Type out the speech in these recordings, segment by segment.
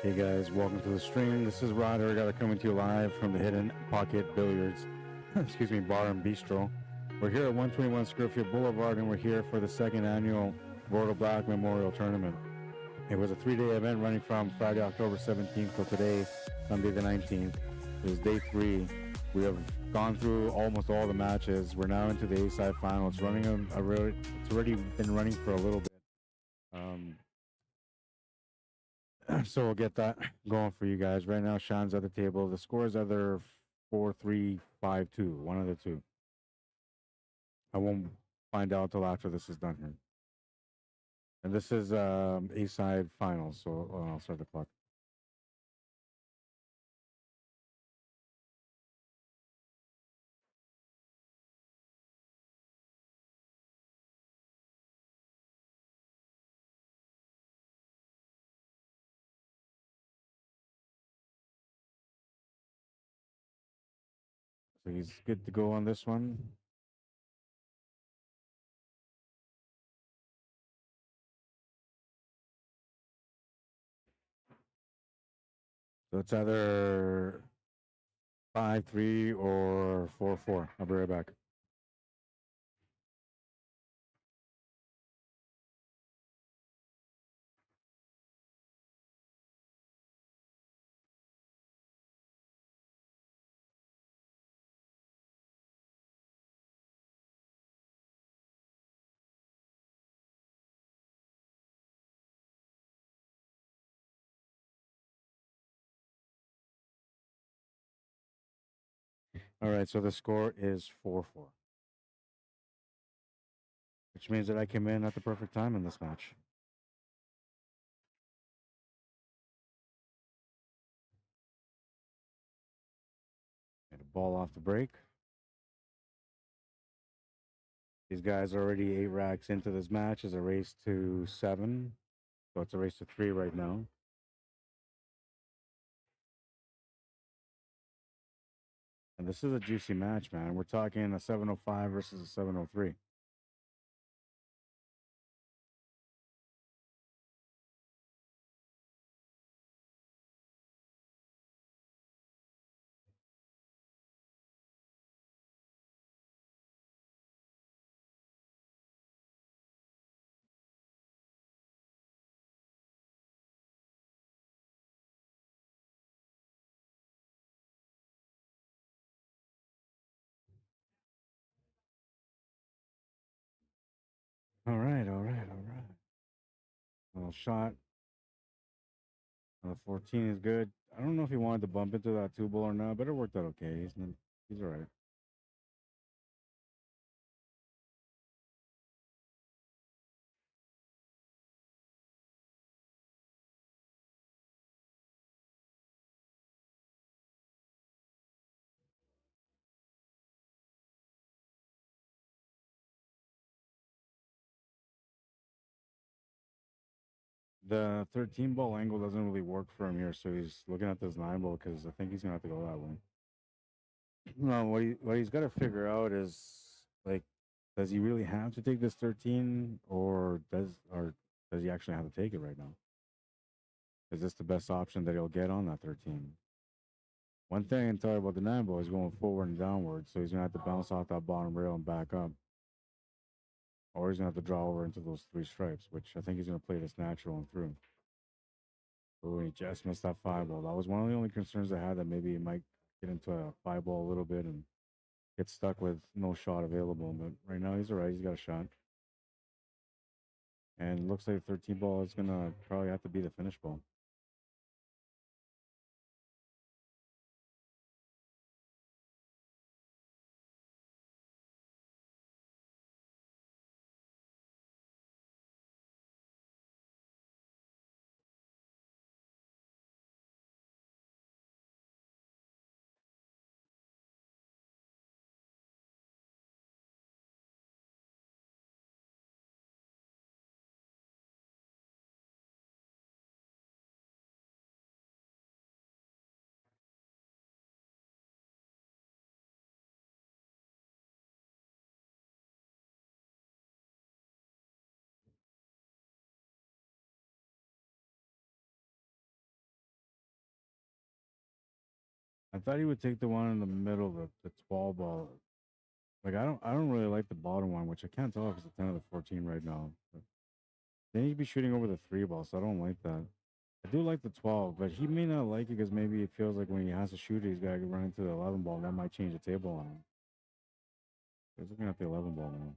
Hey guys, welcome to the stream. This is Rod Arriagada coming to you live from the Hidden Pocket Billiards, excuse me, Bar and Bistro. We're here at 121 Scurfield Blvd, and we're here for the second annual Gordo Black Memorial Tournament. It was a 3-day event running from Friday, October 17th till today, Sunday the 19th. It was day 3. We have gone through almost all the matches. We're now into the A-side final. It's running it's already been running for a little bit. So we'll get that going for you guys. Right now, Sean's at the table. The score is either 4-3, 5-2, one of the two. I won't find out till after this is done here. And this is A-side final, so I'll start the clock. So he's good to go on this one. So it's either 5-3 or 4-4. I'll be right back. All right, so the score is 4-4. Which means that I came in at the perfect time in this match. Get a ball off the break. These guys are already 8 racks into this match. It's a race to 7. So it's a race to 3 right now. And this is a juicy match, man. We're talking a 705 versus a 703. All right, all right, all right. Little shot. The 14 is good. I don't know if he wanted to bump into that 2-ball or not, but it worked out okay. He's all right. The 13-ball angle doesn't really work for him here, so he's looking at this 9-ball because I think he's gonna have to go that way. No, what he's got to figure out is, like, does he really have to take this 13, or does he actually have to take it right now? Is this the best option that he'll get on that 13? One thing I can tell you about the 9-ball is going forward and downward, so he's gonna have to bounce off that bottom rail and back up, or he's gonna have to draw over into those 3 stripes, which I think he's gonna play this natural and through. Oh, he just missed that 5-ball. That was one of the only concerns I had, that maybe he might get into a 5-ball a little bit and get stuck with no shot available. But right now he's all right. He's got a shot. And it looks like 13-ball is going to probably have to be the finish ball. I thought he would take the one in the middle, the 12 ball. Like I don't really like the bottom one, which I can't tell if it's a 10 or the 14 right now. But then he'd be shooting over the 3 ball, so I don't like that. I do like the 12, but he may not like it because maybe it feels like when he has to shoot it, he's got to run into the 11 ball. That might change the table on him. He's looking at the 11 ball now.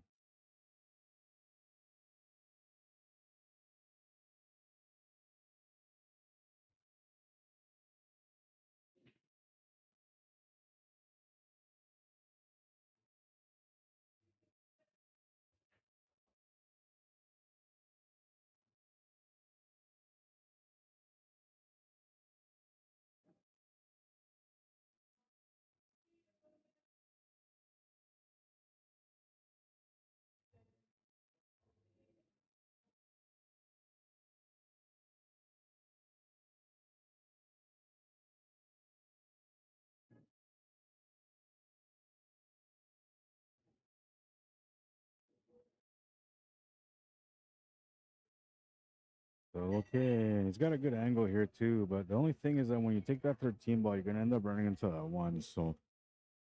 So okay, he's got a good angle here too. But the only thing is that when you take that 13 ball, you're gonna end up running into that one. So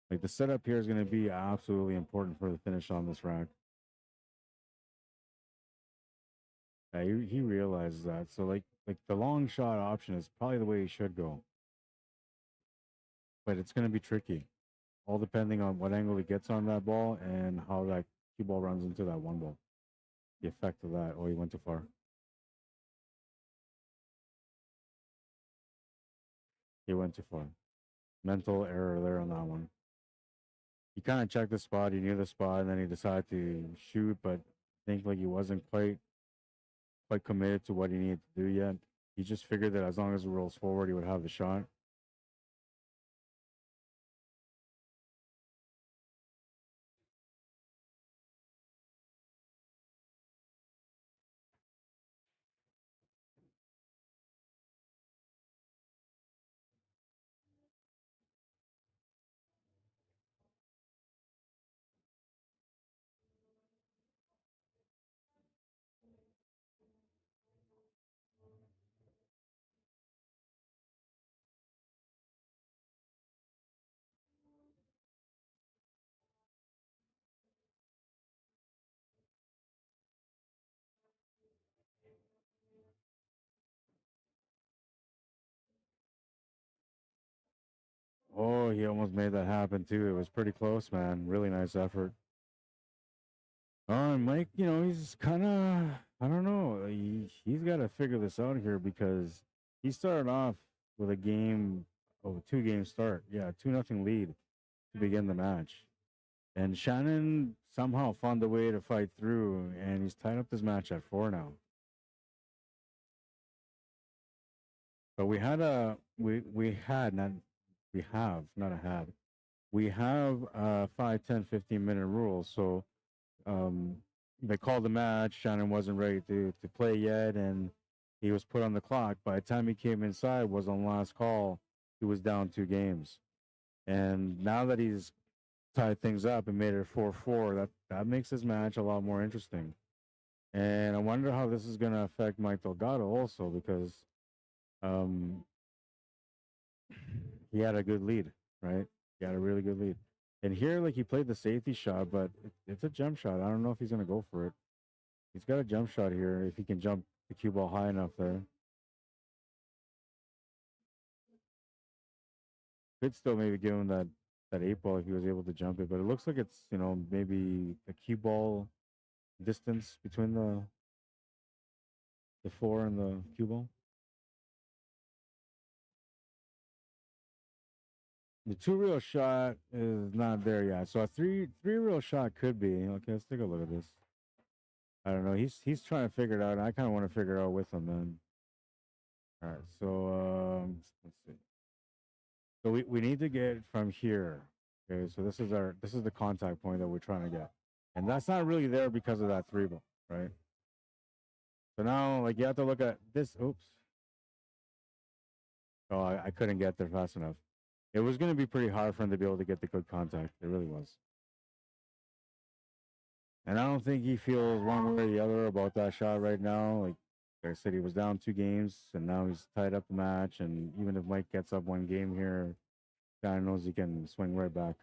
like the setup here is gonna be absolutely important for the finish on this rack. Yeah, he realizes that. So like the long shot option is probably the way he should go. But it's gonna be tricky. All depending on what angle he gets on that ball and how that cue ball runs into that one ball. The effect of that. Oh, he went too far. He went too far. Mental error there on that one. He kind of checked the spot. He knew the spot, and then he decided to shoot, but I think like he wasn't quite committed to what he needed to do yet. He just figured that as long as it rolls forward, he would have the shot. Oh, he almost made that happen too. It was pretty close, man. Really nice effort. Mike, you know, he's kind of, I don't know. He's got to figure this out here because he started off with a game, oh, 2-game start. Yeah, 2-0 lead to begin the match. And Shannon somehow found a way to fight through, and he's tied up this match at 4 now. But we had not we have not a had we have 5, 10, 15 minute rules. So um, they called the match. Shannon wasn't ready to play yet, and he was put on the clock. By the time he came inside, was on last call. He was down 2 games, and now that he's tied things up and made it 4-4, that makes this match a lot more interesting. And I wonder how this is going to affect Mike Delgado also because um, he had a good lead, right? He had a really good lead. And here, like he played the safety shot, but it's a jump shot. I don't know if he's gonna go for it. He's got a jump shot here if he can jump the cue ball high enough there. Could still maybe give him that 8 ball if he was able to jump it, but it looks like it's maybe the cue ball distance between the 4 and the cue ball. The 2 real shot is not there yet, so a three real shot could be. Okay, let's take a look at this. I don't know. He's trying to figure it out, and I kind of want to figure it out with him, man. All right, so let's see. So we need to get from here. Okay, so this is the contact point that we're trying to get, and that's not really there because of that 3 ball, right? So now, like you have to look at this. Oops. Oh, I couldn't get there fast enough. It was going to be pretty hard for him to be able to get the good contact. It really was. And I don't think he feels one way or the other about that shot right now. Like I said, he was down 2 games, and now he's tied up the match. And even if Mike gets up 1 game here, Shannon knows he can swing right back.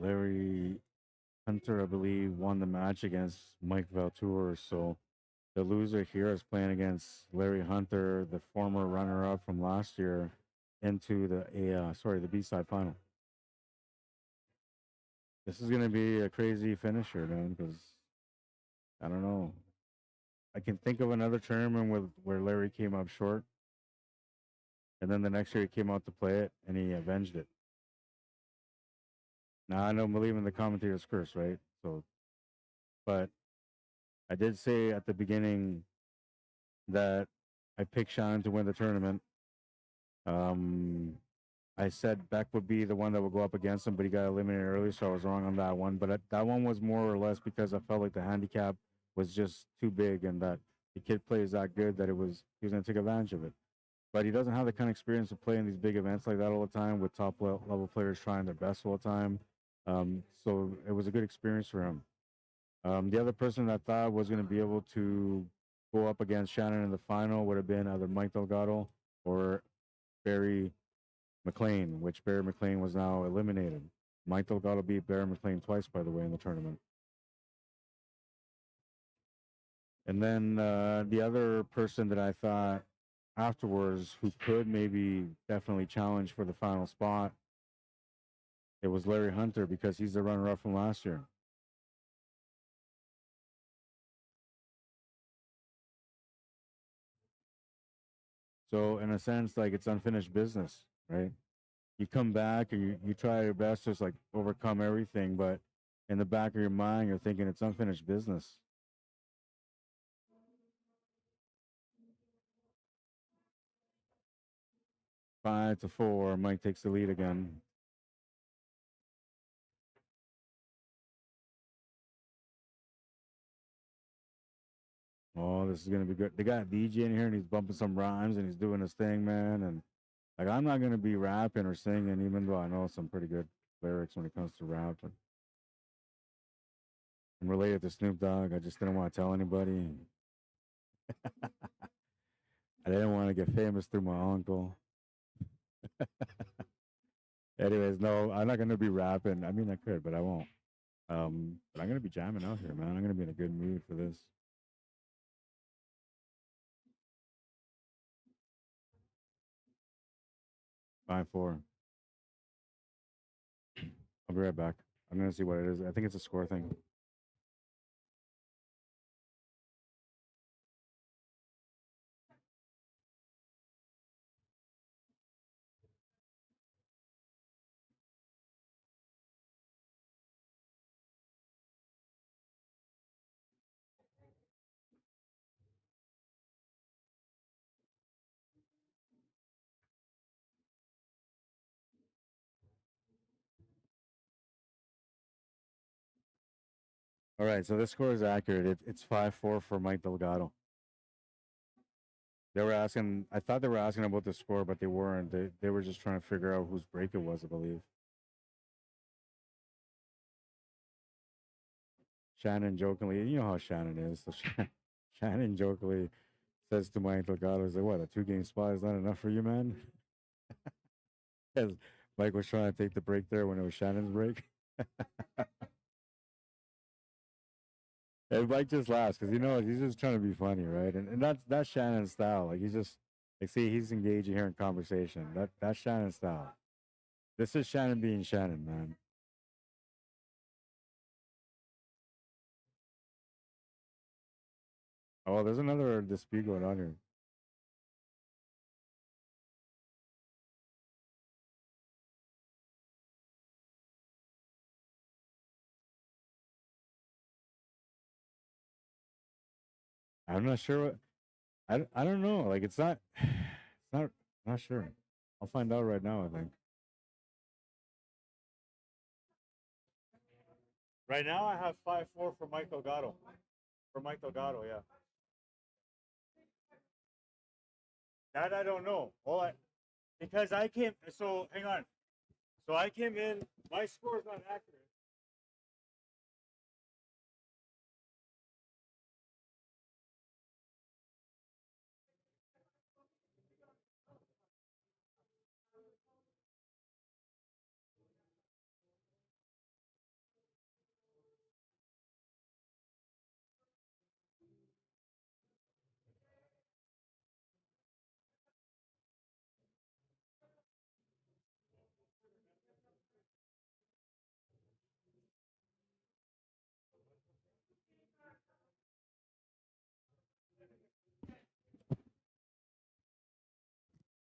Larry Hunter, I believe, won the match against Mike Valtour. So the loser here is playing against Larry Hunter, the former runner-up from last year, into the B-side final. This is gonna be a crazy finisher, man. Because I don't know. I can think of another tournament where Larry came up short, and then the next year he came out to play it and he avenged it. Now I don't believe in the commentator's curse, right? So, but I did say at the beginning that I picked Shannon to win the tournament. I said Beck would be the one that would go up against him, but he got eliminated early, so I was wrong on that one. But that one was more or less because I felt like the handicap was just too big, and that the kid plays that good that he was going to take advantage of it. But he doesn't have the kind of experience to play in these big events like that all the time, with top level players trying their best all the time. So it was a good experience for him. The other person I thought was going to be able to go up against Shannon in the final would have been either Mike Delgado or Barry McLean, which Barry McLean was now eliminated. Mike Delgado beat Barry McLean twice, by the way, in the tournament. And then the other person that I thought afterwards who could maybe definitely challenge for the final spot, it was Larry Hunter, because he's the runner-up from last year. So in a sense, like, it's unfinished business, right? You come back and you try your best to just like overcome everything, but in the back of your mind, you're thinking it's unfinished business. 5-4, Mike takes the lead again. Oh, this is gonna be good. They got a DJ in here and he's bumping some rhymes and he's doing his thing, man. And like, I'm not gonna be rapping or singing, even though I know some pretty good lyrics when it comes to rap. But I'm related to Snoop Dogg. I just didn't want to tell anybody. I didn't want to get famous through my uncle. Anyways, no, I'm not gonna be rapping. I mean, I could, but I won't. But I'm gonna be jamming out here, man. I'm gonna be in a good mood for this. 5-4. I'll be right back. I'm gonna see what it is. I think it's a score thing. All right, so this score is accurate. It's 5-4 for Mike Delgado. They were asking. I thought they were asking about the score, but they weren't. They were just trying to figure out whose break it was, I believe. Shannon jokingly, you know how Shannon is. So Shannon jokingly says to Mike Delgado, "He's like, what? A 2-game spot is not enough for you, man?" Because Mike was trying to take the break there when it was Shannon's break. And Mike just laughs because he's just trying to be funny, right? And that's Shannon's style. Like, he's just like, see, he's engaging here in conversation. That's Shannon's style. This is Shannon being Shannon, man. Oh, there's another dispute going on here. I'm not sure what. I don't know. Like it's not. It's not. Not sure. I'll find out right now. I think. Right now, I have 5-4 for Mike Delgado. For Mike Delgado, yeah. That I don't know. Because I came. So hang on. So I came in. My score is not accurate.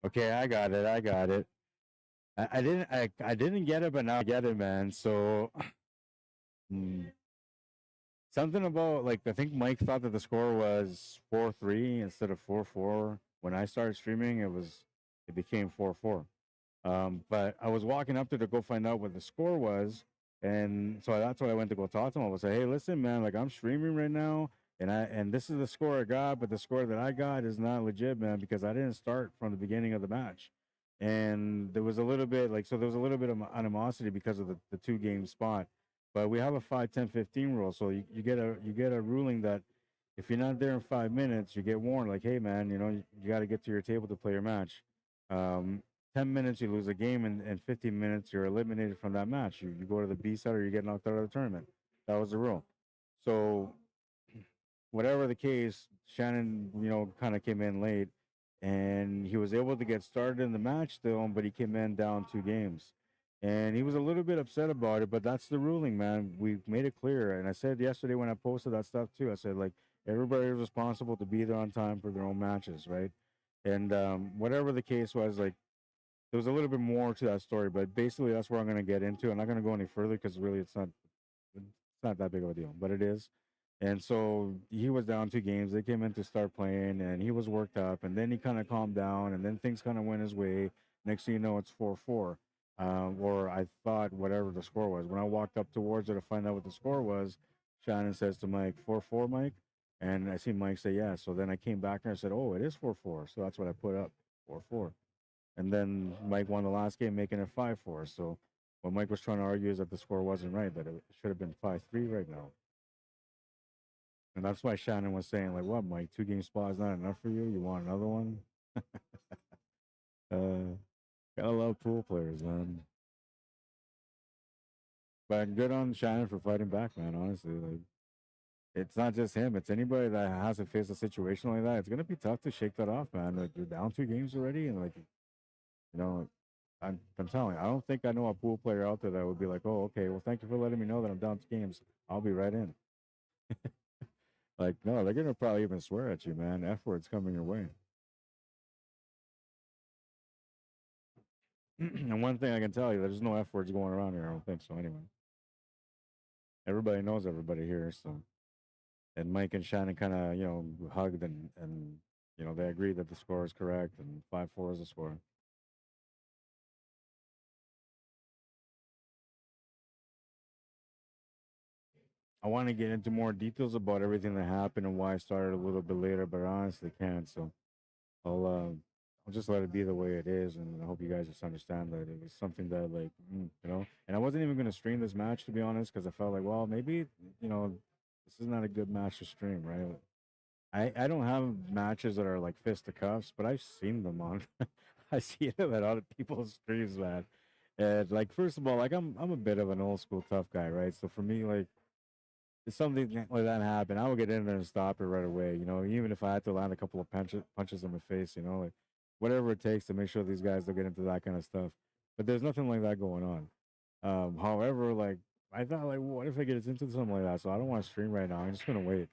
Okay, I got it. I got it. I didn't get it, but now I get it, man. So mm, something about like I think Mike thought that the score was 4-3 instead of 4-4. When I started streaming, it became 4-4. But I was walking up there to go find out what the score was, and so that's what I went to go talk to him. I was like, "Hey, listen, man, like I'm streaming right now, and this is the score I got, but the score that I got is not legit, man, because I didn't start from the beginning of the match." And there was a little bit like so there was a little bit of animosity because of the 2 game spot. But we have a 5, 10, 15 rule, so you get a ruling that if you're not there in 5 minutes, you get warned like, "Hey, man, you got to get to your table to play your match." Um, 10 minutes, you lose a game, and 15 minutes, you're eliminated from that match. You go to the B set or you get knocked out of the tournament. That was the rule. So, whatever the case, Shannon, kind of came in late and he was able to get started in the match still, but he came in down 2 games. And he was a little bit upset about it, but that's the ruling, man. We made it clear. And I said yesterday when I posted that stuff too, I said, like, everybody is responsible to be there on time for their own matches, right? And whatever the case was, like, there was a little bit more to that story, but basically that's where I'm going to get into. I'm not going to go any further because really it's not that big of a deal, but it is. And so he was down 2 games. They came in to start playing, and he was worked up. And then he kind of calmed down, and then things kind of went his way. Next thing you know, it's 4-4, or I thought whatever the score was. When I walked up towards it to find out what the score was, Shannon says to Mike, 4-4, Mike, and I see Mike say yeah. So then I came back and I said, oh, it is 4-4. So that's what I put up, 4-4. And then Mike won the last game, making it 5-4. So what Mike was trying to argue is that the score wasn't right, that it should have been 5-3 right now. And that's why Shannon was saying, like, what, Mike, 2 game spot is not enough for you? You want another one? uh, gotta love pool players, man. But good on Shannon for fighting back, man, honestly. Like, it's not just him, it's anybody that has to face a situation like that. It's gonna be tough to shake that off, man. Like, you're down 2 games already, and like, you know, I'm telling you, I don't think I know a pool player out there that would be like, oh, okay, well, thank you for letting me know that I'm down 2 games. I'll be right in. Like, no, they're gonna probably even swear at you, man. F words coming your way. And one thing I can tell you, there's no F words going around here. I don't think so, anyway. Everybody knows everybody here, so. And Mike and Shannon kind of, hugged and they agreed that the score is correct and 5-4 is the score. I want to get into more details about everything that happened and why I started a little bit later, but I honestly can't. So I'll uh, I'll just let it be the way it is, and I hope you guys just understand that it was something that like And I wasn't even gonna stream this match to be honest, because I felt like, well, maybe this is not a good match to stream, right? I don't have matches that are like fisticuffs, but I've seen them on. I see them at other people's streams, man. And like, first of all, like I'm a bit of an old school tough guy, right? So for me, like if something like that happened, I would get in there and stop it right away. Even if I had to land a couple of punches in my face, like whatever it takes to make sure these guys don't get into that kind of stuff. But there's nothing like that going on. However, like I thought, like what if it gets into something like that? So I don't want to stream right now. I'm just gonna wait.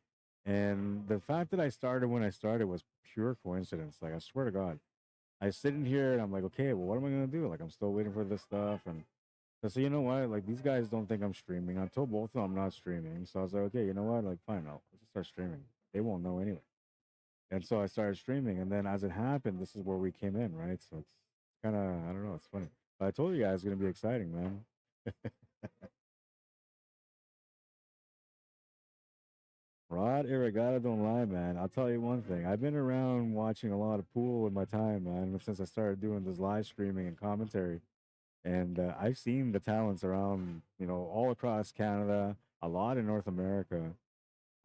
And the fact that I started when I started was pure coincidence. Like, I swear to God. I sit in here and I'm like, okay, well, what am I gonna do? Like, I'm still waiting for this stuff, and so you know what? Like, these guys don't think I'm streaming. I told both of them I'm not streaming, so I was like, okay, you know what? Like, fine, I'll just start streaming. They won't know anyway. And so I started streaming, and then as it happened, this is where we came in, right? So it's kind of, I don't know, it's funny. But I told you guys it's gonna be exciting, man. Rod Arriagada don't lie, man. I'll tell you one thing. I've been around watching a lot of pool in my time, man, since I started doing this live streaming and commentary. And I've seen the talents around, all across Canada, a lot in North America.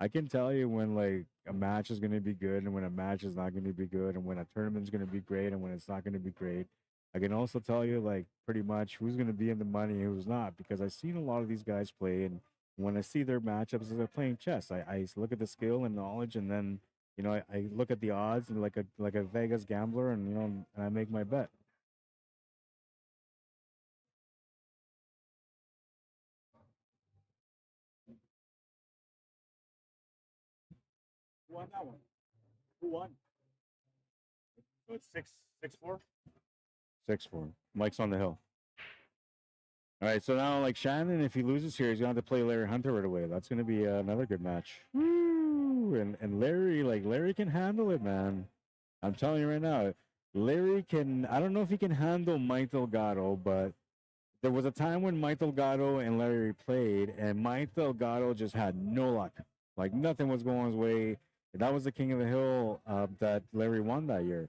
I can tell you when like a match is going to be good and when a match is not going to be good, and when a tournament's going to be great and when it's not going to be great. I can also tell you like pretty much who's going to be in the money and who's not, because I've seen a lot of these guys play, and when I see their matchups as they're playing chess, I look at the skill and knowledge, and then I look at the odds and like a Vegas gambler, and and I make my bet. Who won that one? Who won? So it's 6-4. 6-4. Mike's on the hill. All right, so now like Shannon, if he loses here, he's gonna have to play Larry Hunter right away. That's gonna be another good match. Woo! And Larry can handle it, man. I'm telling you right now, Larry can. I don't know if he can handle Mike Delgado, but there was a time when Mike Delgado and Larry played, and Mike Delgado just had no luck. Like nothing was going his way. That was the King of the Hill that Larry won that year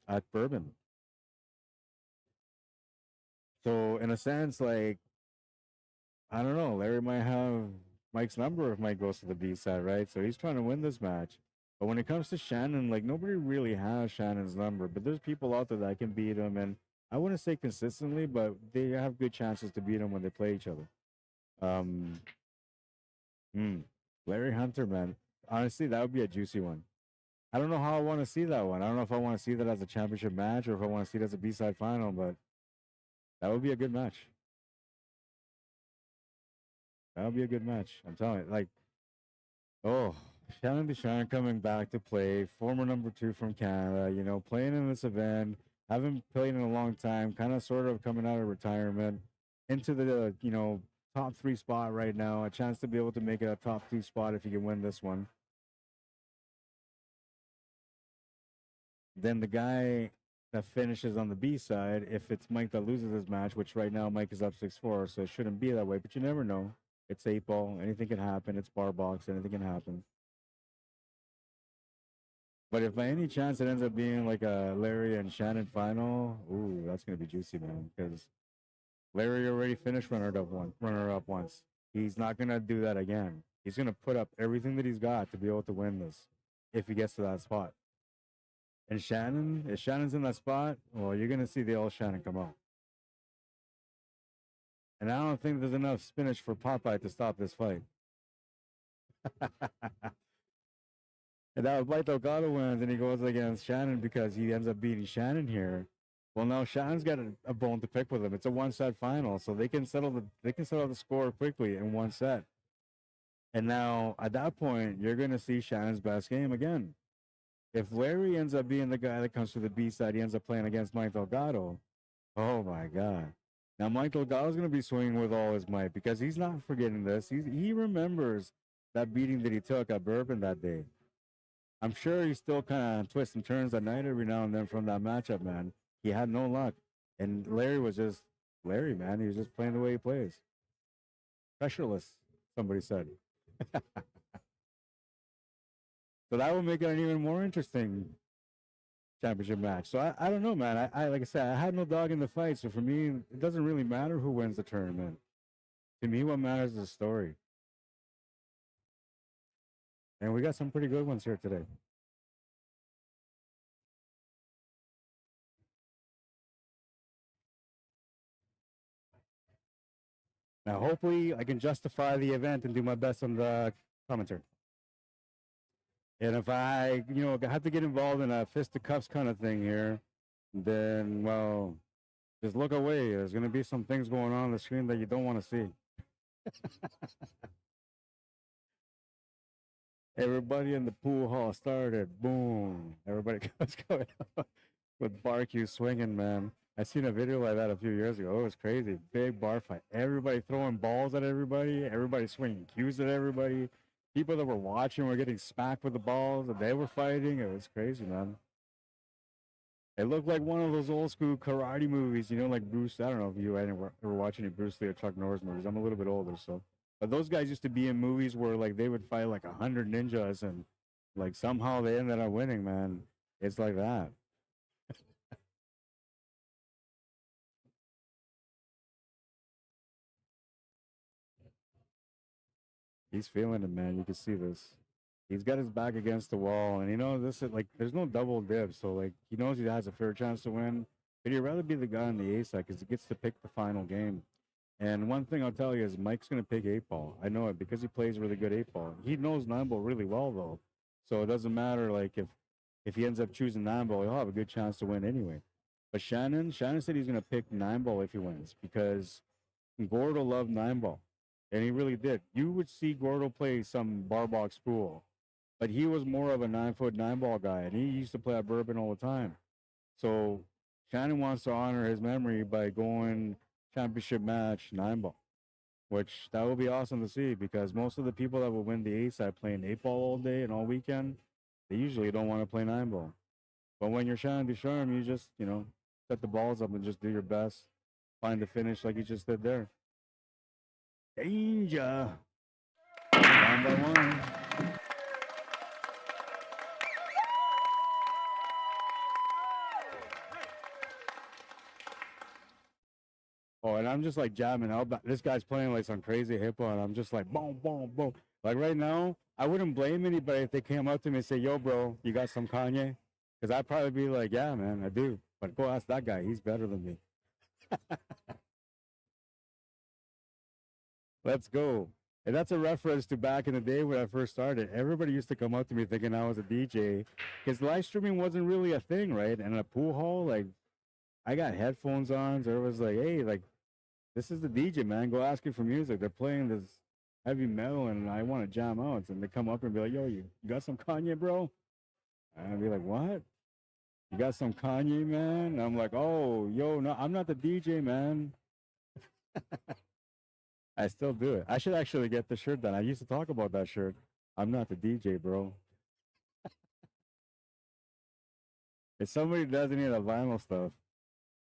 at Bourbon. So in a sense, like I don't know, Larry might have Mike's number if Mike goes to the B side, right? So he's trying to win this match. But when it comes to Shannon, like nobody really has Shannon's number, but there's people out there that can beat him, and I wouldn't say consistently, but they have good chances to beat him when they play each other. Um, hmm, Larry Hunter, man, honestly, that would be a juicy one. I don't know how I want to see that one. I don't know if I want to see that as a championship match or if I want to see it as a B side final, but that would be a good match. That would be a good match. I'm telling you, like, oh, Shannon Ducharme coming back to play, former number 2 from Canada, playing in this event, haven't played in a long time, kind of sort of coming out of retirement into the, top 3 spot right now, a chance to be able to make it a top 2 spot if you can win this one. Then the guy that finishes on the B side, if it's Mike that loses his match, which right now Mike is up 6-4, so it shouldn't be that way, but you never know. It's 8 ball, anything can happen. It's bar box, anything can happen. But if by any chance it ends up being like a Larry and Shannon final, ooh, that's gonna be juicy, man. Because Larry already finished runner up once. He's not gonna do that again. He's gonna put up everything that he's got to be able to win this if he gets to that spot. And Shannon, if Shannon's in that spot, well, you're gonna see the old Shannon come out. And I don't think there's enough spinach for Popeye to stop this fight. And now if Mike Delgado wins and he goes against Shannon because he ends up beating Shannon here, well, now Shannon's got a bone to pick with him. It's a one-set final, so they can settle the score quickly in one set. And now at that point, you're going to see Shannon's best game again. If Larry ends up being the guy that comes to the B side, he ends up playing against Mike Delgado. Oh my God! Now Mike Delgado's going to be swinging with all his might because he's not forgetting this. He remembers that beating that he took at Bourbon that day. I'm sure he still kind of twists and turns at night every now and then from that matchup, man. He had no luck. And Larry was just Larry, man. He was just playing the way he plays. Pressureless, somebody said. So that would make it an even more interesting championship match. So I don't know, man. I like I said, I had no dog in the fight. So for me, it doesn't really matter who wins the tournament. To me, what matters is the story. And we got some pretty good ones here today. Now, hopefully, I can justify the event and do my best on the commentary. And if I, have to get involved in a fisticuffs kind of thing here, then, well, just look away. There's going to be some things going on the screen that you don't want to see. Everybody in the pool hall started. Boom. Everybody was going up with bar cue swinging, man. I seen a video like that a few years ago. It was crazy. Big bar fight. Everybody throwing balls at everybody. Everybody swinging cues at everybody. People that were watching were getting smacked with the balls, and they were fighting. It was crazy, man. It looked like one of those old school karate movies, like Bruce. I don't know if you ever watch any Bruce Lee or Chuck Norris movies. I'm a little bit older, so. But those guys used to be in movies where like they would fight like 100 ninjas, and like somehow they ended up winning, man. It's like that. He's feeling it, man. You can see this. He's got his back against the wall, and this is like there's no double dip, so like he knows he has a fair chance to win. But he'd rather be the guy on the ace side because he gets to pick the final game. And one thing I'll tell you is Mike's gonna pick 8 ball. I know it because he plays really good 8 ball. He knows 9 ball really well though, so it doesn't matter like if he ends up choosing 9 ball, he'll have a good chance to win anyway. But Shannon said he's gonna pick 9 ball if he wins because Gordo loved 9 ball, and he really did. You would see Gordo play some bar box pool, but he was more of a 9-foot 9 ball guy, and he used to play at Bourbon all the time. So Shannon wants to honor his memory by going championship match 9 ball, which that would be awesome to see because most of the people that will win the ace side playing 8 ball all day and all weekend, they usually don't want to play 9 ball. But when you're Shannon DUCHARME, you just set the balls up and just do your best, find the finish like you just did there. Danger. 1-1. Oh, and I'm just like jamming out. This guy's playing like some crazy hip hop, and I'm just like boom, boom, boom. Like right now, I wouldn't blame anybody if they came up to me and say, "Yo, bro, you got some Kanye?" Because I'd probably be like, "Yeah, man, I do." But go ask that guy; he's better than me. Let's go. And that's a reference to back in the day when I first started. Everybody used to come up to me thinking I was a DJ because live streaming wasn't really a thing, right? And in a pool hall, like I got headphones on, so it was like, "Hey, like this is the DJ, man. Go ask him for music. They're playing this heavy metal, and I want to jam out." And they come up and be like, "Yo, you got some Kanye, bro?" And I'd be like, "What? You got some Kanye, man?" And I'm like, "Oh, yo, no, I'm not the DJ, man." I still do it. I should actually get the shirt done. I used to talk about that shirt. I'm not the DJ, bro. If somebody does any of the vinyl stuff,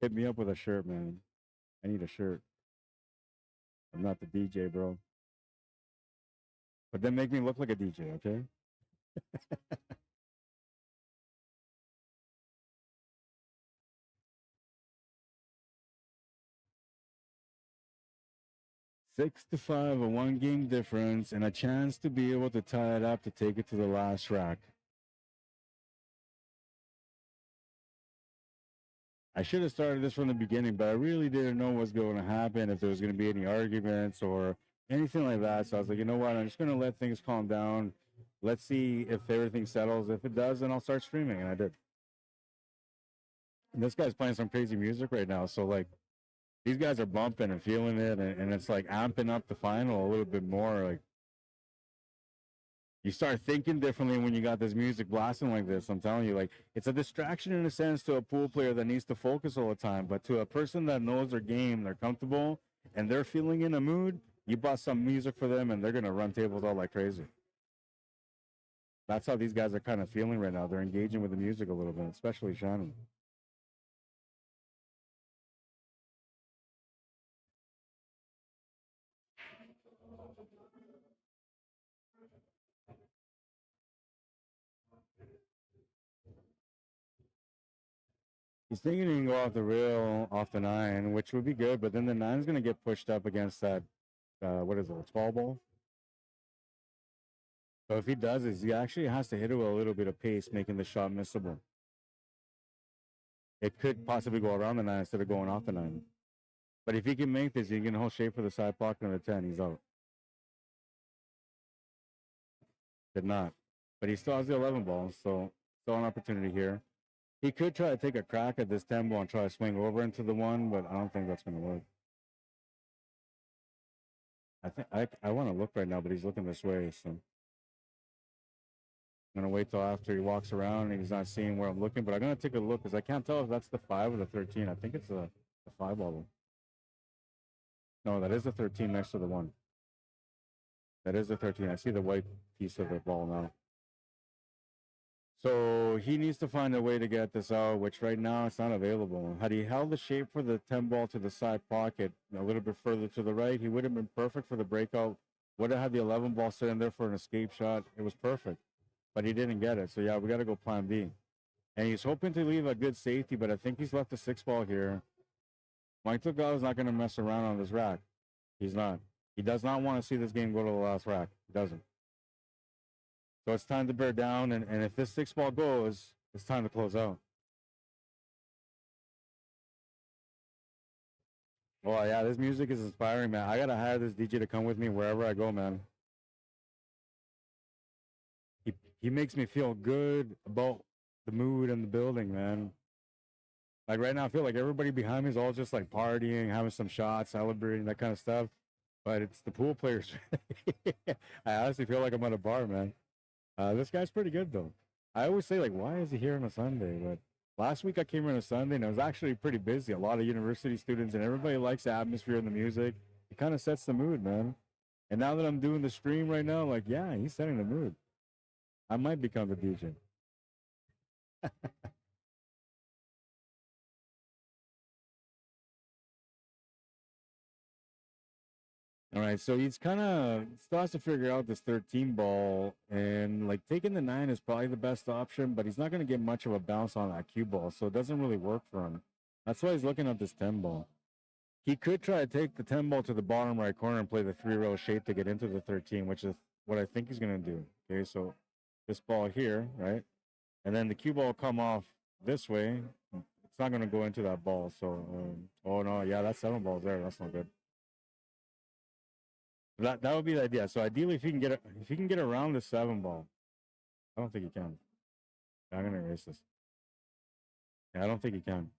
hit me up with a shirt, man. I need a shirt. I'm not the DJ, bro. But then make me look like a DJ, okay? 6-5, a 1 game difference, and a chance to be able to tie it up to take it to the last rack. I should have started this from the beginning, but I really didn't know what's going to happen, if there was going to be any arguments or anything like that. So I was like, you know what? I'm just going to let things calm down. Let's see if everything settles. If it does, then I'll start streaming. And I did. And this guy's playing some crazy music right now. So, like, these guys are bumping and feeling it. And it's like amping up the final a little bit more. Like, you start thinking differently when you got this music blasting like this. I'm telling you, like, it's a distraction in a sense to a pool player that needs to focus all the time, but to a person that knows their game, they're comfortable, and they're feeling in a mood, you bought some music for them and they're going to run tables all like crazy. That's how these guys are kind of feeling right now. They're engaging with the music a little bit, especially Shannon. He's thinking he can go off the rail, off the 9, which would be good, but then the 9's going to get pushed up against that, what is it, a 12 ball? So if he does this, he actually has to hit it with a little bit of pace, making the shot missable. It could possibly go around the 9 instead of going off the 9. But if he can make this, he can hold shape for the side pocket on the 10. He's out. Did not. But he still has the 11 ball, so still an opportunity here. He could try to take a crack at this 10 ball and try to swing over into the 1, but I don't think that's going to work. I think I want to look right now, but he's looking this way, so I'm gonna wait till after he walks around and he's not seeing where I'm looking, but I'm gonna take a look because I can't tell if that's the 5 or the 13. I think it's the 5 ball. No, that is the 13 next to the 1. That is the 13. I see the white piece of the ball now. So he needs to find a way to get this out, which right now it's not available. Had he held the shape for the 10 ball to the side pocket a little bit further to the right, he would have been perfect for the breakout. Would have had the 11 ball sitting there for an escape shot. It was perfect, but he didn't get it. So yeah, we got to go plan B. And he's hoping to leave a good safety, but I think he's left the 6 ball here. Mike Delgado's not going to mess around on this rack. He's not. He does not want to see this game go to the last rack. He doesn't. So it's time to bear down, and if this 6 ball goes, it's time to close out. Oh yeah, this music is inspiring, man. I gotta hire this DJ to come with me wherever I go, man. He makes me feel good about the mood and the building, man. Like right now, I feel like everybody behind me is all just like partying, having some shots, celebrating, that kind of stuff. But it's the pool players. I honestly feel like I'm at a bar, man. This guy's pretty good though. I always say like, why is he here on a Sunday? But last week I came here on a Sunday and it was actually pretty busy. A lot of university students and everybody likes the atmosphere and the music. It kind of sets the mood, man. And now that I'm doing the stream right now, like, yeah, he's setting the mood. I might become the DJ. All right, so he's kind of still has to figure out this 13 ball, and like taking the 9 is probably the best option, but he's not going to get much of a bounce on that cue ball, so it doesn't really work for him. That's why he's looking at this 10 ball. He could try to take the 10 ball to the bottom right corner and play the 3-row shape to get into the 13, which is what I think he's going to do. Okay, so this ball here, right? And then the cue ball will come off this way. It's not going to go into that ball, so, oh no, yeah, that 7 ball's there. That's not good. That would be the idea. So ideally, if he can get around the 7 ball, I don't think he can. I'm gonna erase this. Yeah, I don't think he can.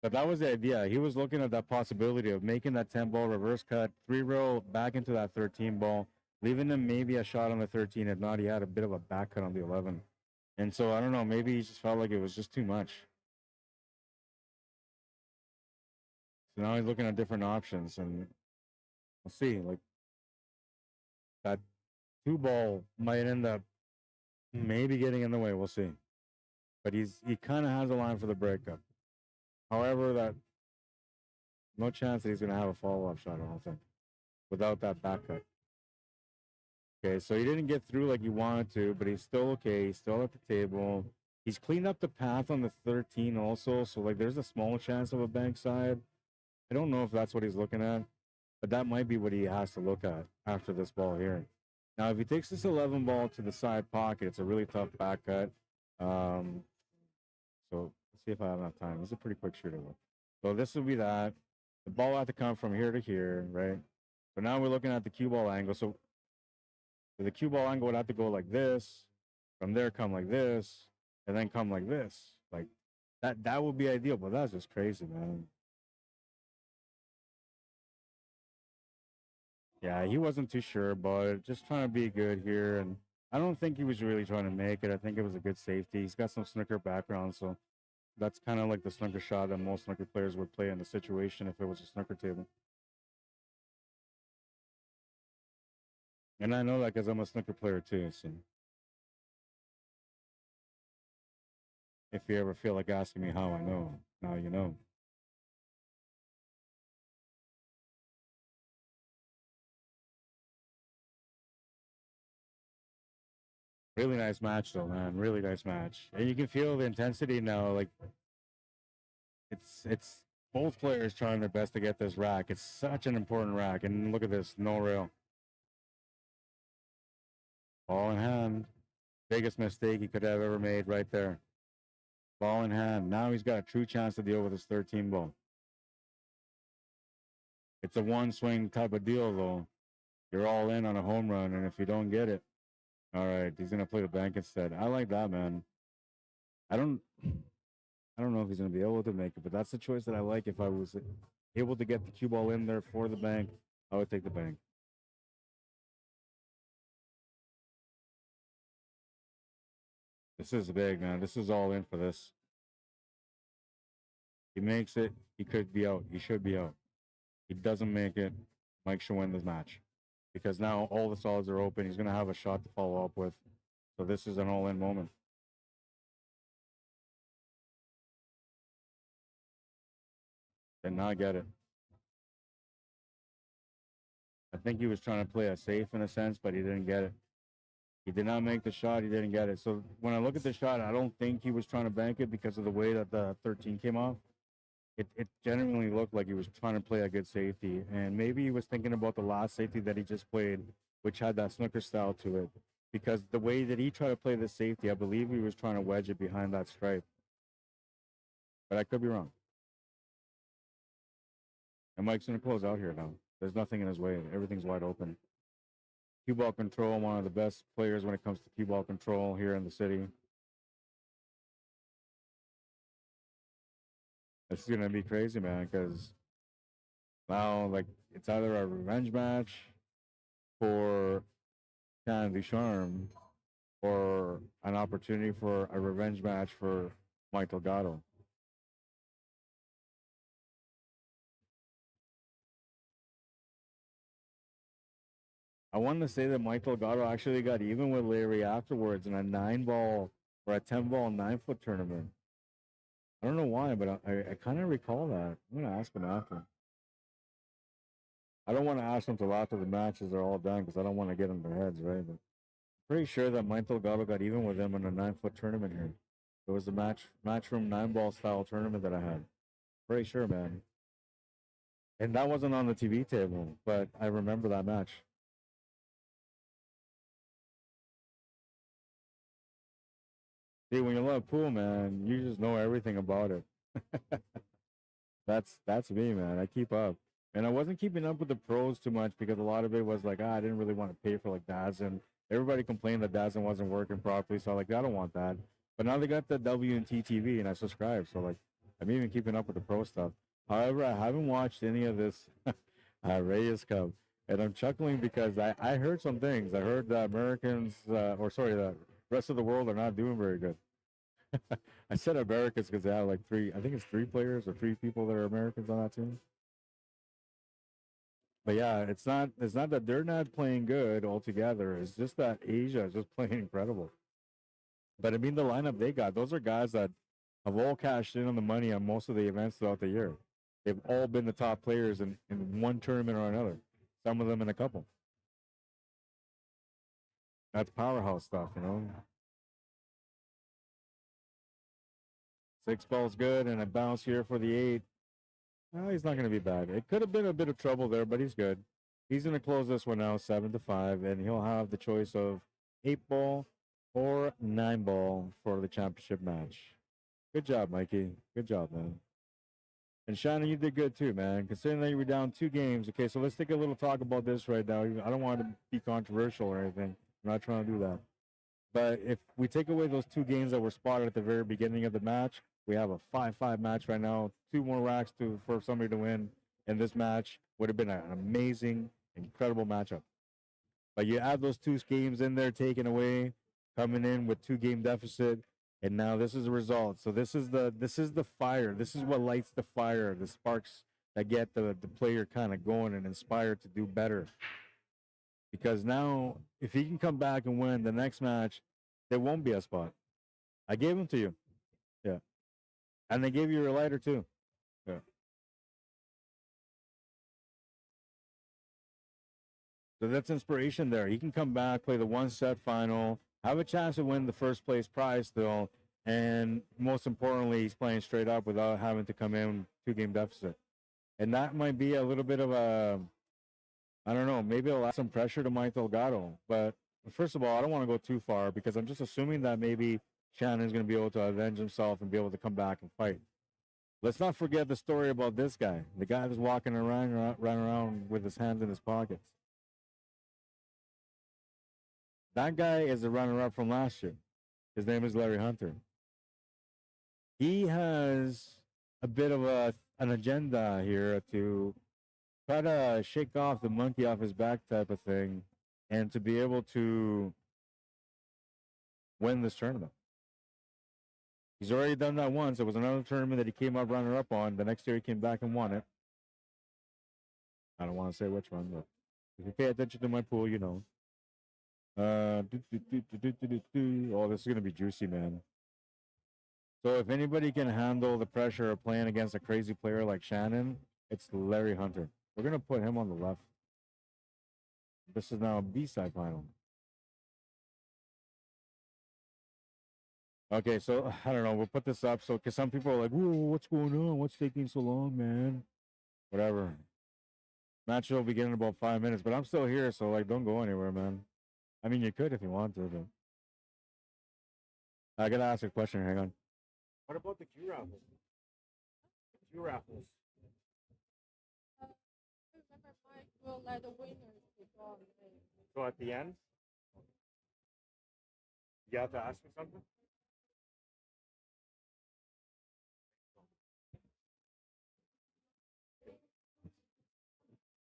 But that was the idea. He was looking at that possibility of making that 10 ball reverse cut, 3-row back into that 13 ball, leaving him maybe a shot on the 13. If not, he had a bit of a back cut on the 11. And so I don't know. Maybe he just felt like it was just too much. So now he's looking at different options, and we'll see. Like that 2 ball might end up maybe getting in the way. We'll see. But he kind of has a line for the breakup. However, that no chance that he's going to have a follow-up shot, I don't think, without that back cut. Okay, so he didn't get through like he wanted to, but he's still okay. He's still at the table. He's cleaned up the path on the 13 also, so like there's a small chance of a bank side. I don't know if that's what he's looking at, but that might be what he has to look at after this ball here. Now, if he takes this 11 ball to the side pocket, it's a really tough back cut. So let's see if I have enough time. This is a pretty quick shooter. So this will be that. The ball had to come from here to here, right? But now we're looking at the cue ball angle. So the cue ball angle would have to go like this, from there come like this, and then come like this. Like that would be ideal, but that's just crazy, man. Yeah, he wasn't too sure, but just trying to be good here. And I don't think he was really trying to make it. I think it was a good safety. He's got some snooker background, so that's kind of like the snooker shot that most snooker players would play in the situation if it was a snooker table. And I know that because I'm a snooker player too, so if you ever feel like asking me how I know, now you know. Really nice match though, man. Really nice match. And you can feel the intensity now. Like it's both players trying their best to get this rack. It's such an important rack. And look at this, no rail. Ball in hand. Biggest mistake he could have ever made right there. Ball in hand. Now he's got a true chance to deal with his 13 ball. It's a one swing type of deal though. You're all in on a home run, and if you don't get it, all right, he's gonna play the bank instead. I like that, man. I don't know if he's gonna be able to make it, but that's the choice that I like. If I was able to get the cue ball in there for the bank, I would take the bank. This is big, man. This is all in for this. He makes it, he could be out. He should be out. He doesn't make it, Mike should win this match. Because now all the solids are open. He's going to have a shot to follow up with. So this is an all-in moment. Did not get it. I think he was trying to play it safe in a sense, but he didn't get it. He did not make the shot. He didn't get it. So when I look at the shot, I don't think he was trying to bank it because of the way that the 13 came off. It genuinely looked like he was trying to play a good safety. And maybe he was thinking about the last safety that he just played, which had that snooker style to it. Because the way that he tried to play the safety, I believe he was trying to wedge it behind that stripe. But I could be wrong. And Mike's going to close out here now. There's nothing in his way. Everything's wide open. Cue ball control, one of the best players when it comes to cue ball control here in the city. This is going to be crazy, man, because now, like, it's either a revenge match for DUCHARME or an opportunity for a revenge match for Mike DELGADO. I wanted to say that Mike DELGADO actually got even with Larry afterwards in a 9-ball or a 10-ball 9-foot tournament. I don't know why, but I kind of recall that. I'm going to ask him after. I don't want to ask him till after the matches are all done because I don't want to get in their heads, right? But I'm pretty sure that Mike DELGADO got even with him in a 9-foot tournament here. It was the matchroom 9-ball style tournament that I had. Pretty sure, man. And that wasn't on the TV table, but I remember that match. See, when you love pool, man, you just know everything about it. That's me, man. I keep up. And I wasn't keeping up with the pros too much because a lot of it was like, I didn't really want to pay for like DAZN. Everybody complained that DAZN wasn't working properly, so like I don't want that. But now they got the W&T TV and I subscribe, so like I'm even keeping up with the pro stuff. However, I haven't watched any of this Reyes Cup. And I'm chuckling because I heard some things. I heard the Americans, the rest of the world are not doing very good. I said Americans because they have like I think it's 3 players or 3 people that are Americans on that team. But yeah, it's not that they're not playing good altogether. It's just that Asia is just playing incredible. But I mean, the lineup they got, those are guys that have all cashed in on the money on most of the events throughout the year. They've all been the top players in one tournament or another. Some of them in a couple. That's powerhouse stuff, you know. 6 balls good and a bounce here for the 8. No, he's not going to be bad. It could have been a bit of trouble there, but he's good. He's going to close this one out 7-5, and he'll have the choice of 8-ball or 9-ball for the championship match. Good job, Mikey. Good job, man. And Shannon, you did good too, man. Considering that you were down 2 games. Okay, so let's take a little talk about this right now. I don't want to be controversial or anything. I'm not trying to do that. But if we take away those 2 games that were spotted at the very beginning of the match, we have a 5-5 match right now. 2 more racks for somebody to win. And this match would have been an amazing, incredible matchup. But you add those 2 games in there taken away, coming in with 2-game deficit, and now this is the result. So this is the fire. This is what lights the fire, the sparks that get the player kind of going and inspired to do better. Because now, if he can come back and win the next match, there won't be a spot. I gave him to you. Yeah. And they gave you your lighter too. Yeah. So that's inspiration there. He can come back, play the 1-set final, have a chance to win the first place prize still, and most importantly, he's playing straight up without having to come in 2-game deficit. And that might be a little bit of a, I don't know, maybe it'll add some pressure to Mike DELGADO. But first of all, I don't want to go too far because I'm just assuming that maybe Shannon's going to be able to avenge himself and be able to come back and fight. Let's not forget the story about this guy, the guy that's walking around, running around with his hands in his pockets. That guy is the runner-up from last year. His name is Larry Hunter. He has a bit of an agenda here to try to shake off the monkey off his back type of thing and to be able to win this tournament. He's already done that once. It was another tournament that he came up runner-up on. The next year he came back and won it. I don't want to say which one, but if you pay attention to my pool, you know. Oh, this is going to be juicy, man. So if anybody can handle the pressure of playing against a crazy player like Shannon, it's Larry Hunter. We're going to put him on the left. This is now a B-side final. Okay, so I don't know. We'll put this up. So, because some people are like, whoa, what's going on? What's taking so long, man? Whatever. Match will begin in about 5 minutes, but I'm still here, so like, don't go anywhere, man. I mean, you could if you want to, but I gotta ask a question. Hang on. What about the Q raffles? Q raffles. Remember, Mike will let the winners to draw. So at the end, you have to ask me something.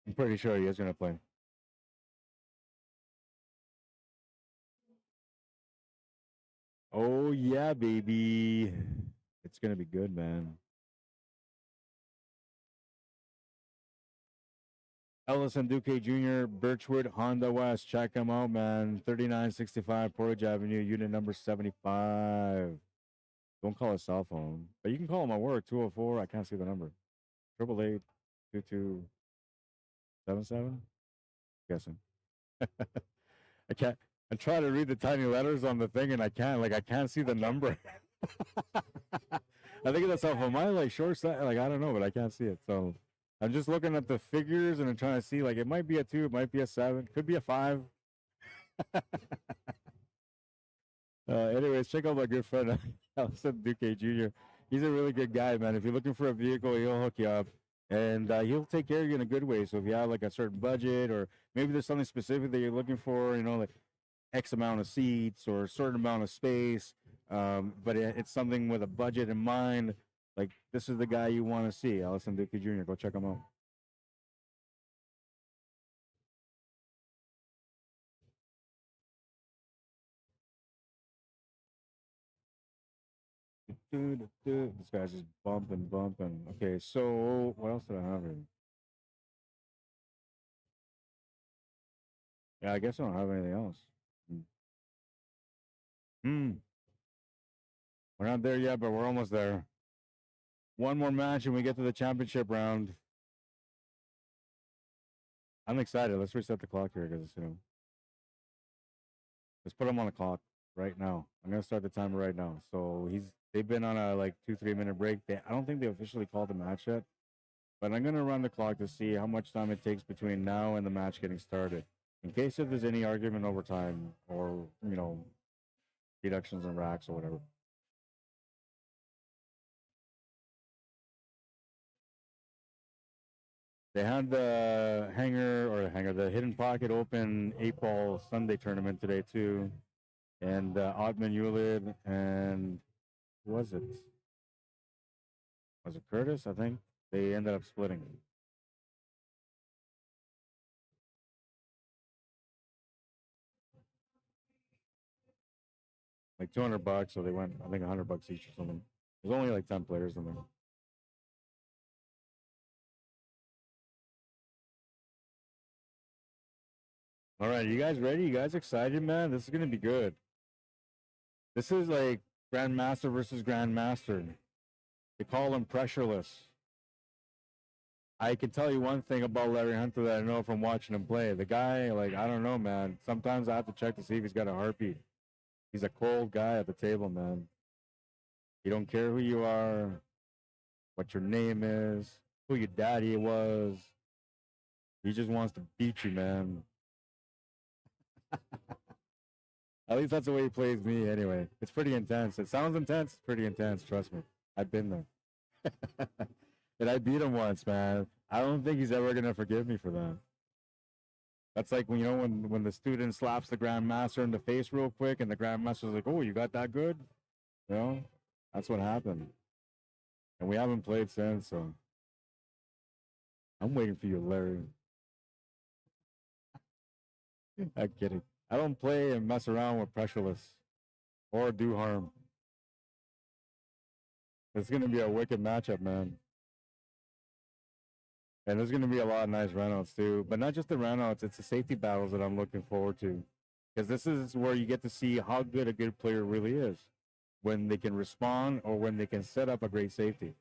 I'm pretty sure he is gonna play. Oh yeah, baby. It's gonna be good, man. Ellison Duque Jr., Birchwood, Honda West. Check him out, man. 3965 Portage Avenue, unit number 75. Don't call a cell phone, but you can call him at work. 204. I can't see the number. 888-2277. Guessing. I can't. I try to read the tiny letters on the thing, and I can't. Like I can't see the number. I think that's off of my like short side. Like I don't know, but I can't see it. So I'm just looking at the figures, and I'm trying to see. Like it might be a 2, it might be a 7, could be a 5. Anyways, check out my good friend Ellison Duque Jr. He's a really good guy, man. If you're looking for a vehicle, he'll hook you up, and he'll take care of you in a good way. So if you have like a certain budget, or maybe there's something specific that you're looking for, you know, like X amount of seats or a certain amount of space, but it's something with a budget in mind, like this is the guy you want to see, Ellison Duque Jr. Go check him out. This guy's just bumping. Okay, so what else did I have here? Yeah, I guess I don't have anything else. We're not there yet, but we're almost there. One more match and we get to the championship round. I'm excited. Let's reset the clock here because, you know, let's put him on the clock right now. I'm gonna start the timer right now. So they've been on a like 2-3 minute break. I don't think they officially called the match yet, but I'm gonna run the clock to see how much time it takes between now and the match getting started, in case if there's any argument over time or, you know, deductions and racks or whatever. They had the the hidden pocket open 8-ball Sunday tournament today too, and Oddman Ulid and who was it? Was it Curtis? I think they ended up splitting. Like $200, so they went I think $100 each or something. There's only like 10 players in there. All right, you guys ready? You guys excited, man? This is gonna be good. This is like Grandmaster versus Grandmaster. They call him pressureless. I can tell you one thing about Larry Hunter that I know from watching him play. The guy, like, I don't know, man. Sometimes I have to check to see if he's got a heartbeat. He's a cold guy at the table, man. He don't care who you are, what your name is, who your daddy was. He just wants to beat you, man. At least that's the way he plays me anyway. It's pretty intense. It sounds intense. It's pretty intense. Trust me. I've been there. And I beat him once, man. I don't think he's ever going to forgive me for that. That's like when, you know, when the student slaps the grandmaster in the face real quick and the grandmaster's like, oh, you got that good? You know? That's what happened. And we haven't played since, so I'm waiting for you, Larry. I'm kidding. I don't play and mess around with pressureless or do harm. It's gonna be a wicked matchup, man. And there's gonna be a lot of nice runouts too, but not just the runouts. It's the safety battles that I'm looking forward to, because this is where you get to see how good a good player really is, when they can respond or when they can set up a great safety.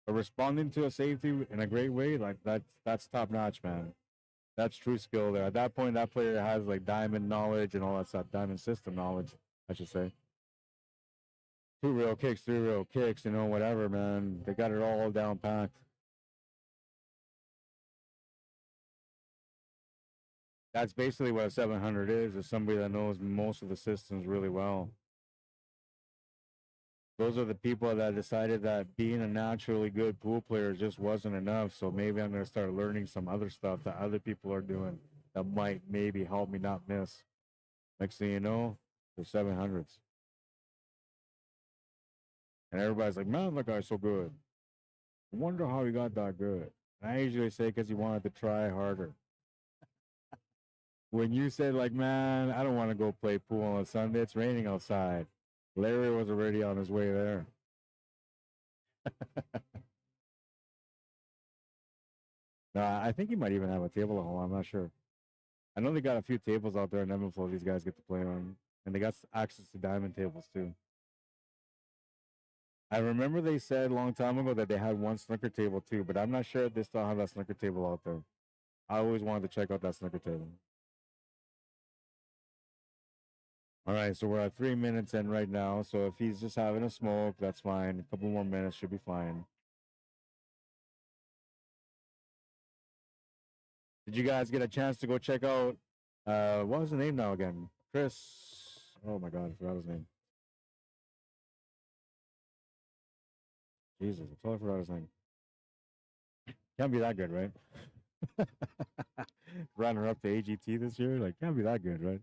But responding to a safety in a great way, like that's top notch, man. That's true skill there. At that point, that player has like diamond knowledge and all that stuff, diamond system knowledge, I should say. 2 real kicks, 3 real kicks, you know, whatever, man. They got it all down packed. That's basically what a 700 is somebody that knows most of the systems really well. Those are the people that decided that being a naturally good pool player just wasn't enough. So maybe I'm going to start learning some other stuff that other people are doing that might maybe help me not miss. Next thing you know, they're 700s. And everybody's like, man, that guy's so good. I wonder how he got that good. And I usually say because he wanted to try harder. When you said, like, man, I don't want to go play pool on a Sunday, it's raining outside. Larry was already on his way there. I think he might even have a table at home. I'm not sure. I know they got a few tables out there in Evanflow these guys get to play on. And they got access to diamond tables, too. I remember they said a long time ago that they had one snooker table, too. But I'm not sure if they still have that snooker table out there. I always wanted to check out that snooker table. All right, so we're at 3 minutes in right now. So if he's just having a smoke, that's fine. A couple more minutes should be fine. Did you guys get a chance to go check out, what was the name now again? Chris, oh my God, I forgot his name. Jesus, I totally forgot his name. Can't be that good, right? Runner up to AGT this year, like, can't be that good, right?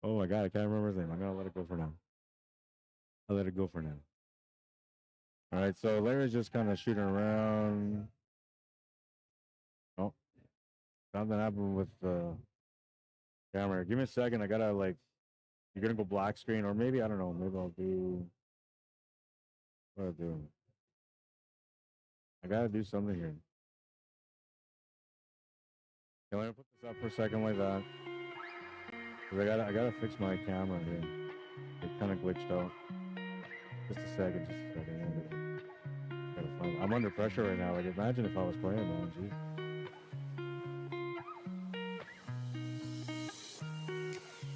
Oh my God, I can't remember his name. I'm gonna let it go for now. I'll let it go for now. All right, so Larry's just kind of shooting around. Oh, something happened with the camera. Give me a second. I gotta, like, you're gonna go black screen, or maybe, I don't know, maybe I'll do, what do I do? I gotta do something here. Can I put this up for a second like that? Cause I gotta fix my camera here. It kind of glitched out. Just a second, just a second. Gotta find, I'm under pressure right now. Like, imagine if I was playing, man. Jeez.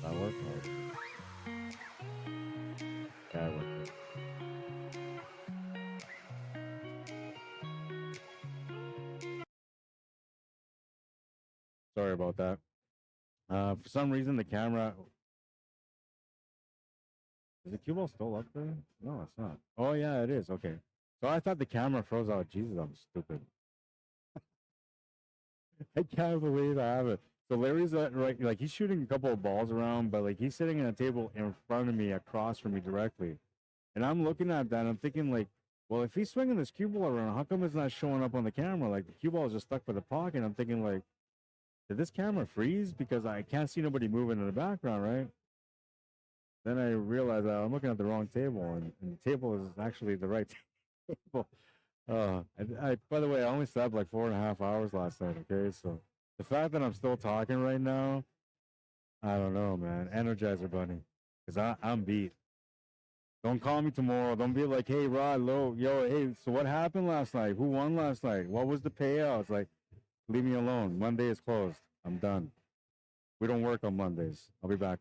That worked. That worked. Sorry about that. For some reason, the camera. Is the cue ball still up there? No, it's not. Oh, yeah, it is. Okay. So I thought the camera froze out. Jesus, I'm stupid. I can't believe I have it. So Larry's right, like, he's shooting a couple of balls around, but like he's sitting at a table in front of me, across from me directly. And I'm looking at that and I'm thinking, like, well, if he's swinging this cue ball around, how come it's not showing up on the camera? Like, the cue ball is just stuck by the pocket. I'm thinking, like, did this camera freeze? Because I can't see nobody moving in the background, right? Then I realized I'm looking at the wrong table, and the table is actually the right table. By the way, I only slept like 4.5 hours last night, okay? So the fact that I'm still talking right now, I don't know, man. Energizer Bunny. Because I'm beat. Don't call me tomorrow. Don't be like, hey, Rod, yo, hey, so what happened last night? Who won last night? What was the payout? It's like, leave me alone. Monday is closed. I'm done. We don't work on Mondays. I'll be back.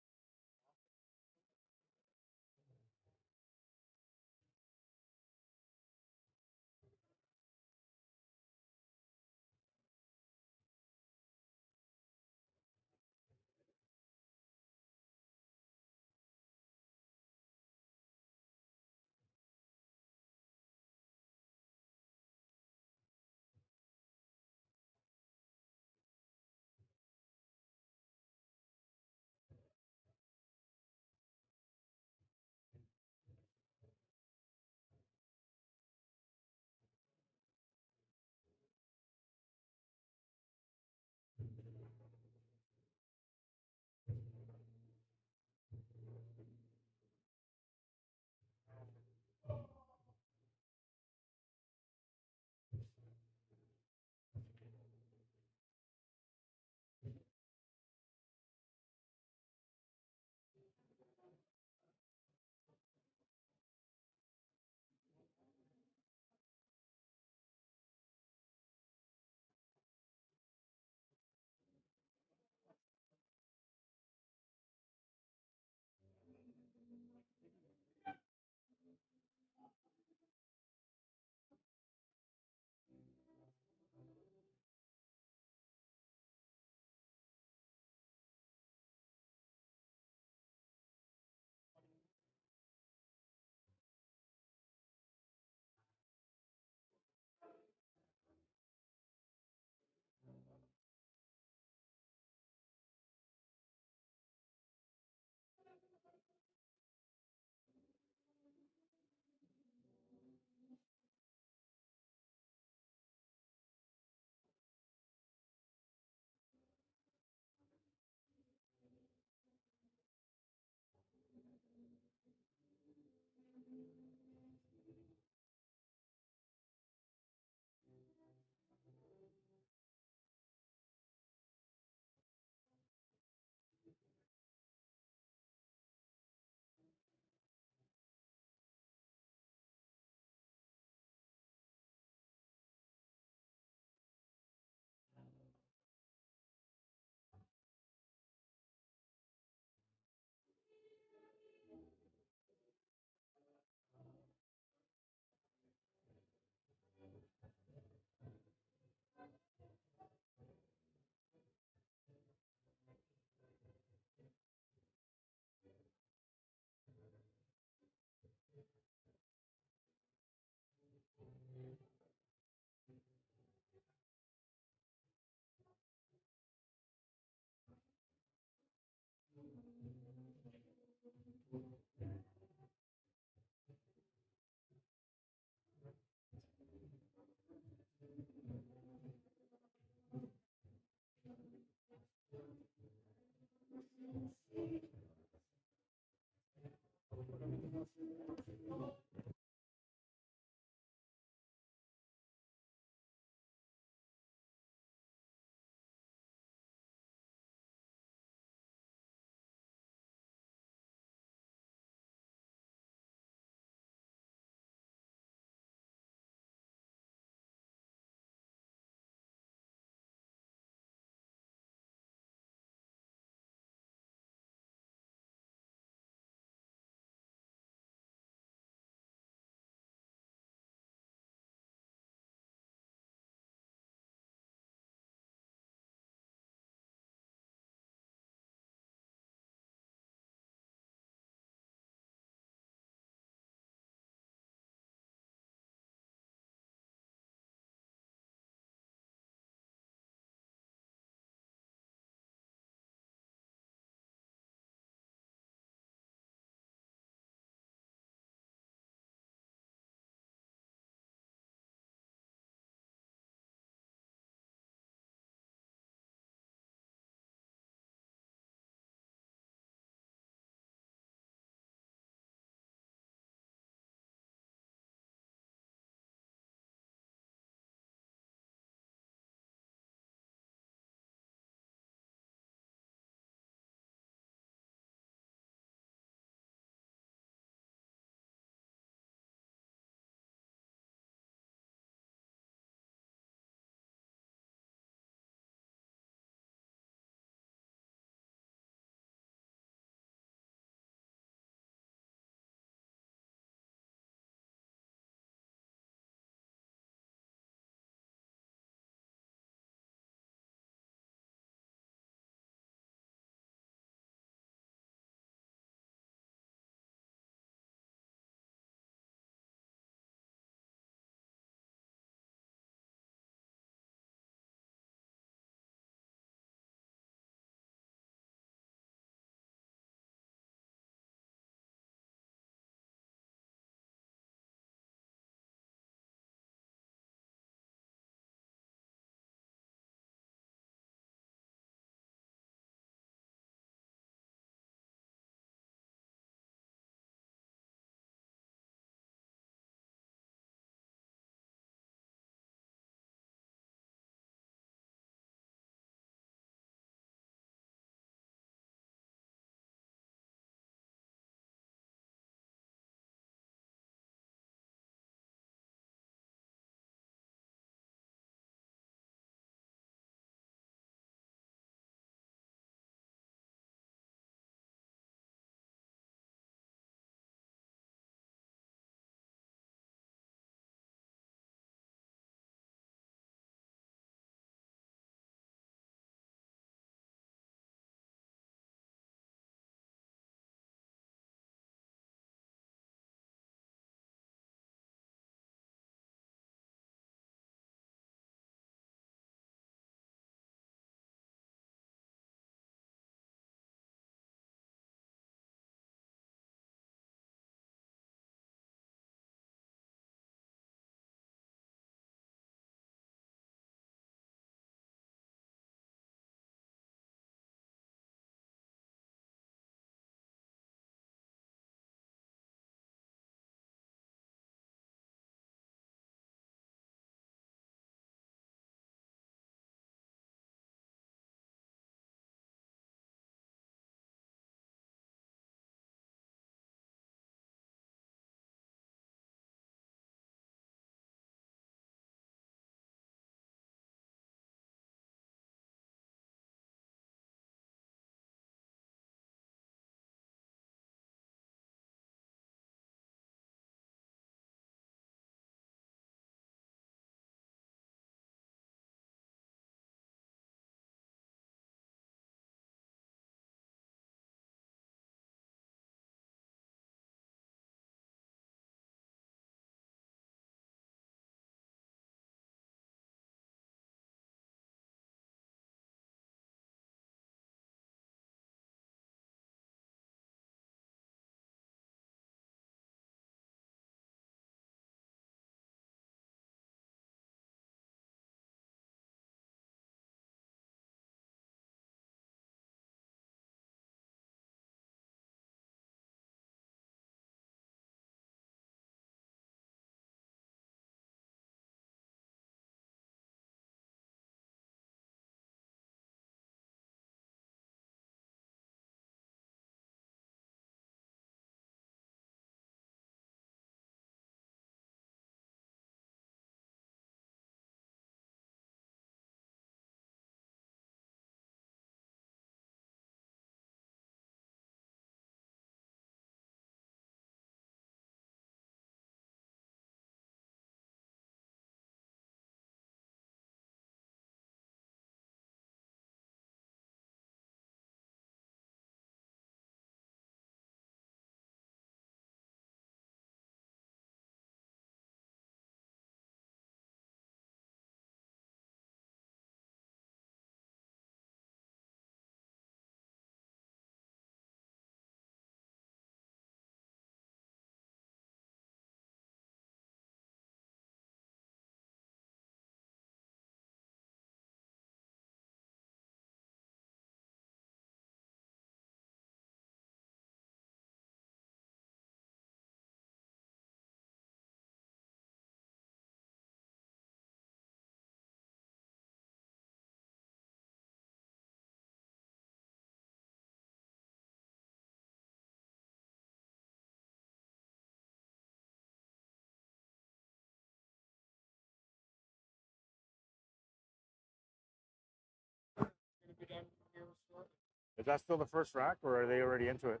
Is that still the first rack, or are they already into it?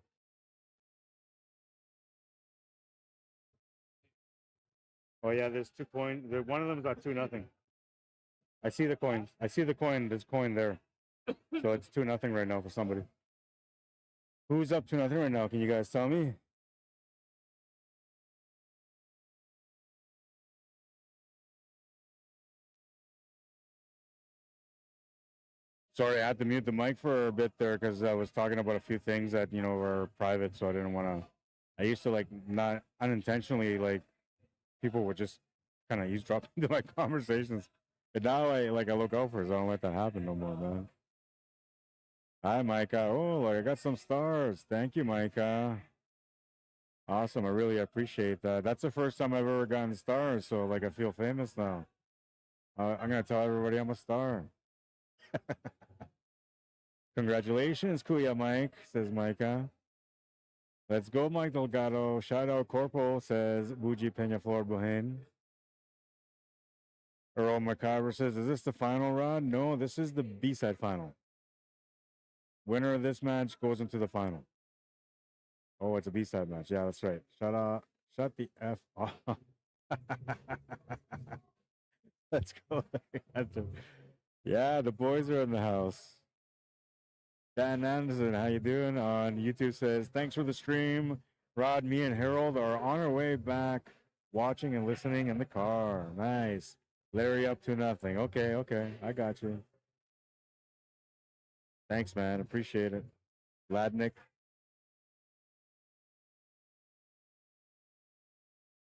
Oh yeah, there's 2 coins. One of them's got 2-0. I see the coin. I see the coin. There's coin there. So it's 2-0 right now for somebody. Who's up 2-0 right now? Can you guys tell me? Sorry, I had to mute the mic for a bit there because I was talking about a few things that, you know, were private, so I didn't want to. I used to, like, not unintentionally, like, people would just kind of eavesdrop into my conversations. But now I look out for it, so I don't let that happen no more, man. Hi, Micah. Oh, look, I got some stars. Thank you, Micah. Awesome. I really appreciate that. That's the first time I've ever gotten stars, so, like, I feel famous now. I'm going to tell everybody I'm a star. Congratulations, Kuya Mike, says Micah. Let's go, Mike Delgado. Shout out Corpo, says Buji Peñaflor Buhen. Earl Macabre says, is this the final, Rod? No, this is the B-side final. Winner of this match goes into the final. Oh, it's a B-side match. Yeah, that's right. Shut the F off. Let's go. Yeah, the boys are in the house. Dan Anderson, how you doing? On YouTube says, thanks for the stream. Rod, me and Harold are on our way back, watching and listening in the car. Nice. Larry up 2-0. Okay. I got you. Thanks, man. Appreciate it. Ladnick.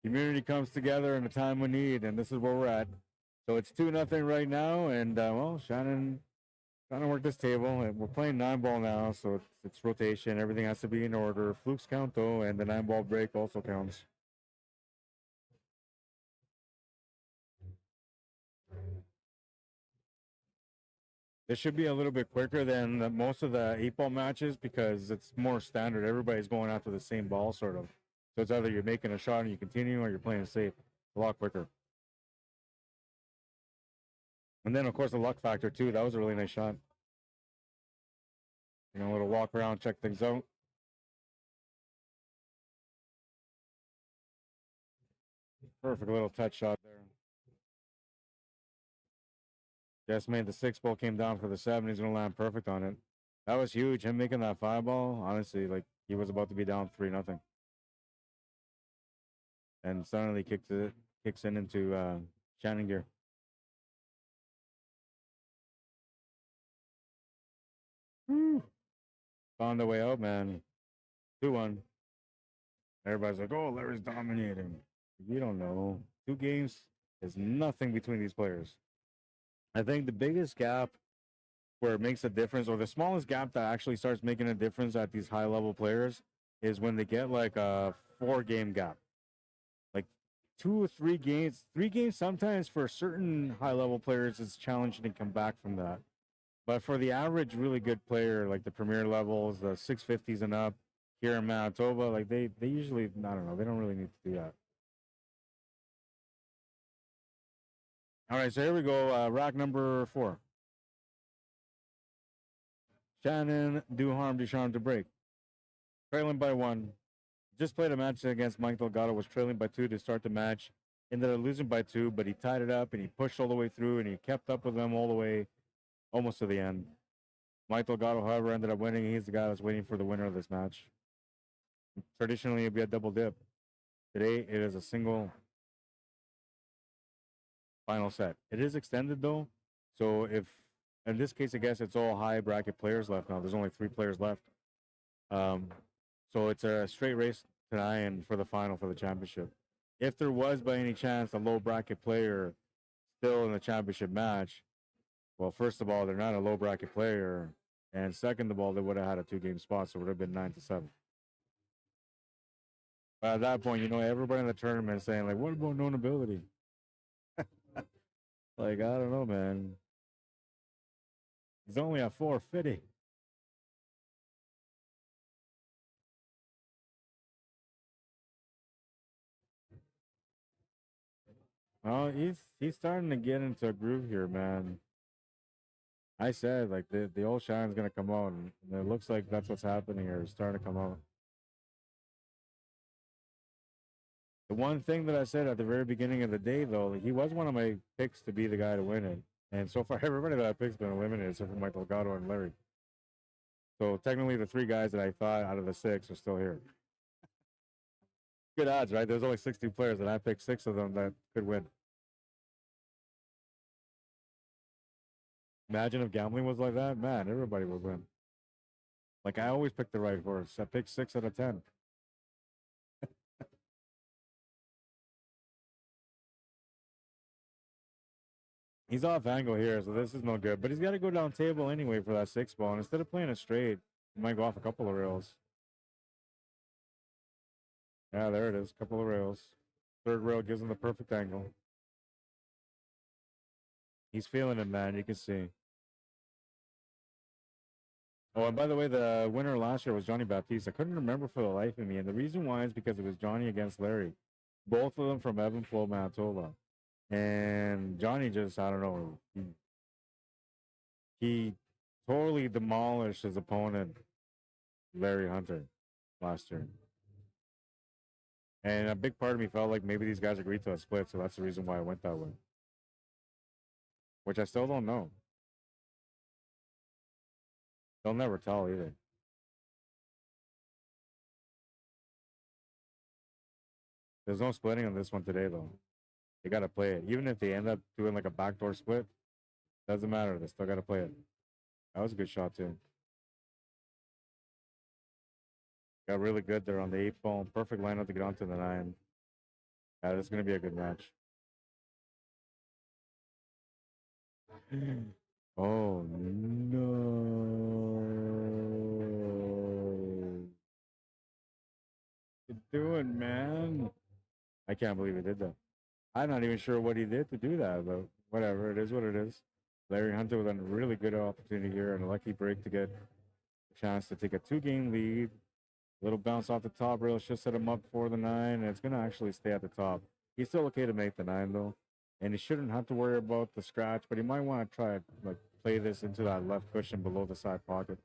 Community comes together in a time we need, and this is where we're at. So it's 2-0 right now, and, well, Shannon trying to work this table. We're playing 9-ball now, so it's rotation. Everything has to be in order. Flukes count, though, and the 9-ball break also counts. This should be a little bit quicker than most of the 8-ball matches because it's more standard. Everybody's going after the same ball, sort of. So it's either you're making a shot and you continue, or you're playing it safe. A lot quicker. And then, of course, the luck factor, too. That was a really nice shot. You know, a little walk around, check things out. Perfect little touch shot there. Just made the 6-ball, came down for the 7. He's going to land perfect on it. That was huge. Him making that 5-ball, honestly, like, he was about to be down 3-0. And suddenly kicks in into Shannon gear. Woo. On the way out, man. 2-1. Everybody's like, oh, Larry's dominating. You don't know. 2 games is nothing between these players. I think the biggest gap where it makes a difference, or the smallest gap that actually starts making a difference at these high-level players, is when they get like a 4-game gap. Like 2 or 3 games. 3 games sometimes for certain high-level players is challenging to come back from that. But for the average really good player, like the premier levels, the 650s and up, here in Manitoba, like they usually, I don't know, they don't really need to do that. All right, so here we go. Rack number 4. Shannon, DUCHARME to break. Trailing by 1. Just played a match against Mike Delgado, was trailing by 2 to start the match. Ended up losing by 2, but he tied it up and he pushed all the way through and he kept up with them all the way almost to the end. Mike Delgado, however, ended up winning. He's the guy that's waiting for the winner of this match. Traditionally, it'd be a double dip. Today, it is a single final set. It is extended, though. So if, in this case, I guess it's all high bracket players left now. There's only 3 players left. So it's a straight race tonight and for the final for the championship. If there was, by any chance, a low bracket player still in the championship match, well, first of all, they're not a low bracket player. And second of all, they would have had a 2-game spot, so it would have been 9-7. But at that point, you know, everybody in the tournament is saying, like, what about known ability? Like, I don't know, man. He's only at 450. Oh, he's starting to get into a groove here, man. I said like the old Shannon's gonna come out, and it looks like that's what's happening here. It's starting to come out. The one thing that I said at the very beginning of the day, though, he was one of my picks to be the guy to win it. And so far, everybody that I picked's been eliminated, except for Michael Delgado and Larry. So technically, the 3 guys that I thought out of the 6 are still here. Good odds, right? There's only 62 players, and I picked 6 of them that could win. Imagine if gambling was like that, man, everybody would win. Like I always pick the right horse. I picked 6 out of 10. He's off angle here, so this is no good. But he's got to go down table anyway for that 6 ball. And instead of playing it straight, he might go off a couple of rails. Yeah, there it is. Couple of rails. 3rd rail gives him the perfect angle. He's feeling it, man. You can see. Oh, and by the way, the winner last year was Johnny Baptiste. I couldn't remember for the life of me. And the reason why is because it was Johnny against Larry. Both of them from Ebb and Flow, Manitoba. And Johnny just, I don't know, he totally demolished his opponent, Larry Hunter, last year. And a big part of me felt like maybe these guys agreed to a split, so that's the reason why I went that way. Which I still don't know. They'll never tell either. There's no splitting on this one today, though. They got to play it. Even if they end up doing like a backdoor split, doesn't matter. They still got to play it. That was a good shot, too. Got really good there on the 8 ball. Perfect lineup to get onto the 9. Yeah, this is going to be a good match. Oh, no. What you doing, man? I can't believe he did that. I'm not even sure what he did to do that, but whatever. It is what it is. Larry Hunter with a really good opportunity here and a lucky break to get a chance to take a 2-game lead. Little bounce off the top rail should set him up for the 9, and it's going to actually stay at the top. He's still okay to make the 9, though, and he shouldn't have to worry about the scratch, but he might want to try like play this into that left cushion below the side pocket.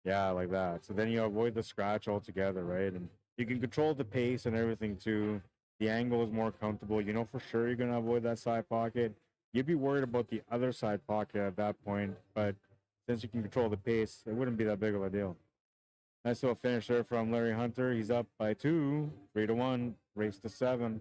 Yeah, like that. So then you avoid the scratch altogether, right? And you can control the pace and everything too. The angle is more comfortable. You know for sure you're going to avoid that side pocket. You'd be worried about the other side pocket at that point, but since you can control the pace, it wouldn't be that big of a deal. Nice little finish there from Larry Hunter. He's up by 2, 3-1, race to 7.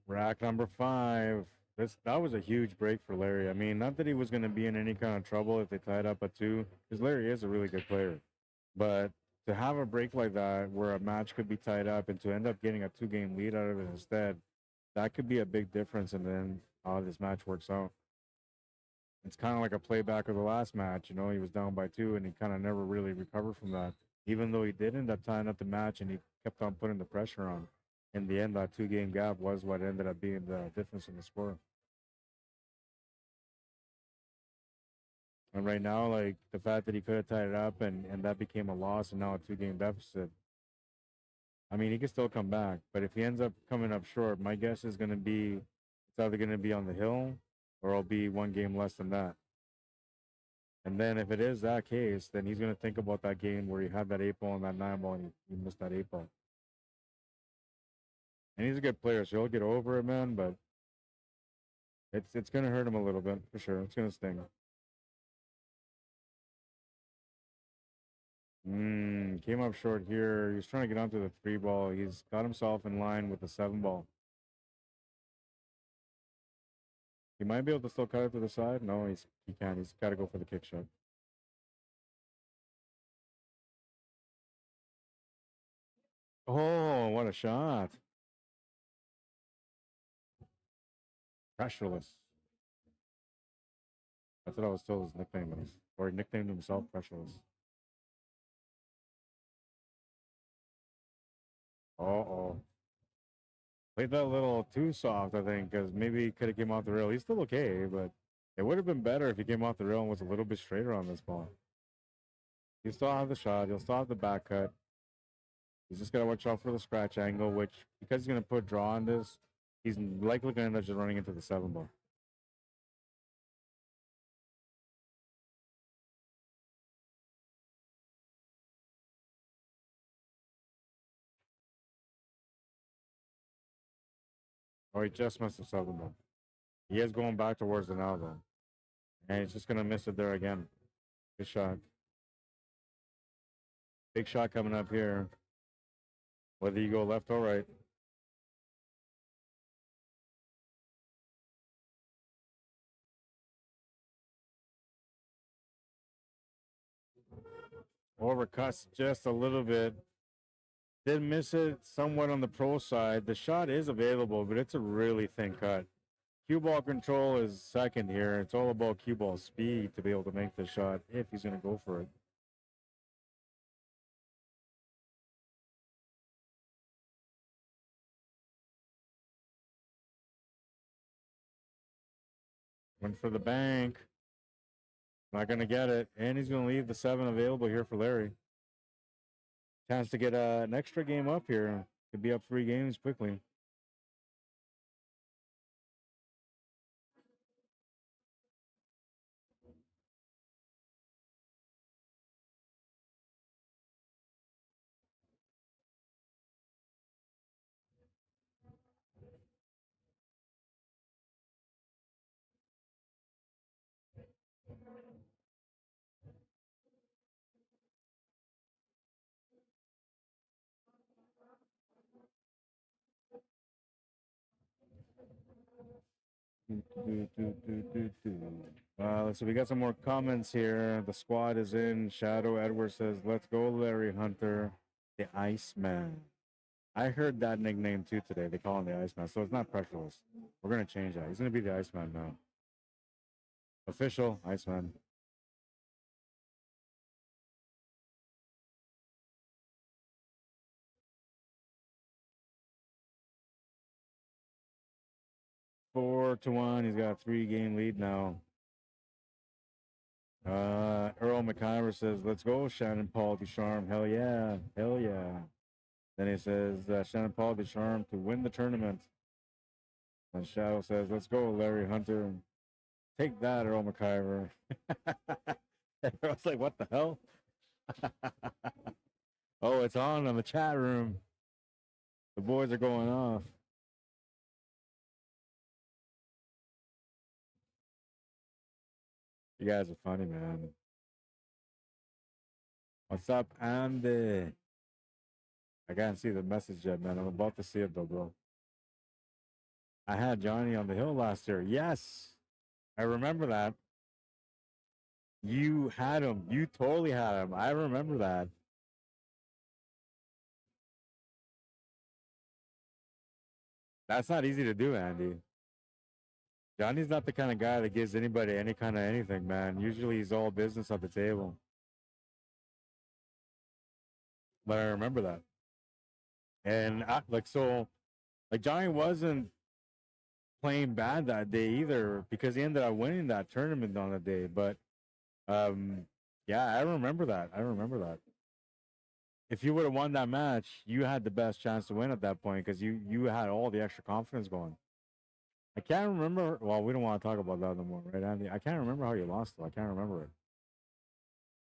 Rack number 5. That was a huge break for Larry. I mean, not that he was going to be in any kind of trouble if they tied up at 2, because Larry is a really good player. But to have a break like that where a match could be tied up and to end up getting a 2-game lead out of it instead, that could be a big difference in then how this match works out. It's kind of like a playback of the last match. You know, he was down by 2 and he kind of never really recovered from that, even though he did end up tying up the match and he kept on putting the pressure on. In the end, that 2-game gap was what ended up being the difference in the score. And right now, like the fact that he could have tied it up and that became a loss and now a 2-game deficit. I mean, he can still come back, but if he ends up coming up short, my guess is going to be it's either going to be on the hill or it'll be 1 game less than that. And then if it is that case, then he's going to think about that game where he had that 8 ball and that 9 ball and he missed that 8 ball. And he's a good player, so he'll get over it, man, but it's going to hurt him a little bit for sure. It's going to sting. Came up short here. He's trying to get onto the 3 ball. He's got himself in line with the 7 ball. He might be able to still cut it to the side. No, he can't. He's got to go for the kick shot. Oh, what a shot. Pressureless. That's what I was told his nickname was. Or he nicknamed himself Pressureless. Uh-oh. Played that a little too soft, I think, because maybe he could have came off the rail. He's still okay, but it would have been better if he came off the rail and was a little bit straighter on this ball. He'll still have the shot. He'll still have the back cut. He's just got to watch out for the scratch angle, which, because he's going to put draw on this, he's likely going to end up just running into the 7 ball. Oh, he just missed the 7 ball. He is going back towards the now, though. And he's just going to miss it there again. Good shot. Big shot coming up here. Whether you go left or right. Overcuts just a little bit. Did miss it somewhat on the pro side. The shot is available, but it's a really thin cut. Cue ball control is second here. It's all about cue ball speed to be able to make the shot if he's going to go for it. Went for the bank. Not going to get it. And he's going to leave the 7 available here for Larry. Chance to get an extra game up here. Could be up 3 games quickly. Let's see. We got some more comments here. The squad is in. Shadow Edwards says, "Let's go, Larry Hunter, the Iceman." I heard that nickname too today. They call him the Iceman, so it's not Pressureless. We're gonna change that. He's gonna be the Iceman now. Official Iceman. Four to one. He's got a 3-game lead now. Earl McIver says, "Let's go, Shannon Paul Ducharme. Hell yeah. Hell yeah." Then he says, Shannon Paul Ducharme to win the tournament. And Shadow says, "Let's go, Larry Hunter. Take that, Earl McIver." I was like, what the hell? Oh, it's on the chat room. The boys are going off. You guys are funny, man. What's up, Andy? I can't see the message yet, man. I'm about to see it, though, bro. I had Johnny on the hill last year. Yes, I remember that. You had him. You totally had him. I remember that. That's not easy to do, Andy. Johnny's not the kind of guy that gives anybody any kind of anything, man. Usually he's all business at the table. But I remember that. And Johnny wasn't playing bad that day either because he ended up winning that tournament on the day. But yeah, I remember that. If you would have won that match, you had the best chance to win at that point because you had all the extra confidence going. I can't remember. Well, we don't want to talk about that no more, right, Andy? I can't remember how you lost, though. I can't remember it.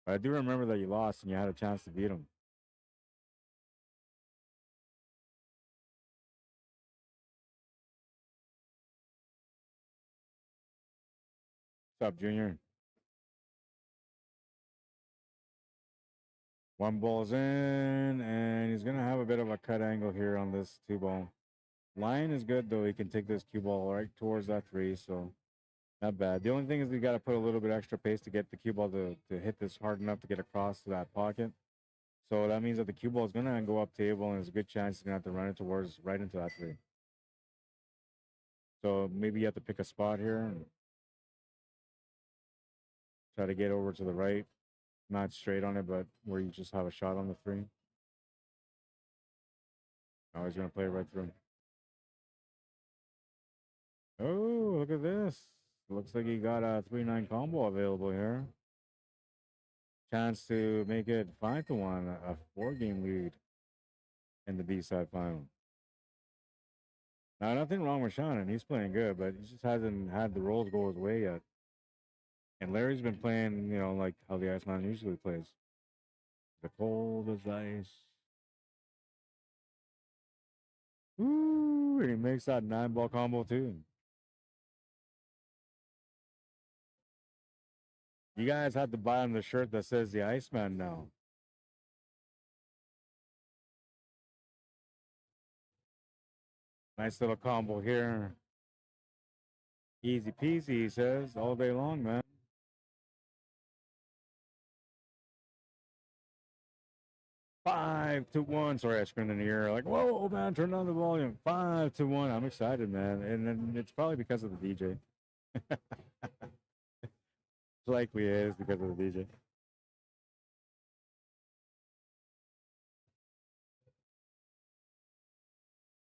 But I do remember that you lost and you had a chance to beat him. What's up, Junior? 1 ball's in, and he's going to have a bit of a cut angle here on this 2 ball. Line is good, though. He can take this cue ball right towards that 3, so not bad. The only thing is we got to put a little bit extra pace to get the cue ball to hit this hard enough to get across to that pocket. So that means that the cue ball is going to go up table, and there's a good chance he's going to have to run it towards right into that 3. So maybe you have to pick a spot here. Try to get over to the right. Not straight on it, but where you just have a shot on the 3. Oh, he's going to play right through. Oh, look at this. Looks like he got a 3-9 combo available here. Chance to make it 5-1, a 4-game lead in the B-side final. Now, nothing wrong with Shannon. He's playing good, but he just hasn't had the rolls go his way yet. And Larry's been playing, you know, like how the Iceman usually plays. The cold as ice. Ooh, and he makes that 9-ball combo too. You guys have to buy him the shirt that says the Iceman now. Nice little combo here. Easy peasy, he says, all day long, man. 5-1. Sorry, I screamed in the air. Like, whoa, man, turn down the volume. 5-1. I'm excited, man. And it's probably because of the DJ. Likely is because of the DJ.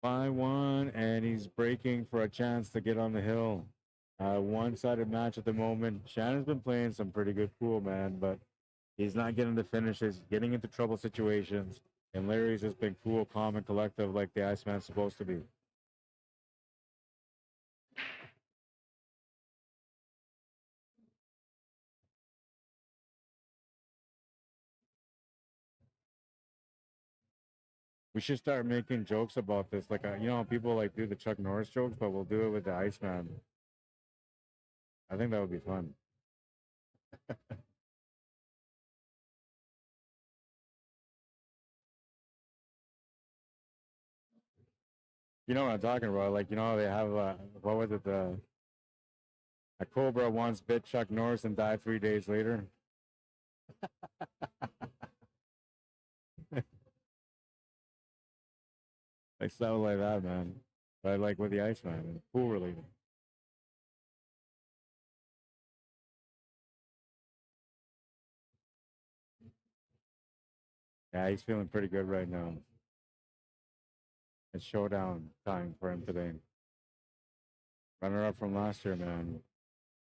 By 1, and he's breaking for a chance to get on the hill. One-sided match at the moment. Shannon's been playing some pretty good pool, man, but he's not getting the finishes, getting into trouble situations. And Larry's just been cool, calm, and collective like the Iceman's supposed to be. We should start making jokes about this. Like, you know, people like do the Chuck Norris jokes, but we'll do it with the Iceman. I think that would be fun. You know what I'm talking about? Like, you know, they have, what was it? A cobra once bit Chuck Norris and died 3 days later. Like, stuff like that, man. But like with the Iceman, pool related. Yeah, he's feeling pretty good right now. It's showdown time for him today. Runner up from last year, man.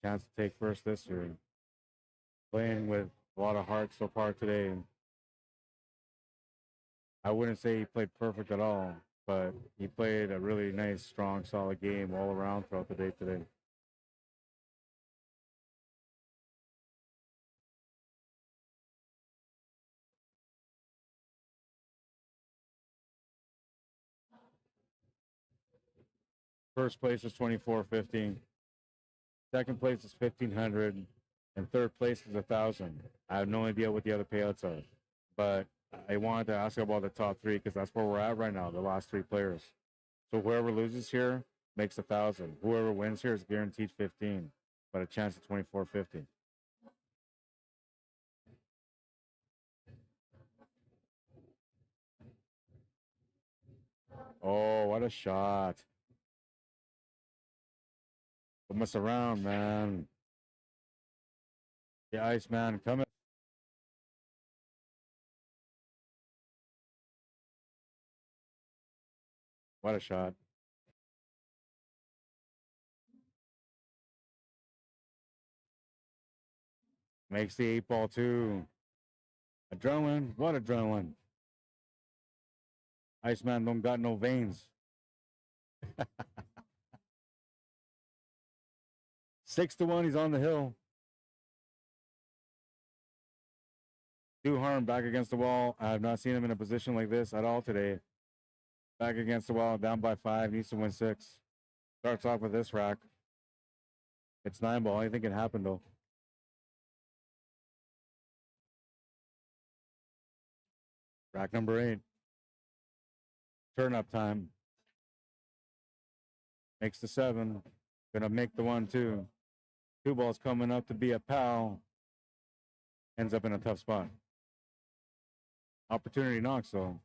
Chance to take first this year. Playing with a lot of heart so far today. I wouldn't say he played perfect at all, but he played a really nice, strong, solid game all around throughout the day today. First place is 24.50. Second place is 1,500, and third place is 1,000. I have no idea what the other payouts are, but I wanted to ask about the top 3 because that's where we're at right now. The last 3 players. So whoever loses here makes 1,000. Whoever wins here is guaranteed 15, but a chance at 24.50. Oh, what a shot! Don't mess around, man. The Iceman coming. What a shot. Makes the 8-ball too. Adrenaline. What adrenaline? Iceman don't got no veins. 6-1. He's on the hill. DUCHARME back against the wall. I have not seen him in a position like this at all today. Back against the wall, down by 5, needs to win 6. Starts off with this rack. It's 9-ball. Anything can happen though. Rack number 8. Turn up time. Makes the 7. Gonna make the 1 2. 2 balls coming up to be a pal. Ends up in a tough spot. Opportunity knocks though.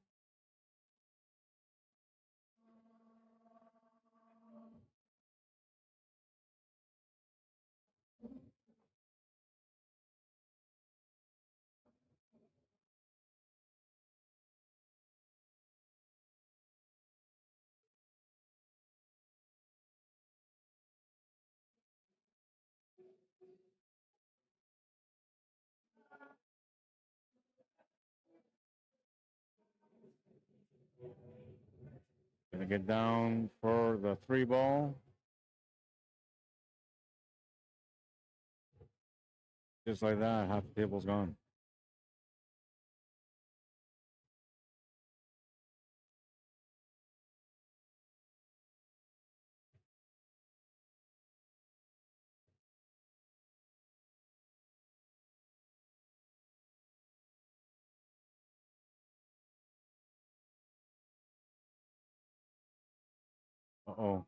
get down for the 3-ball. Just like that, half the table's gone. Uh-oh.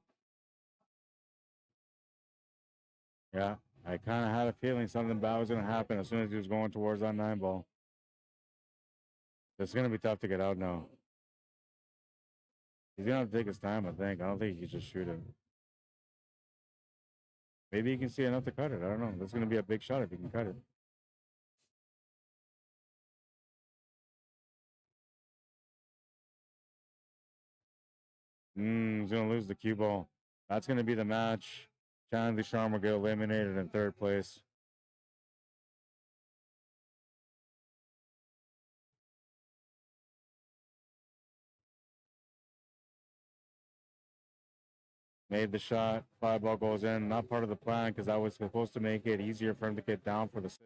Yeah, I kind of had a feeling something bad was going to happen as soon as he was going towards that 9-ball. It's going to be tough to get out now. He's going to have to take his time, I think. I don't think he can just shoot it. Maybe he can see enough to cut it. I don't know. That's going to be a big shot if he can cut it. He's going to lose the cue ball. That's going to be the match. Shannon DUCHARME will get eliminated in 3rd place. Made the shot. 5-ball goes in. Not part of the plan because I was supposed to make it easier for him to get down for the 6.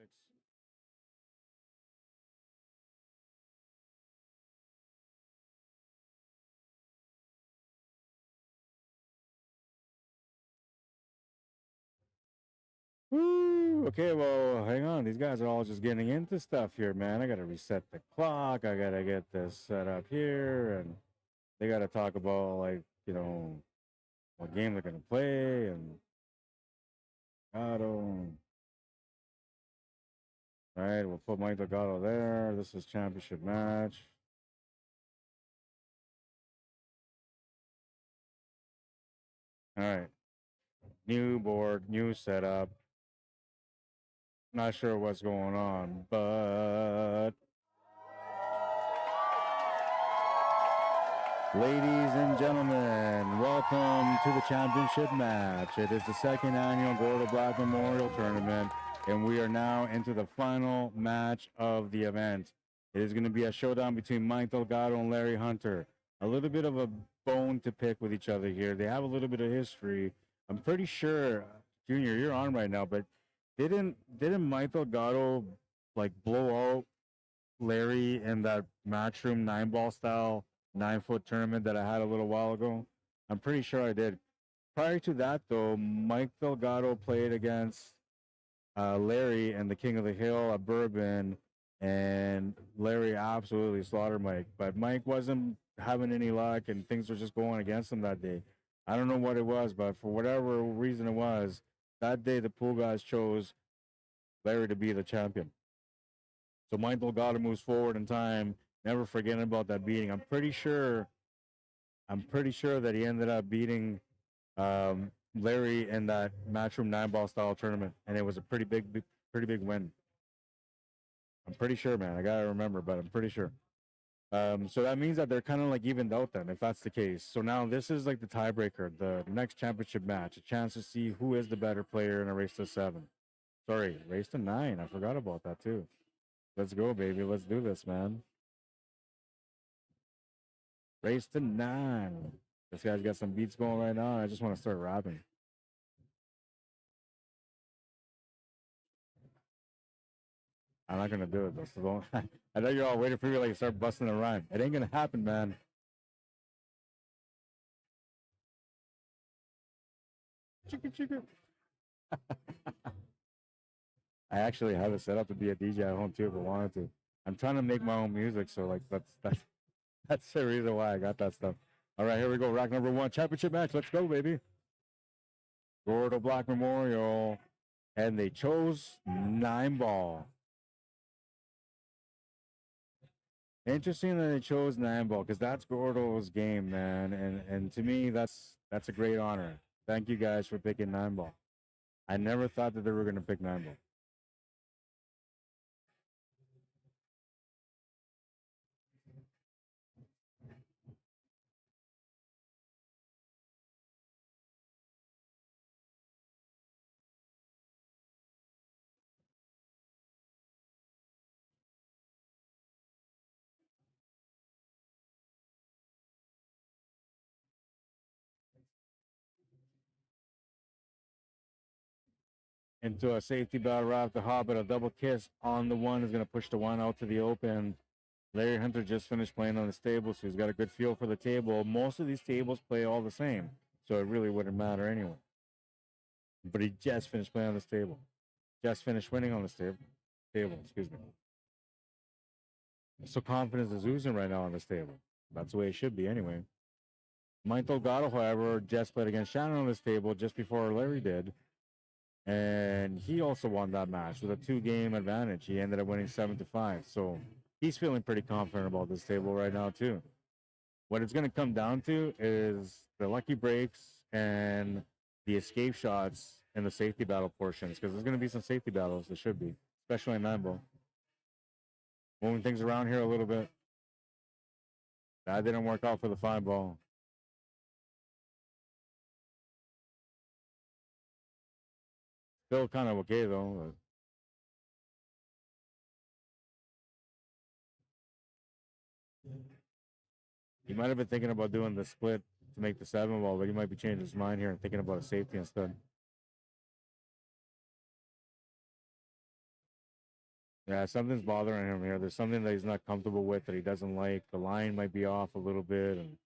Woo! Okay, well, hang on. These guys are all just getting into stuff here, man. I got to reset the clock. I got to get this set up here. And they got to talk about, like, you know, what game they're going to play. And Gordo. All right, we'll put Mike Delgado there. This is championship match. All right. New board, new setup. Not sure what's going on, but ladies and gentlemen, welcome to the championship match. It is the 2nd annual Gordo Black Memorial Tournament, and we are now into the final match of the event. It is going to be a showdown between Mike Delgado and Larry Hunter. A little bit of a bone to pick with each other here. They have a little bit of history. I'm pretty sure, Junior, you're on right now, but didn't Mike Delgado like blow out Larry in that matchroom 9-ball style 9-foot tournament that I had a little while ago? I'm pretty sure I did. Prior to that, though, Mike Delgado played against Larry and the King of the Hill at Bourbon, and Larry absolutely slaughtered Mike. But Mike wasn't having any luck, and things were just going against him that day. I don't know what it was, but for whatever reason it was, that day the pool guys chose Larry to be the champion. So Mike Delgado moves forward in time, never forgetting about that beating. I'm pretty sure that he ended up beating Larry in that matchroom 9-ball style tournament, and it was a pretty big win. I'm pretty sure, man. I gotta remember, but I'm pretty sure. So that means that they're kind of like evened out then, if that's the case. So now this is like the tiebreaker, the next championship match, a chance to see who is the better player in a race to 7. Sorry, race to 9. I forgot about that too. Let's go, baby. Let's do this, man. Race to 9. This guy's got some beats going right now. I just want to start rapping. I'm not gonna do it though. So don't. I know you're all waiting for me to like start busting a rhyme. It ain't gonna happen, man. Chicka chicka. I actually have it set up to be a DJ at home too if I wanted to. I'm trying to make my own music, so like that's the reason why I got that stuff. All right, here we go. Rack number 1, championship match. Let's go, baby. Gordo Black Memorial, and they chose 9-ball. Interesting that they chose 9-ball because that's Gordo's game, man, and to me that's a great honor. Thank you guys for picking 9-ball. I never thought that they were gonna pick 9-ball. into a safety battle right off the hop, but a double kiss on the one is going to push the one out to the open. Larry Hunter just finished playing on this table, so he's got a good feel for the table. Most of these tables play all the same, so it really wouldn't matter anyway. But he just finished playing on this table. Just finished winning on this table, excuse me. So confidence is oozing right now on this table. That's the way it should be anyway. Mike DELGADO, however, just played against Shannon on this table just before Larry did. And he also won that match with a 2-game advantage. He ended up winning 7-5. So he's feeling pretty confident about this table right now, too. What it's going to come down to is the lucky breaks and the escape shots and the safety battle portions, because there's going to be some safety battles. There should be, especially in 9-ball. Moving things around here a little bit. That didn't work out for the 5-ball. Still kind of okay, though. He might have been thinking about doing the split to make the 7-ball, but he might be changing his mind here and thinking about a safety instead. Yeah, something's bothering him here. There's something that he's not comfortable with, that he doesn't like. The line might be off a little bit. And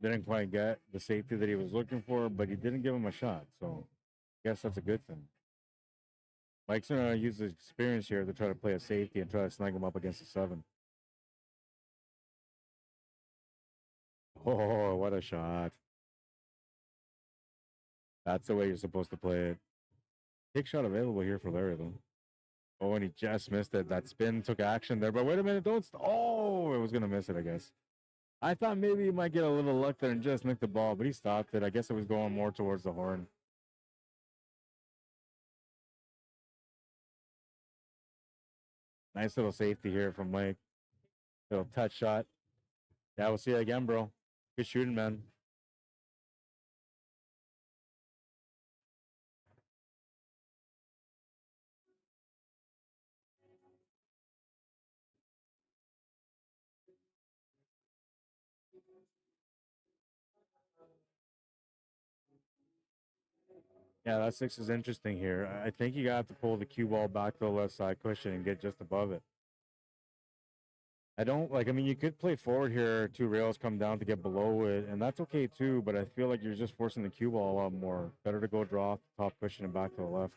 didn't quite get the safety that he was looking for, but he didn't give him a shot. So I guess that's a good thing. Mike's going to use his experience here to try to play a safety and try to snag him up against a 7. Oh, what a shot. That's the way you're supposed to play it. Big shot available here for Larry, though. Oh, and he just missed it. That spin took action there. But wait a minute, don't. Oh, it was going to miss it, I guess. I thought maybe he might get a little luck there and just nick the ball, but he stopped it. I guess it was going more towards the horn. Nice little safety here from Mike. Little touch shot. Yeah, we'll see you again, bro. Good shooting, man. Yeah, that 6 is interesting here. I think you got to pull the cue ball back to the left side cushion and get just above it. I don't like, I mean, you could play forward here, 2 rails come down to get below it, and that's okay too, but I feel like you're just forcing the cue ball a lot more. Better to go draw off the top cushion and back to the left.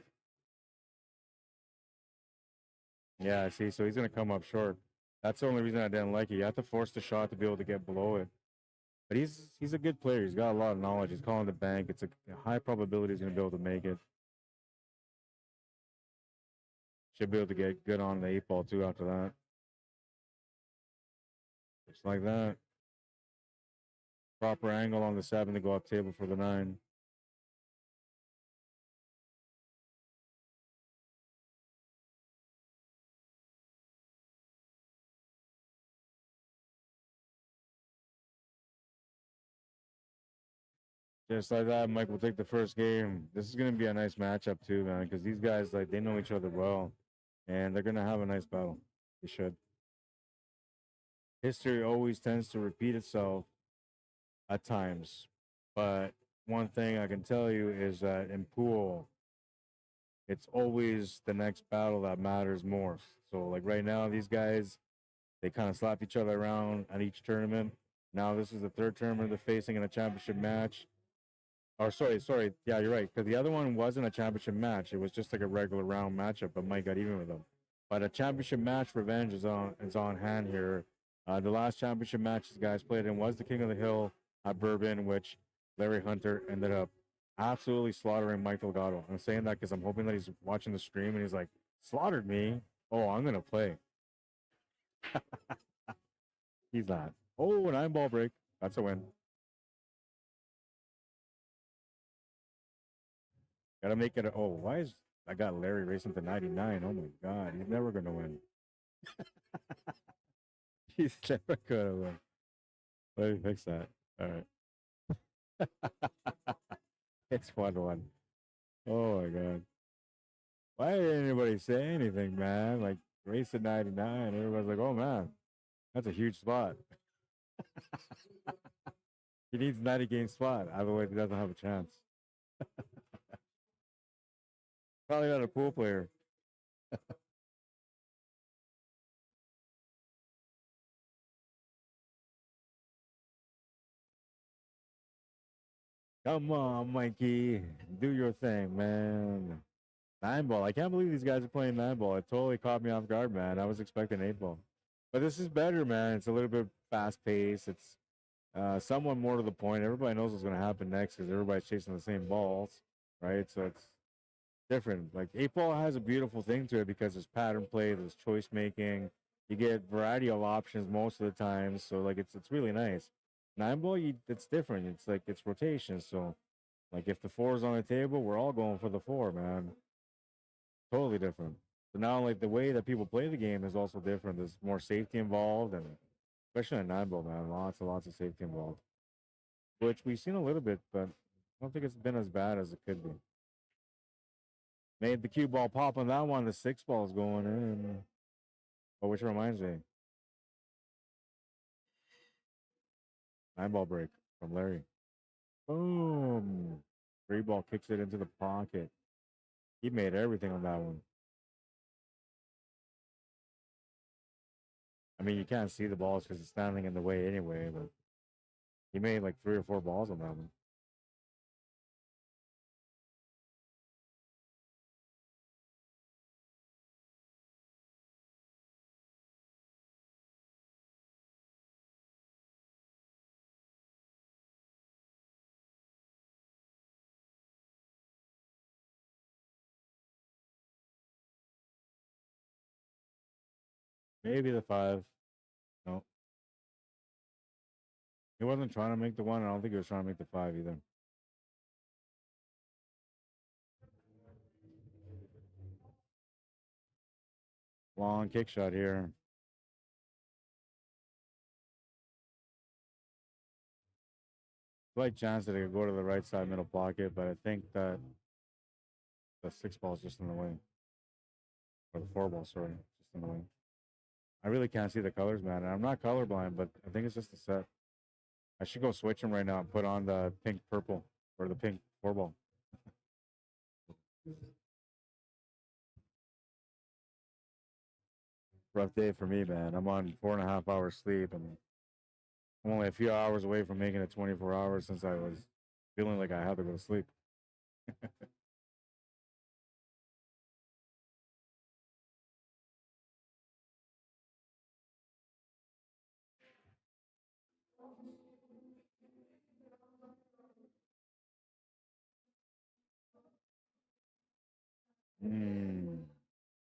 Yeah, I see. So he's going to come up short. That's the only reason I didn't like it. You have to force the shot to be able to get below it. But he's a good player. He's got a lot of knowledge. He's calling the bank. It's a high probability he's going to be able to make it. Should be able to get good on the 8-ball too after that. Just like that. Proper angle on the 7 to go up table for the 9. Just like that, Mike will take the first game. This is going to be a nice matchup too, man, because these guys, like, they know each other well, and they're going to have a nice battle. They should. History always tends to repeat itself at times, but one thing I can tell you is that in pool, it's always the next battle that matters more. So, like right now, these guys, they kind of slap each other around at each tournament. Now this is the 3rd tournament they're facing in a championship match. Or sorry. Yeah, you're right. Because the other one wasn't a championship match. It was just like a regular round matchup, but Mike got even with them. But a championship match revenge is on hand here. The last championship match these guys played in was the King of the Hill at Bourbon, which Larry Hunter ended up absolutely slaughtering Mike DELGADO. I'm saying that because I'm hoping that he's watching the stream and he's like, slaughtered me? Oh, I'm going to play. He's not. Oh, an 9-ball break. That's a win. Gotta make it. Oh, why is I got Larry racing to 99? Oh my God, he's never gonna win. He's never gonna win. Let me fix that. All right. It's 1-1. Oh my god. Why didn't anybody say anything, man? Like race at 99. Everybody's like, oh man, that's a huge spot. He needs 90 game spot. Otherwise he doesn't have a chance. Probably not a pool player. Come on, Mikey. Do your thing, man. 9 ball. I can't believe these guys are playing 9 ball. It totally caught me off guard, man. I was expecting 8 ball. But this is better, man. It's a little bit fast paced. It's somewhat more to the point. Everybody knows what's going to happen next because everybody's chasing the same balls, right? So it's different. Like 8 ball has a beautiful thing to it because there's pattern play, there's choice making. You get variety of options most of the time. So like it's really nice. 9 ball, it's different. It's like it's rotation. So like if the 4 is on the table, we're all going for the 4, man. Totally different. So now like the way that people play the game is also different. There's more safety involved, and especially in 9 ball, man, lots of safety involved. Which we've seen a little bit, but I don't think it's been as bad as it could be. Made the cue ball pop on that one. The 6 ball's going in. Oh, which reminds me. 9 ball break from Larry. Boom. 3 ball kicks it into the pocket. He made everything on that one. I mean, you can't see the balls because it's standing in the way anyway, but he made like 3 or 4 balls on that one. Maybe the 5. No. He wasn't trying to make the 1. I don't think he was trying to make the 5 either. Long kick shot here. Slight chance that it could go to the right side middle pocket, but I think that the 6 ball is just in the way. Or the 4 ball, sorry. Just in the way. I really can't see the colors, man. And I'm not colorblind, but I think it's just a set. I should go switch them right now and put on the pink purple or the pink 4 ball. Rough day for me, man. I'm on 4.5 hours sleep, and I'm only a few hours away from making it 24 hours since I was feeling like I had to go to sleep.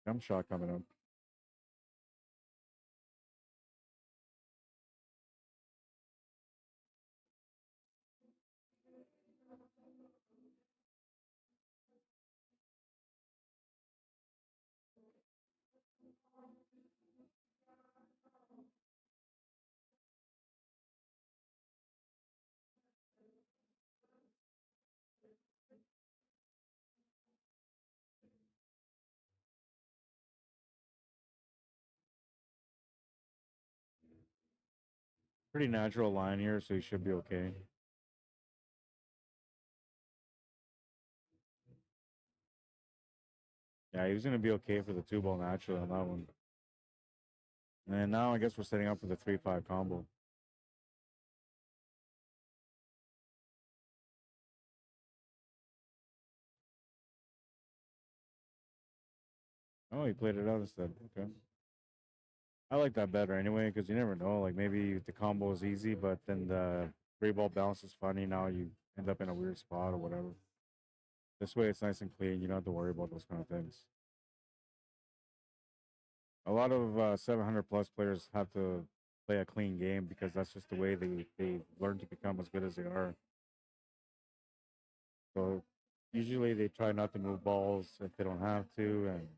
Jump shot coming up. Pretty natural line here, so he should be okay. Yeah, he was gonna be okay for the 2 ball naturally on that one. And now I guess we're setting up for the 3-5 combo. Oh, he played it out instead. Okay. I like that better anyway, because you never know. Like maybe the combo is easy, but then the 3 ball bounce is funny. Now you end up in a weird spot or whatever. This way it's nice and clean. You don't have to worry about those kind of things. A lot of 700 plus players have to play a clean game because that's just the way they learn to become as good as they are. So usually they try not to move balls if they don't have to, and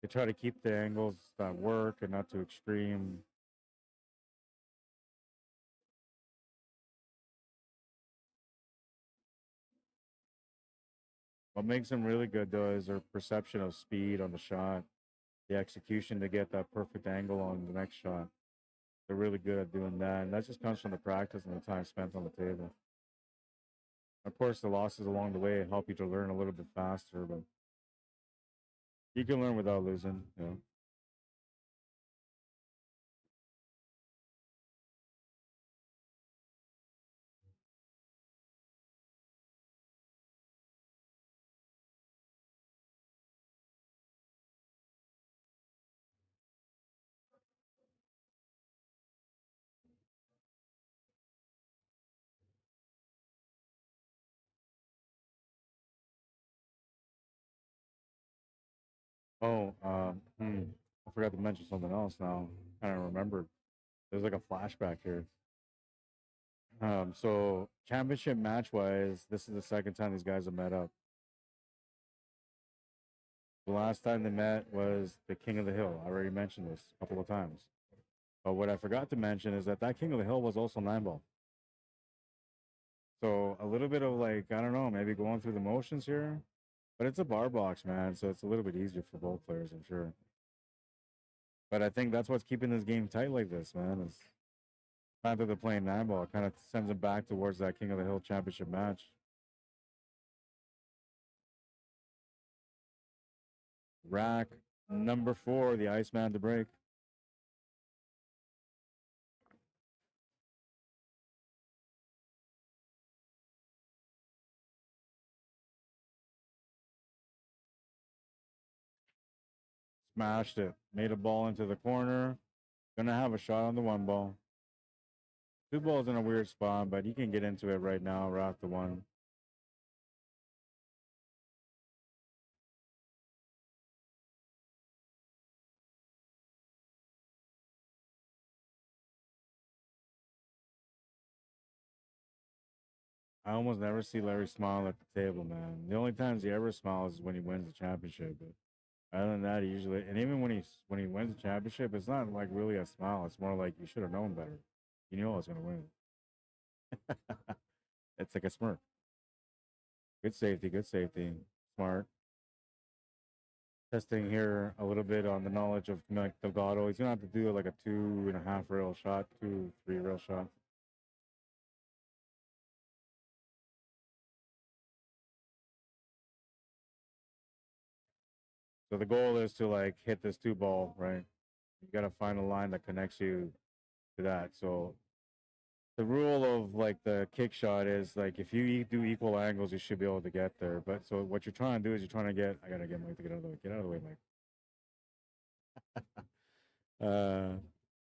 they try to keep the angles that work and not too extreme. What makes them really good though is their perception of speed on the shot, the execution to get that perfect angle on the next shot. They're really good at doing that, and that just comes from the practice and the time spent on the table. Of course, the losses along the way help you to learn a little bit faster, but you can learn without losing. You know. Oh, I forgot to mention something else now. Kind of remembered. There's like a flashback here. So championship match wise, this is the second time these guys have met up. The last time they met was the King of the Hill. I already mentioned this a couple of times. But what I forgot to mention is that that King of the Hill was also 9-ball. So a little bit of like, I don't know, maybe going through the motions here. But it's a bar box, man. So it's a little bit easier for both players, I'm sure. But I think that's what's keeping this game tight like this, man. Is the fact that they're playing 9-ball kind of sends them back towards that King of the Hill championship match. Rack number 4, the Iceman to break. Smashed it. Made a ball into the corner. Gonna have a shot on the 1 ball. 2 balls in a weird spot, but he can get into it right now, right off the 1. I almost never see Larry smile at the table, man. The only times he ever smiles is when he wins the championship. But other than that, he usually, and even when he wins the championship, it's not like really a smile. It's more like you should have known better. You knew I was gonna win. It's like a smirk. Good safety, good safety. Smart. Testing here a little bit on the knowledge of like DELGADO. He's gonna have to do like a 2.5 rail shot, 2-3 rail shot. So the goal is to like hit this 2 ball, right? You gotta find a line that connects you to that. So the rule of like the kick shot is like if you do equal angles, you should be able to get there. But so what you're trying to do is you're trying to get. I gotta get Mike to get out of the way. Get out of the way, Mike.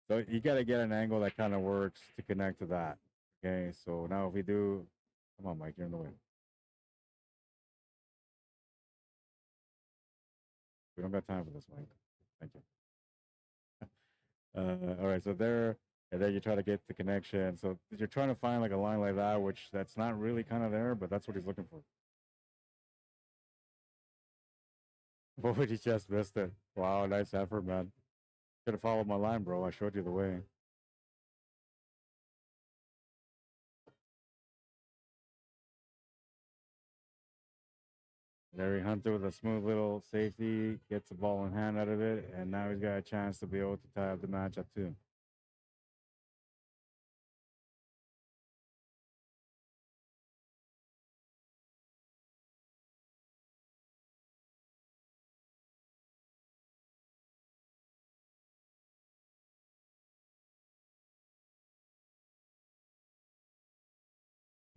So you gotta get an angle that kind of works to connect to that. Okay. So now if we do, come on, Mike, you're in the way. We don't got time for this, Mike. Thank you. All right. So there. And then you try to get the connection. So you're trying to find like a line like that, which that's not really kind of there, but that's what he's looking for. What would you just missed it? Wow, nice effort, man. Should have followed my line, bro. I showed you the way. Larry Hunter with a smooth little safety, gets the ball in hand out of it, and now he's got a chance to be able to tie up the match at 2.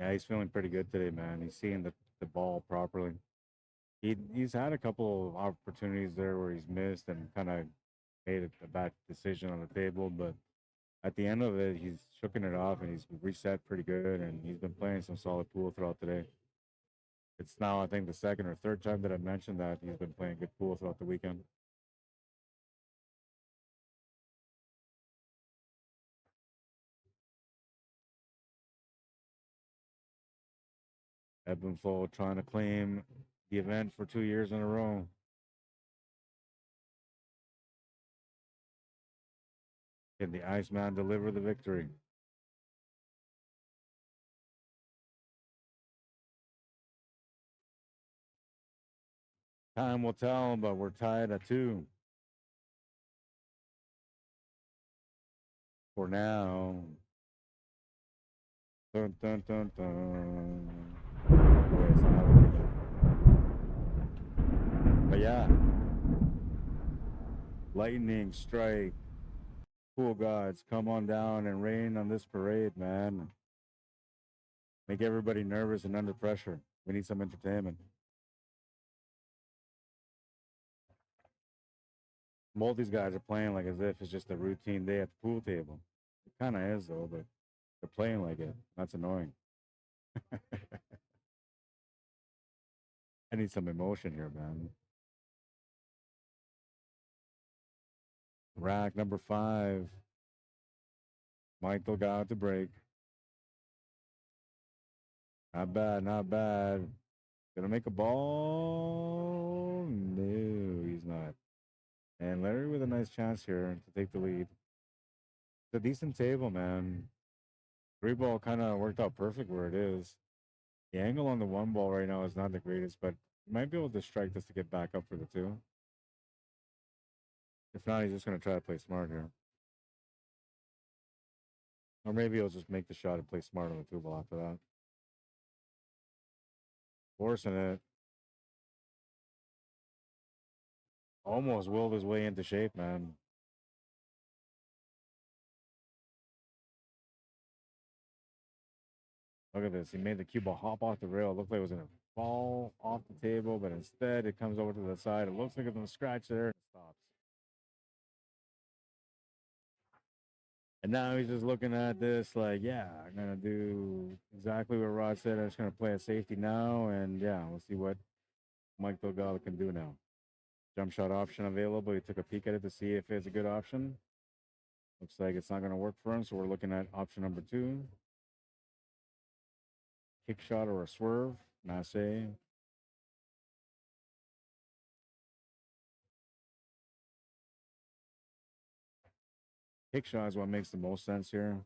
Yeah, he's feeling pretty good today, man. He's seeing the ball properly. He's had a couple of opportunities there where he's missed and kind of made a bad decision on the table, but at the end of it, he's shooking it off and he's reset pretty good, and he's been playing some solid pool throughout today. It's now, I think, the second or third time that I mentioned that he's been playing good pool throughout the weekend. Ebb and flow trying to claim the event for 2 years in a row. Can the Iceman deliver the victory? Time will tell, but we're tied at 2 for now. Dun, dun, dun, dun. Oh, it's not happening yet. But yeah. Lightning strike. Pool gods, come on down and rain on this parade, man. Make everybody nervous and under pressure. We need some entertainment. Both these guys are playing like as if it's just a routine day at the pool table. It kind of is, though, but they're playing like it. That's annoying. I need some emotion here, man. Rack number 5. Mike Delgado to break. Not bad, not bad. Gonna make a ball? No, he's not. And Larry with a nice chance here to take the lead. It's a decent table, man. 3-ball kind of worked out perfect where it is. The angle on the 1-ball right now is not the greatest, but he might be able to strike this to get back up for the 2. If not, he's just going to try to play smart here. Or maybe he'll just make the shot and play smart on the 2-ball after that. Forcing it. Almost willed his way into shape, man. Look at this. He made the cue ball hop off the rail. It looked like it was going to fall off the table, but instead it comes over to the side. It looks like it's going to scratch there. And stops. And now he's just looking at this like, yeah, I'm going to do exactly what Rod said. I'm just going to play a safety now. And yeah, we'll see what Mike Delgado can do now. Jump shot option available. He took a peek at it to see if it's a good option. Looks like it's not going to work for him. So we're looking at option number 2. Kick shot or a swerve. Masse. Kick shot is what makes the most sense here.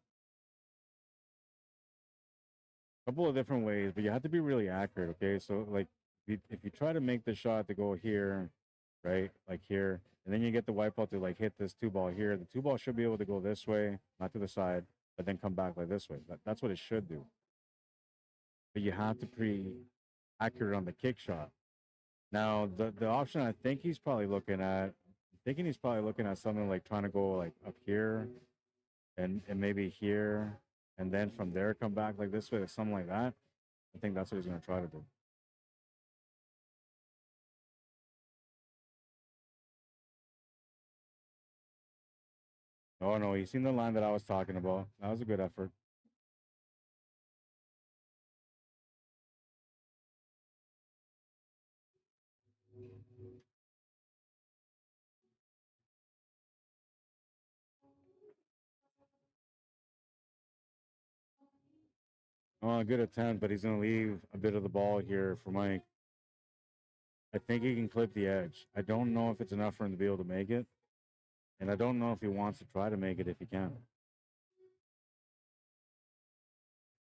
A couple of different ways, but you have to be really accurate, okay? So, like, if you try to make the shot to go here, right, like here, and then you get the wipeout to, like, hit this 2-ball here, the 2-ball should be able to go this way, not to the side, but then come back like this way. That's what it should do. But you have to be accurate on the kick shot. Now, the option I think he's probably looking at, I'm thinking he's probably looking at something like trying to go, like, up here and maybe here, and then from there come back like this way or something like that. I think that's what he's going to try to do. Oh, no, he's seen the line that I was talking about. That was a good effort. Oh, a good attempt, but he's going to leave a bit of the ball here for Mike. I think he can clip the edge. I don't know if it's enough for him to be able to make it. And I don't know if he wants to try to make it if he can.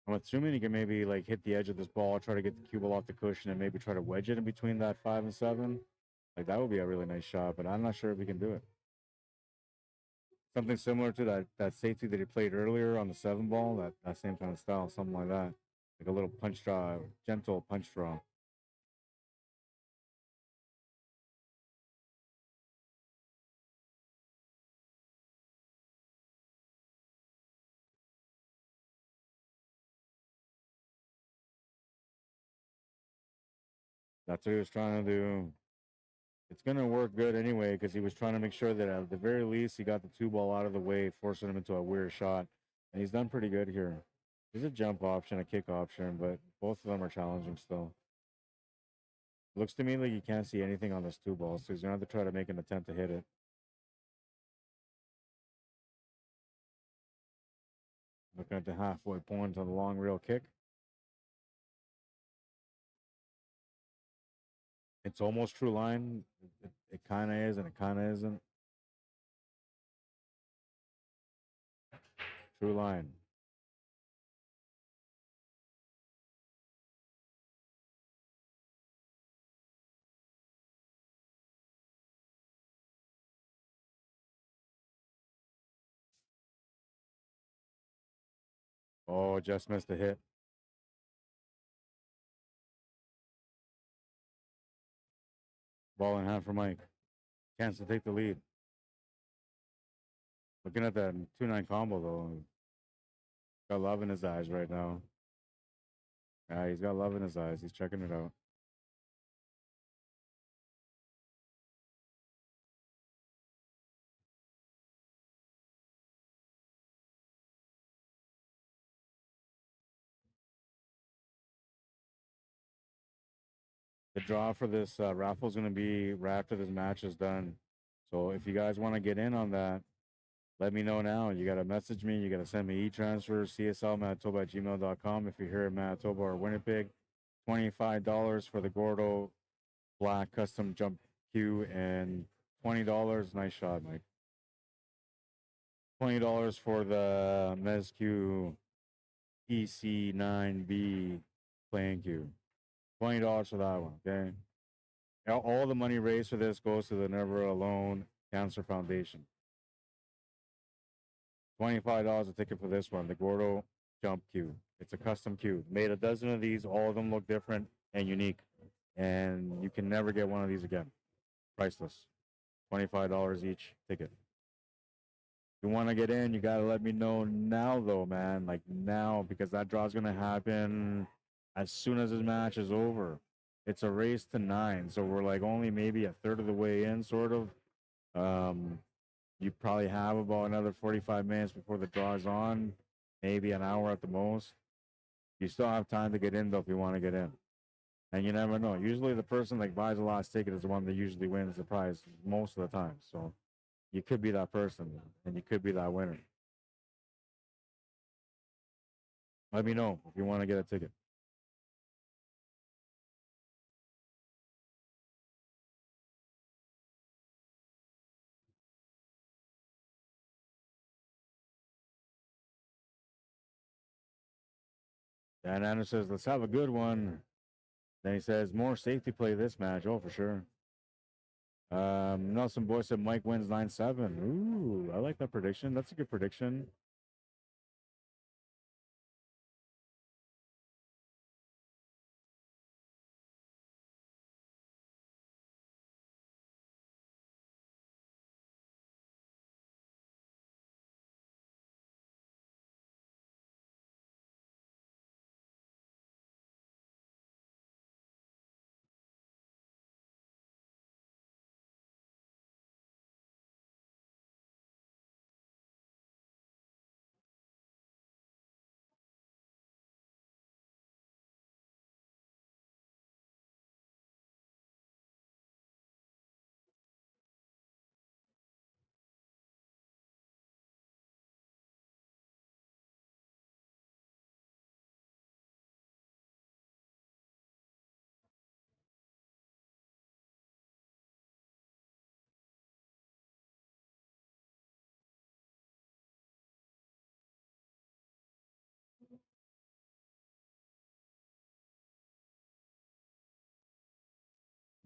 I'm assuming he can maybe like hit the edge of this ball, try to get the cue ball off the cushion, and maybe try to wedge it in between that 5 and 7. Like that would be a really nice shot, but I'm not sure if he can do it. Something similar to that safety that he played earlier on the 7-ball, that same kind of style, something like that. Like a little punch draw, gentle punch draw. That's what he was trying to do. It's going to work good anyway because he was trying to make sure that at the very least he got the 2-ball out of the way, forcing him into a weird shot. And he's done pretty good here. There's a jump option, a kick option, but both of them are challenging still. Looks to me like you can't see anything on this 2-ball, so he's going to have to try to make an attempt to hit it. Looking at the halfway point on the long rail kick. It's almost true line. It kind of is and it kind of isn't. True line. Oh, just missed a hit. Ball in hand for Mike. Chance to take the lead. Looking at that 2-9 combo though. Got love in his eyes right now. Yeah, he's got love in his eyes. He's checking it out. The draw for this raffle is going to be right after this match is done. So if you guys want to get in on that, let me know now. You got to message me. You got to send me e-transfer, cslmanitoba@gmail.com. If you're here in Manitoba or Winnipeg, $25 for the Gordo black custom jump cue and $20. Nice shot, Mike. $20 for the Mezq EC9B playing cue. $20 for that one, okay? All the money raised for this goes to the Never Alone Cancer Foundation. $25 a ticket for this one, the Gordo jump cue. It's a custom cue. Made a dozen of these. All of them look different and unique. And you can never get one of these again. Priceless. $25 each ticket. If you want to get in, you got to let me know now, though, man. Like now, because that draw is going to happen as soon as this match is over. It's a race to 9, so we're like only maybe a third of the way in, sort of. You probably have about another 45 minutes before the draw is on, maybe an hour at the most. You still have time to get in, though, if you want to get in. And you never know. Usually the person that buys the last ticket is the one that usually wins the prize most of the time. So you could be that person, and you could be that winner. Let me know if you want to get a ticket. Dan Anderson says, let's have a good one. Then he says, more safety play this match. Oh, for sure. Nelson Boy said Mike wins 9-7. Ooh, I like that prediction. That's a good prediction.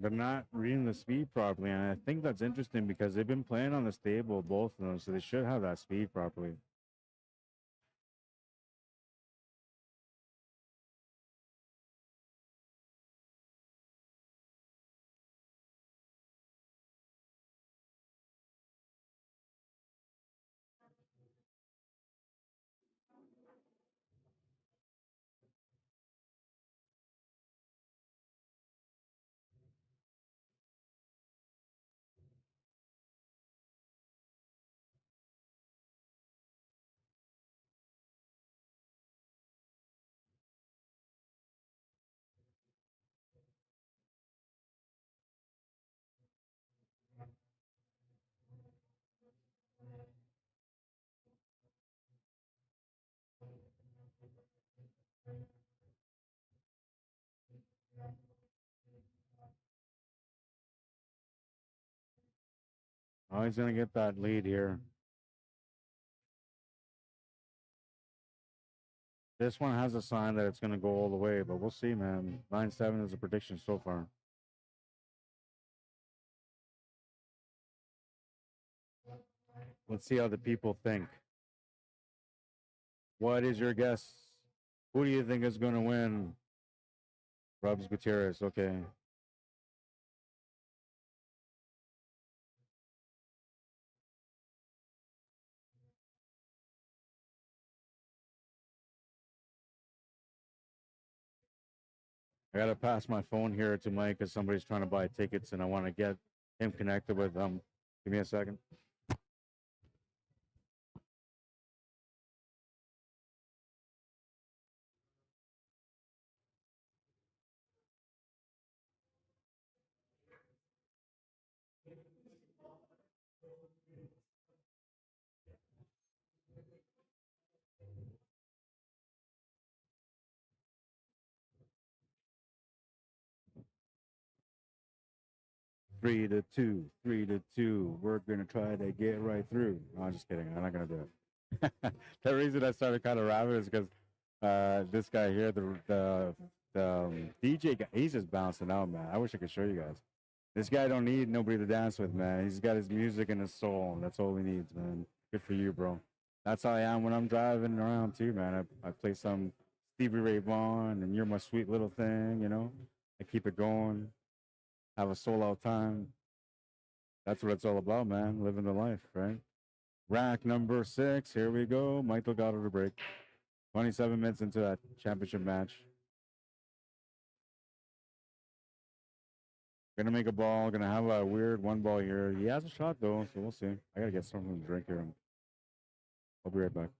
They're not reading the speed properly, and I think that's interesting because they've been playing on the stable, both of them, so they should have that speed properly. Oh, he's going to get that lead here. This one has a sign that it's going to go all the way, but we'll see, man. 9-7 is a prediction so far. Let's see how the people think. What is your guess? Who do you think is going to win? Rubs Gutierrez. Okay. I gotta pass my phone here to Mike because somebody's trying to buy tickets and I want to get him connected with them. Give me a second. 3-2, 3-2. We're gonna try to get right through. No, I'm just kidding. I'm not gonna do it. The reason I started kind of rapping is because this guy here, the DJ guy, he's just bouncing out, man. I wish I could show you guys. This guy don't need nobody to dance with, man. He's got his music and his soul. That's all he needs, man. Good for you, bro. That's how I am when I'm driving around too, man. I play some Stevie Ray Vaughan and You're My Sweet Little Thing, you know. I keep it going. Have a soul out time. That's what it's all about, man. Living the life, right? Rack number 6. Here we go. Mike Delgado to break. 27 minutes into that championship match. Gonna make a ball. Gonna have a weird one ball here. He has a shot though, so we'll see. I gotta get something to drink here. I'll be right back.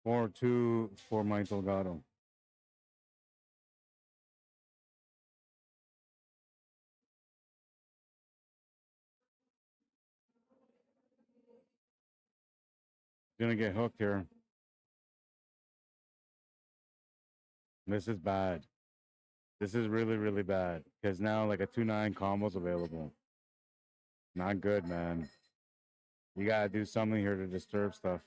4-2 for Mike Delgado. Gonna get hooked here. This is bad. This is really, really bad. Because now like a 2-9 combo's available. Not good, man. You gotta do something here to disturb stuff.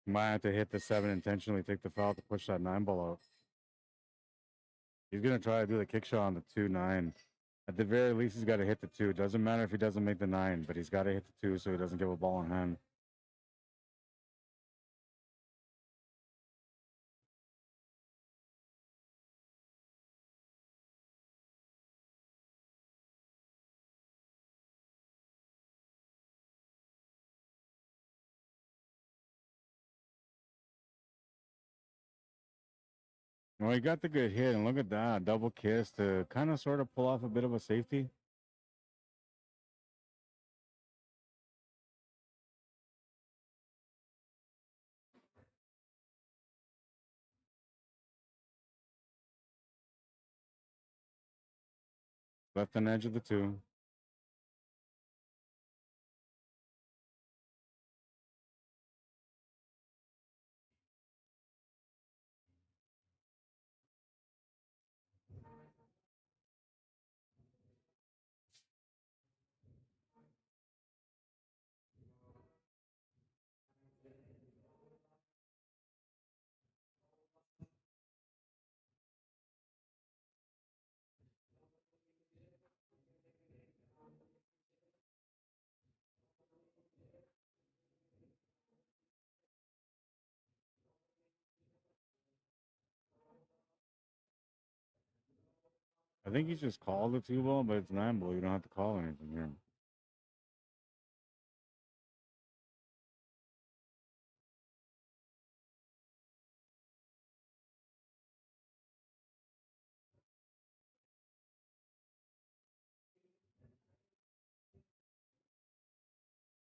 You might have to hit the 7 intentionally, take the foul to push that 9 ball out. He's gonna try to do the kick shot on the 2-9. At the very least, he's got to hit the 2. It doesn't matter if he doesn't make the 9, but he's got to hit the 2 so he doesn't give a ball in hand. Well, he got the good hit, and look at that double kiss to kind of sort of pull off a bit of a safety. Left on edge of the two. I think he's just called a two ball, but it's nine ball. You don't have to call anything here.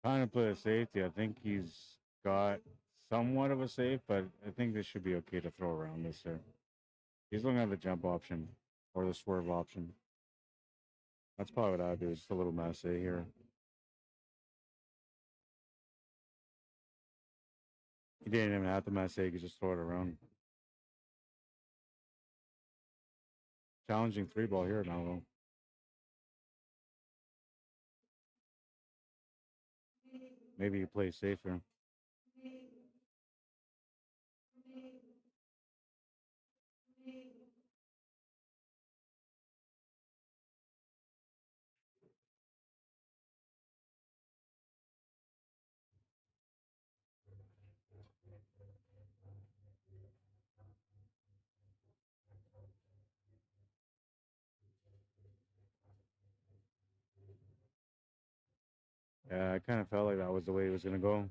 Trying to play a safety. I think he's got somewhat of a safe, but I think this should be okay to throw around this here. He's looking at the jump option or the swerve option. That's probably what I'd do. Just a little masse here. He didn't even have to masse. He could just throw it around. Challenging three ball here now, though. Maybe he plays safer. Yeah, I kind of felt like that was the way he was gonna go.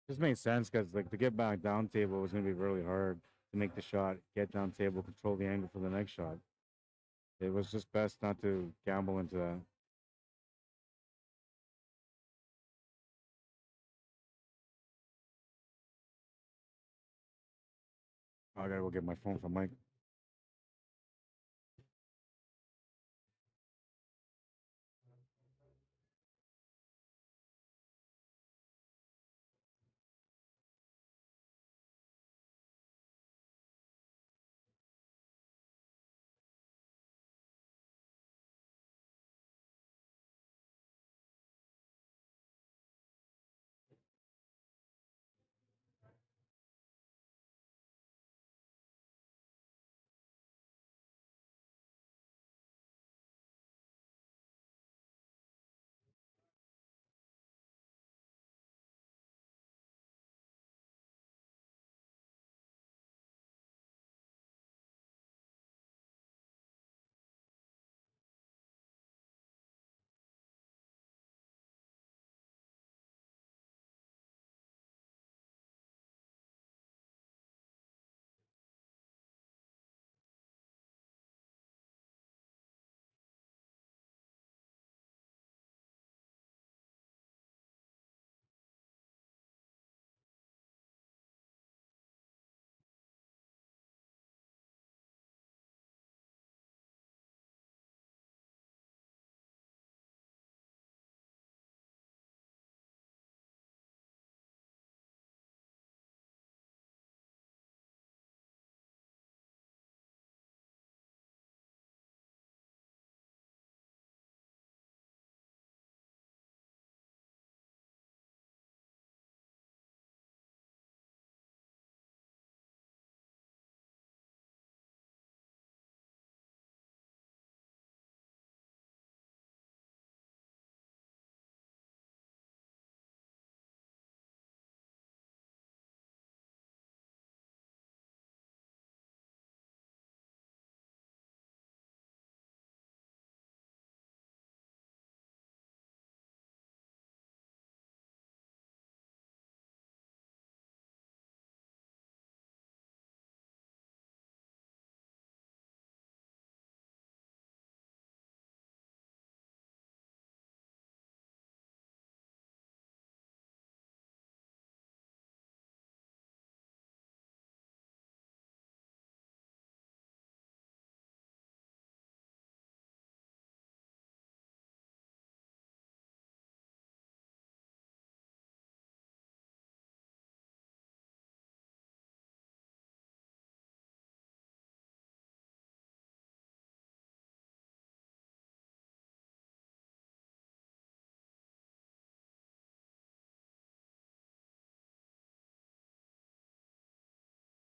Just made sense because like to get back down table was gonna be really hard to make the shot, get down table, control the angle for the next shot. It was just best not to gamble into that. I gotta go get my phone from Mike.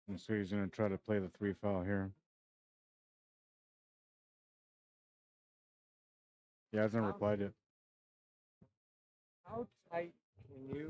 And so he's gonna try to play the 3 foul here. He hasn't replied yet. How tight can you?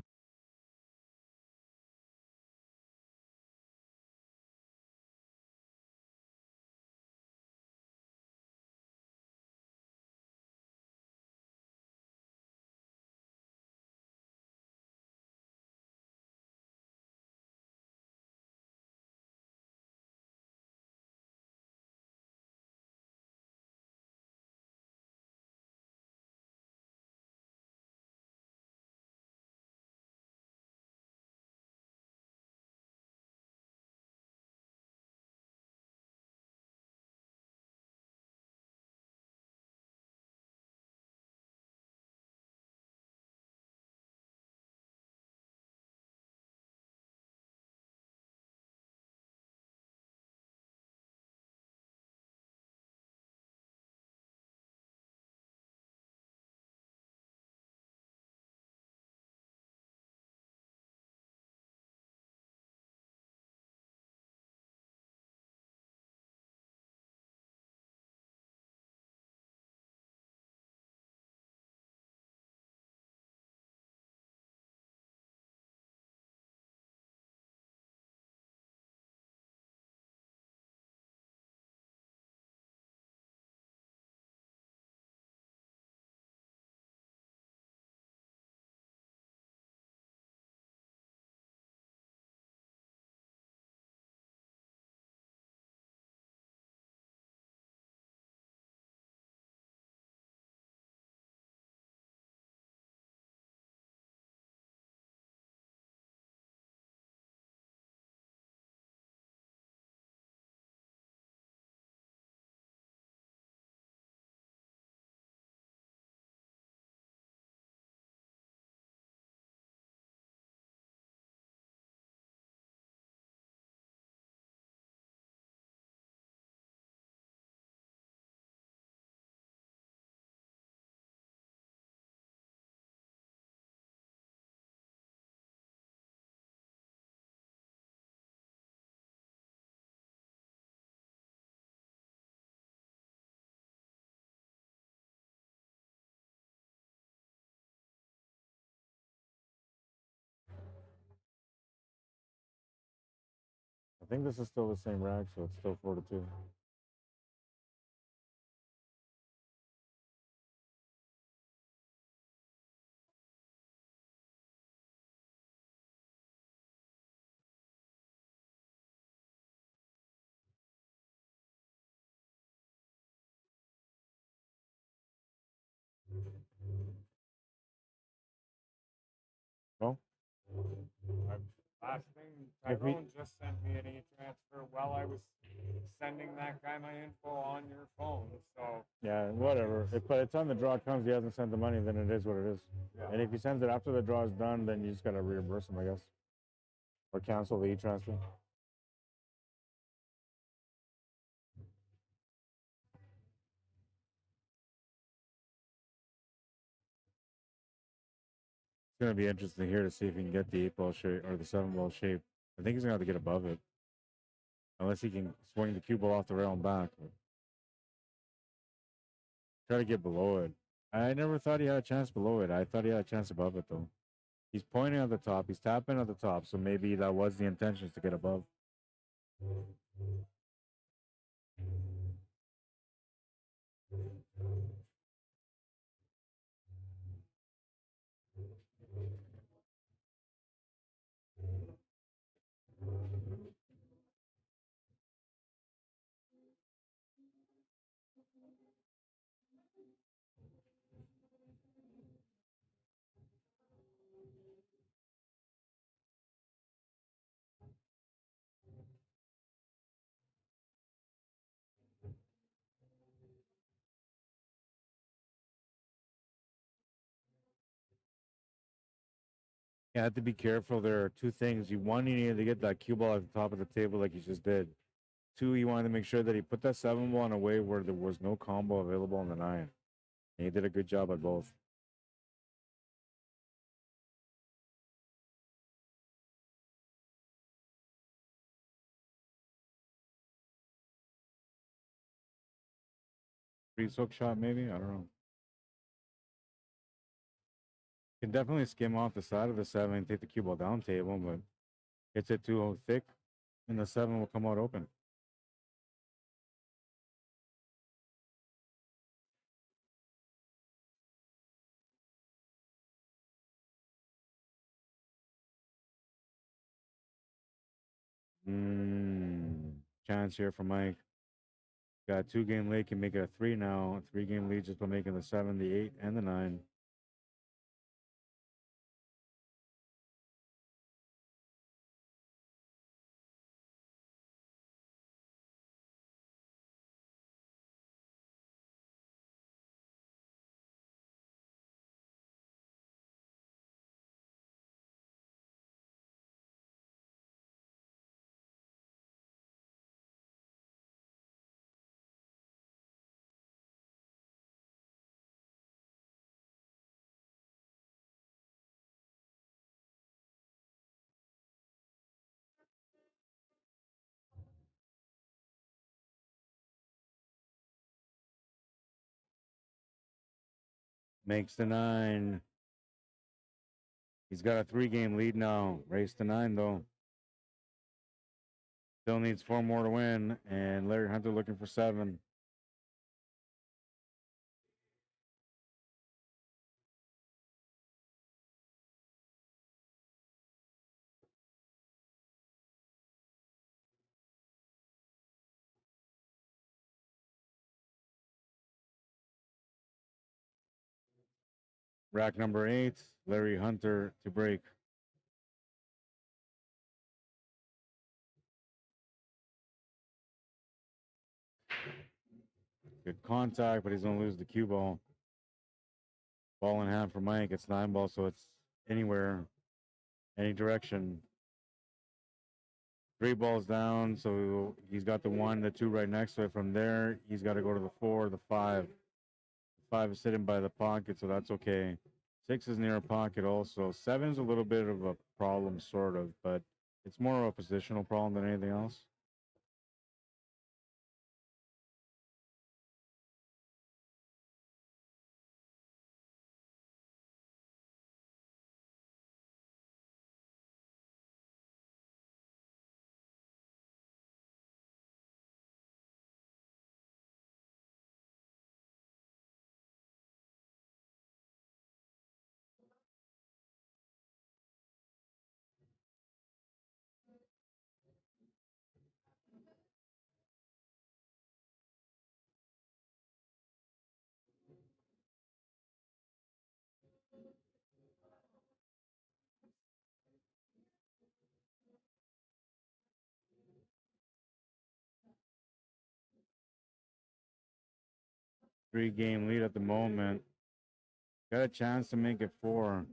I think this is still the same rack, so it's still 4-2. Well, Last thing, If we- Tyrone just sent me an e-transfer while I was sending that guy my info on your phone. So yeah, whatever. If by the time the draw comes, he hasn't sent the money, then it is what it is. yeah. And if he sends it after the draw is done, then you just gotta reimburse him, I guess, or cancel the e-transfer. It's gonna be interesting here to see if he can get the 8-ball shape or the 7-ball shape. I think he's gonna have to get above it, unless he can swing the cue ball off the rail and back. Try to get below it. I never thought he had a chance below it. I thought he had a chance above it though. He's pointing at the top. He's tapping at the top, so maybe that was the intention, to get above. You have to be careful. There are two things. One, you needed to get that cue ball at the top of the table like you just did. Two, you wanted to make sure that he put that 7-ball in a way where there was no combo available on the 9. And he did a good job at both. Freeze hook shot, maybe? I don't know. Can definitely skim off the side of the 7 and take the cue ball down table, but hits it too thick, and the 7 will come out open. Chance here for Mike. Got a 2-game lead, can make it a 3 now. A 3-game lead just by making the 7, the 8, and the 9. Makes the 9. He's got a 3-game lead now. Race to 9, though. Still needs 4 more to win, and Larry Hunter looking for 7. Rack number 8, Larry Hunter to break. Good contact, but he's going to lose the cue ball. Ball in hand for Mike. It's 9 ball, so it's anywhere, any direction. 3 balls down, so he's got the 1, the 2 right next to it. From there, he's got to go to the 4, the 5. The 5 is sitting by the pocket, so that's okay. 6 is near a pocket also. 7 is a little bit of a problem, sort of, but it's more of a positional problem than anything else. Three-game lead at the moment. Got a chance to make it 4.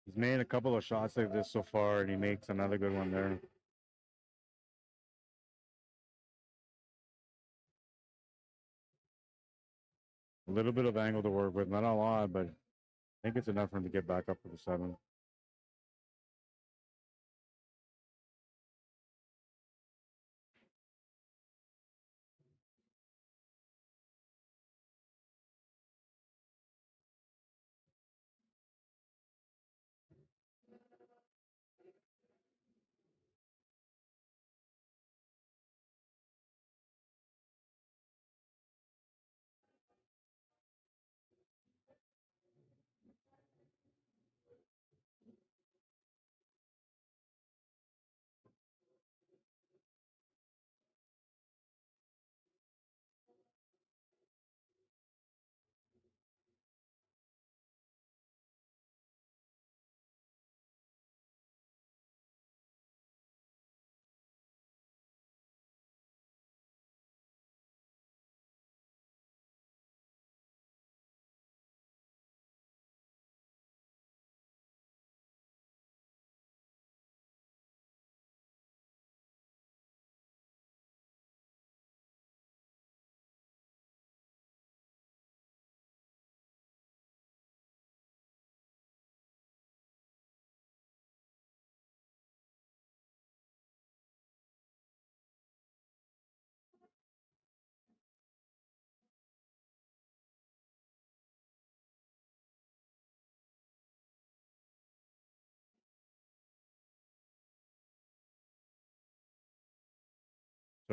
He's made a couple of shots like this so far, and he makes another good one there. A little bit of angle to work with, not a lot, but I think it's enough for him to get back up to the 7.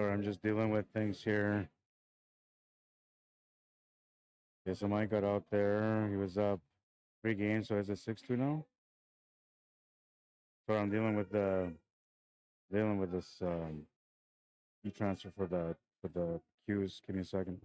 Sorry, I'm just dealing with things here. Okay, so Mike got out there. He was up 3 games, so it's a 6-2 now. Sorry, I'm dealing with this e-transfer for the queues. Give me a second.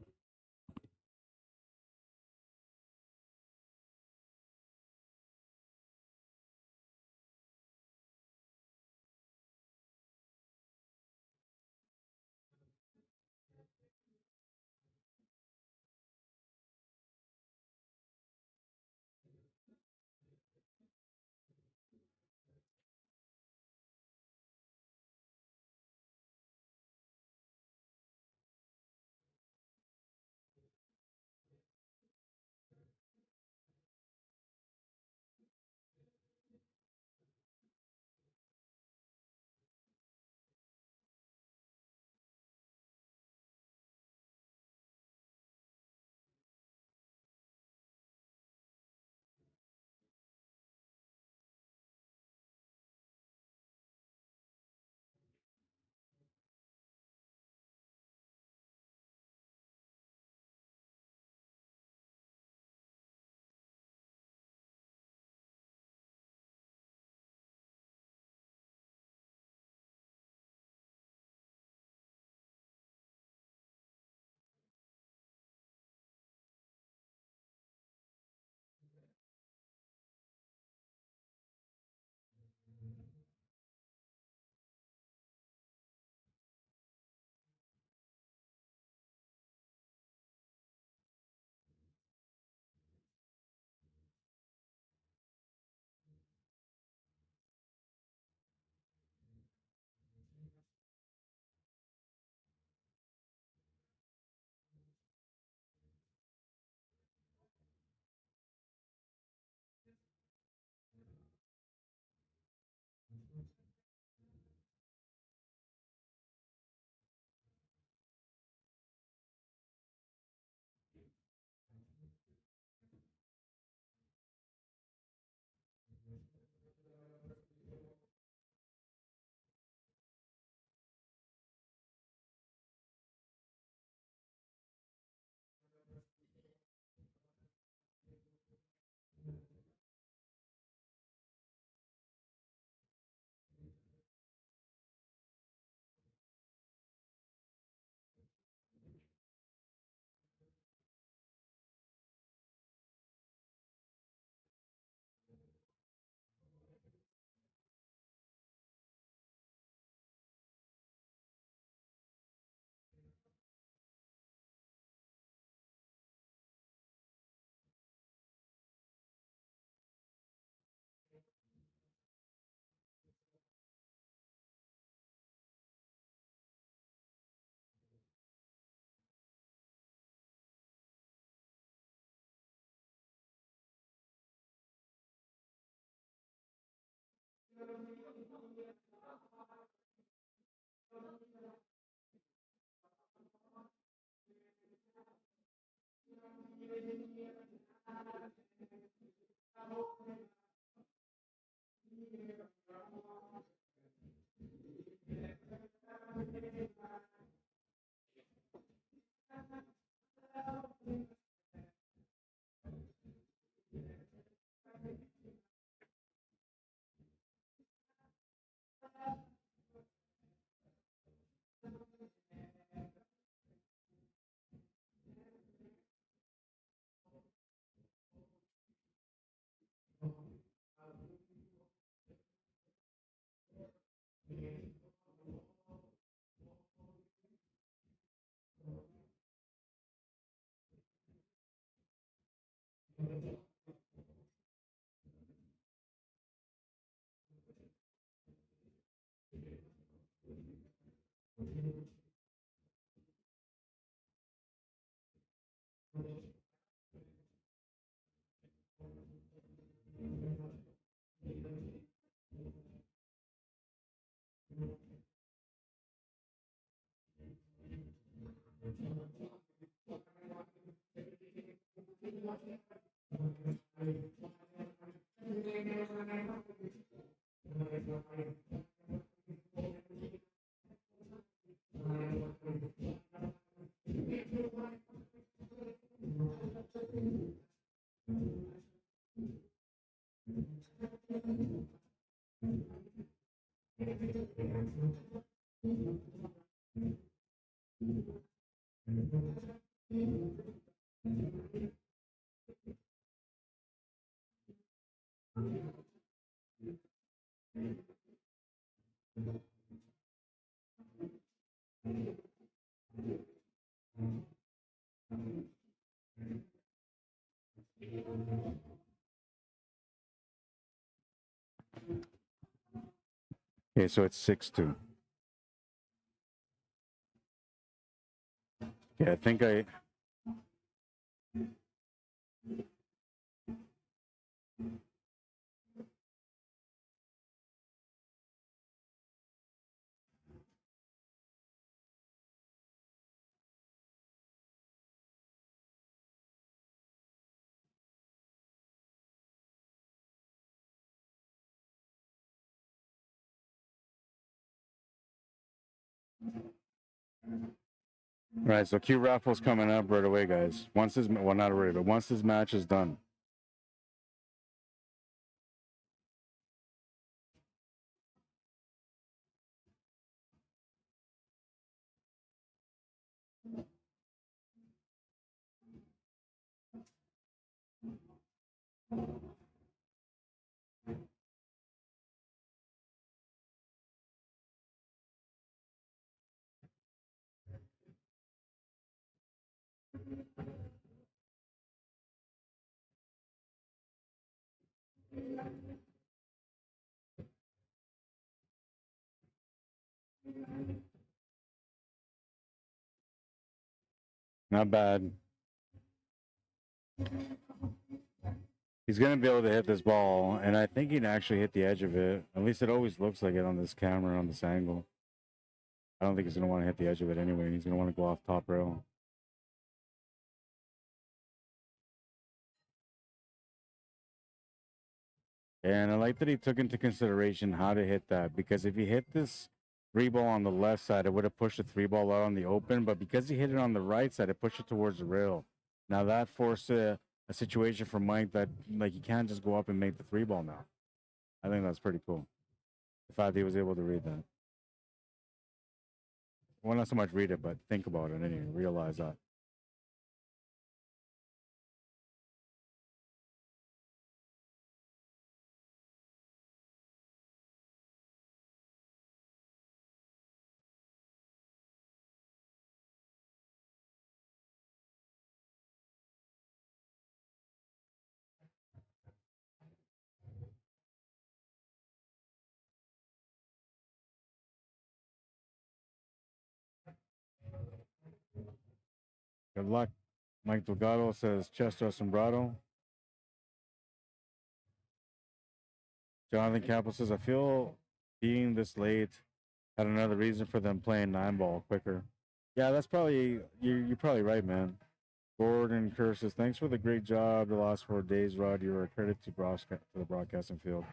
Okay, so it's 6-2. Yeah, I think I. Right, so Q Raffle's coming up right away, guys. Once his, well, not already, but once his match is done. Not bad. He's going to be able to hit this ball, and I think he can actually hit the edge of it. At least it always looks like it on this camera, on this angle. I don't think he's going to want to hit the edge of it anyway. He's going to want to go off top rail. And I like that he took into consideration how to hit that, because if he hit this 3-ball on the left side, it would have pushed the 3-ball out on the open, but because he hit it on the right side, it pushed it towards the rail. Now that forced a situation for Mike that, like, he can't just go up and make the 3-ball now. I think that's pretty cool. The fact that he was able to read that. Well, not so much read it, but think about it and realize that. Good luck. Mike Delgado says Chester Sombrado. Jonathan Campbell says, I feel being this late had another reason for them playing 9-ball quicker. Yeah, that's probably, you're probably right, man. Gordon Kerr says, thanks for the great job the last 4 days, Rod. You're a credit to the broadcasting field.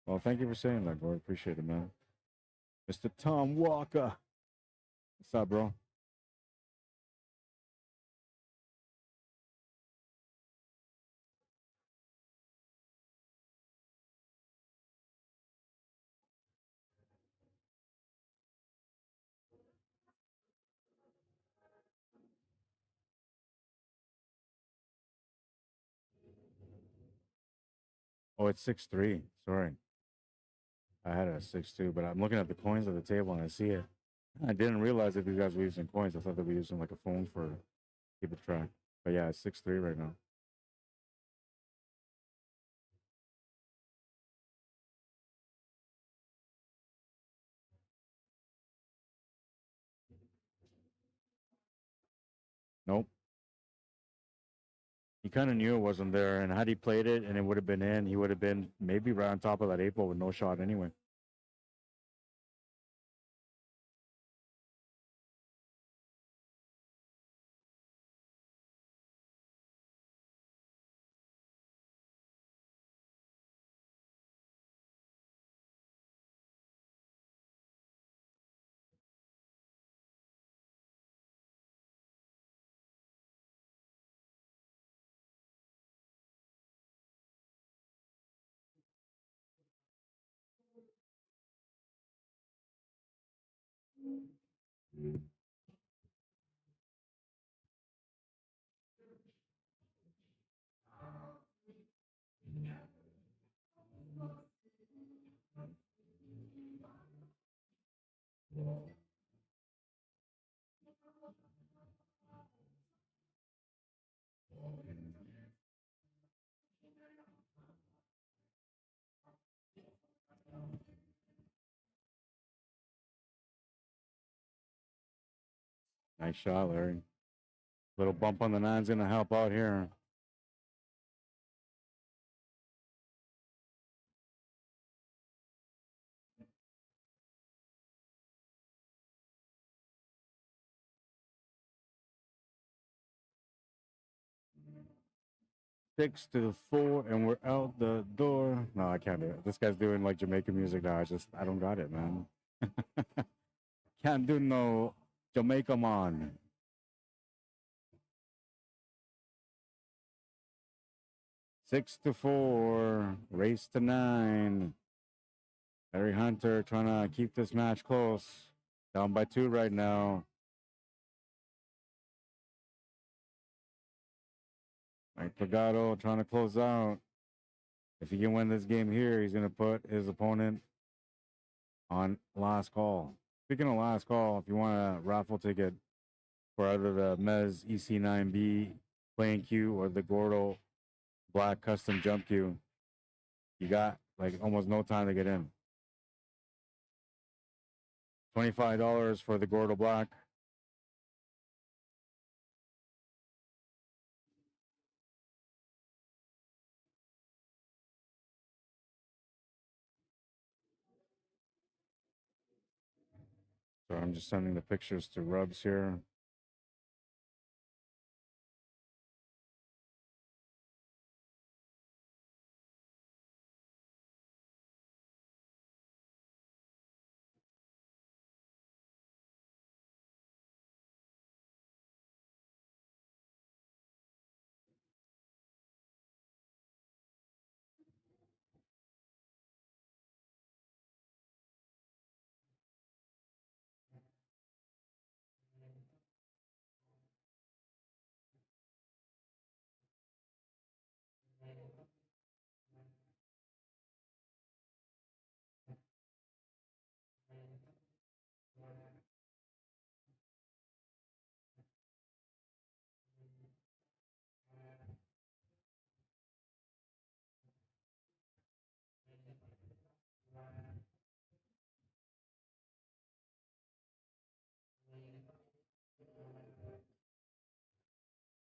Well, thank you for saying that, Gordon. Appreciate it, man. Mr. Tom Walker. What's up, bro? Oh, it's 6-3. Sorry. I had it at 6-2, but I'm looking at the coins at the table and I see it. I didn't realize that you guys were using coins. I thought they were using like a phone for keep it track. But yeah, it's 6-3 right now. Nope. He kind of knew it wasn't there, and had he played it and it would have been in, he would have been maybe right on top of that 8-ball with no shot anyway. Nice shot, Larry. Little bump on the nine's gonna help out here. Six to the 4, and we're out the door. No, I can't do it. This guy's doing like Jamaican music now. I don't got it, man. Can't do no Jamaica man. 6 to 4, race to 9. Larry Hunter trying to keep this match close. Down by 2 right now. Mike Delgado trying to close out. If he can win this game here, he's going to put his opponent on last call. Speaking of last call, if you want a raffle ticket for either the Mez EC9B playing queue or the Gordo Black custom jump queue, you got like almost no time to get in. $25 for the Gordo Black. So I'm just sending the pictures to Rubs here.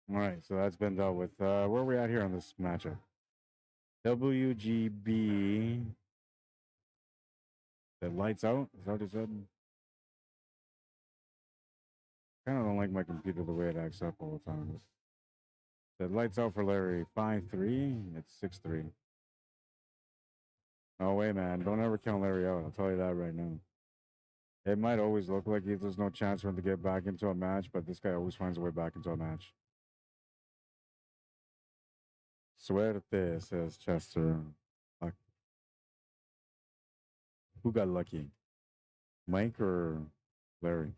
All right, so that's been dealt with. Where are we at here on this matchup? WGB. The lights out? Is that what he said? Kind of don't like my computer the way it acts up all the time. The lights out for Larry. 5-3. It's 6-3. No way, man. Don't ever count Larry out. I'll tell you that right now. It might always look like there's no chance for him to get back into a match, but this guy always finds a way back into a match. Suerte, says Chester. Fuck. Who got lucky? Mike or Larry?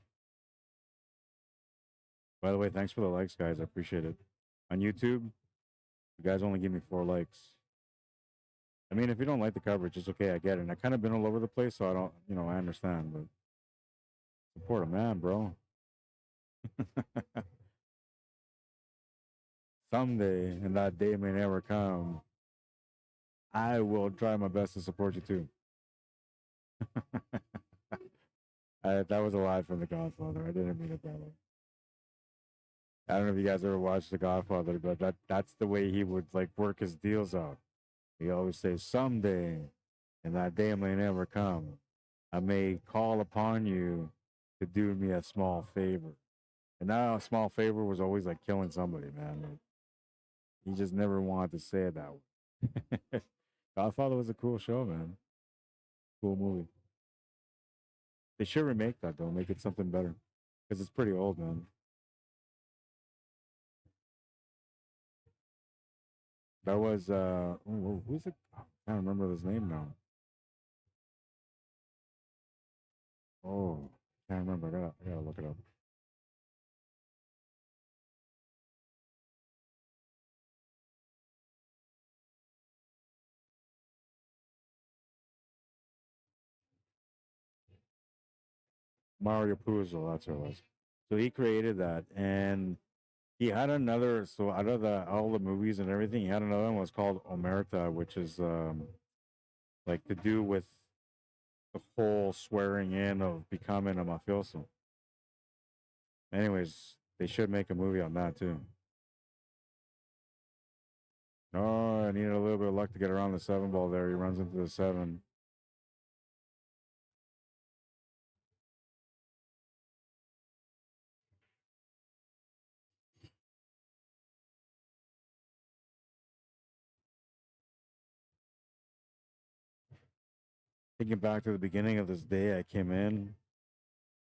By the way, thanks for the likes, guys. I appreciate it. On YouTube, you guys only give me 4 likes. I mean, if you don't like the coverage, it's okay. I get it. And I kind of been all over the place, so I don't, I understand. But support a man, bro. Someday, and that day may never come, I will try my best to support you too. That was a lie from The Godfather. I didn't mean it that way. I don't know if you guys ever watched The Godfather, but that's the way he would like work his deals out. He always says, someday, and that day may never come, I may call upon you to do me a small favor. And now a small favor was always like killing somebody, man. Like, he just never wanted to say it that way. Godfather was a cool show, man. Cool movie. They should remake that though, make it something better. Because it's pretty old, man. That was who's it? I can't remember his name now. Oh, Can't remember. I gotta look it up. Mario Puzo, that's what it was. So he created that, and he had another. So out of all the movies and everything, he had another one was called Omerta, which is like to do with the whole swearing in of becoming a mafioso. Anyways, they should make a movie on that too. Oh, I needed a little bit of luck to get around the 7 ball there. He runs into the 7. Thinking back to the beginning of this day, I came in.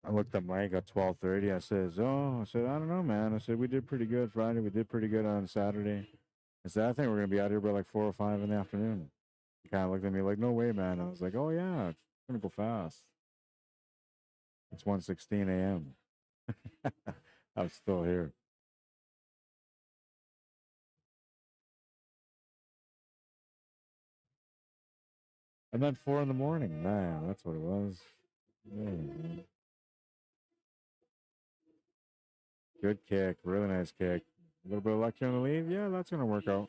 I looked at Mike at 12:30. I said, I don't know, man. I said, we did pretty good Friday. We did pretty good on Saturday. I said, I think we're going to be out here by like 4 or 5 in the afternoon. He kind of looked at me like, no way, man. I was like, oh, yeah, it's going to go fast. It's 1:16 a.m. I'm still here. And then 4 in the morning. Man, that's what it was. Yeah, man. Good kick. Really nice kick. A little bit of luck here on the lead. Yeah, that's going to work out.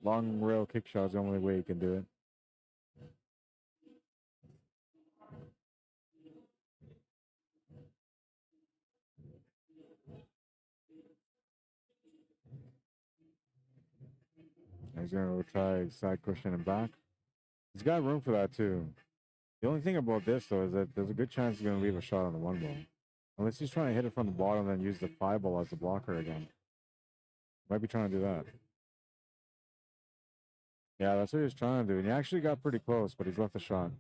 Long rail kick shot is the only way you can do it. He's going to try side cushion and back. He's got room for that, too. The only thing about this, though, is that there's a good chance he's going to leave a shot on the 1 ball. Unless he's trying to hit it from the bottom and then use the 5 ball as the blocker again. Might be trying to do that. Yeah, that's what he was trying to do. And he actually got pretty close, but he's left the shot.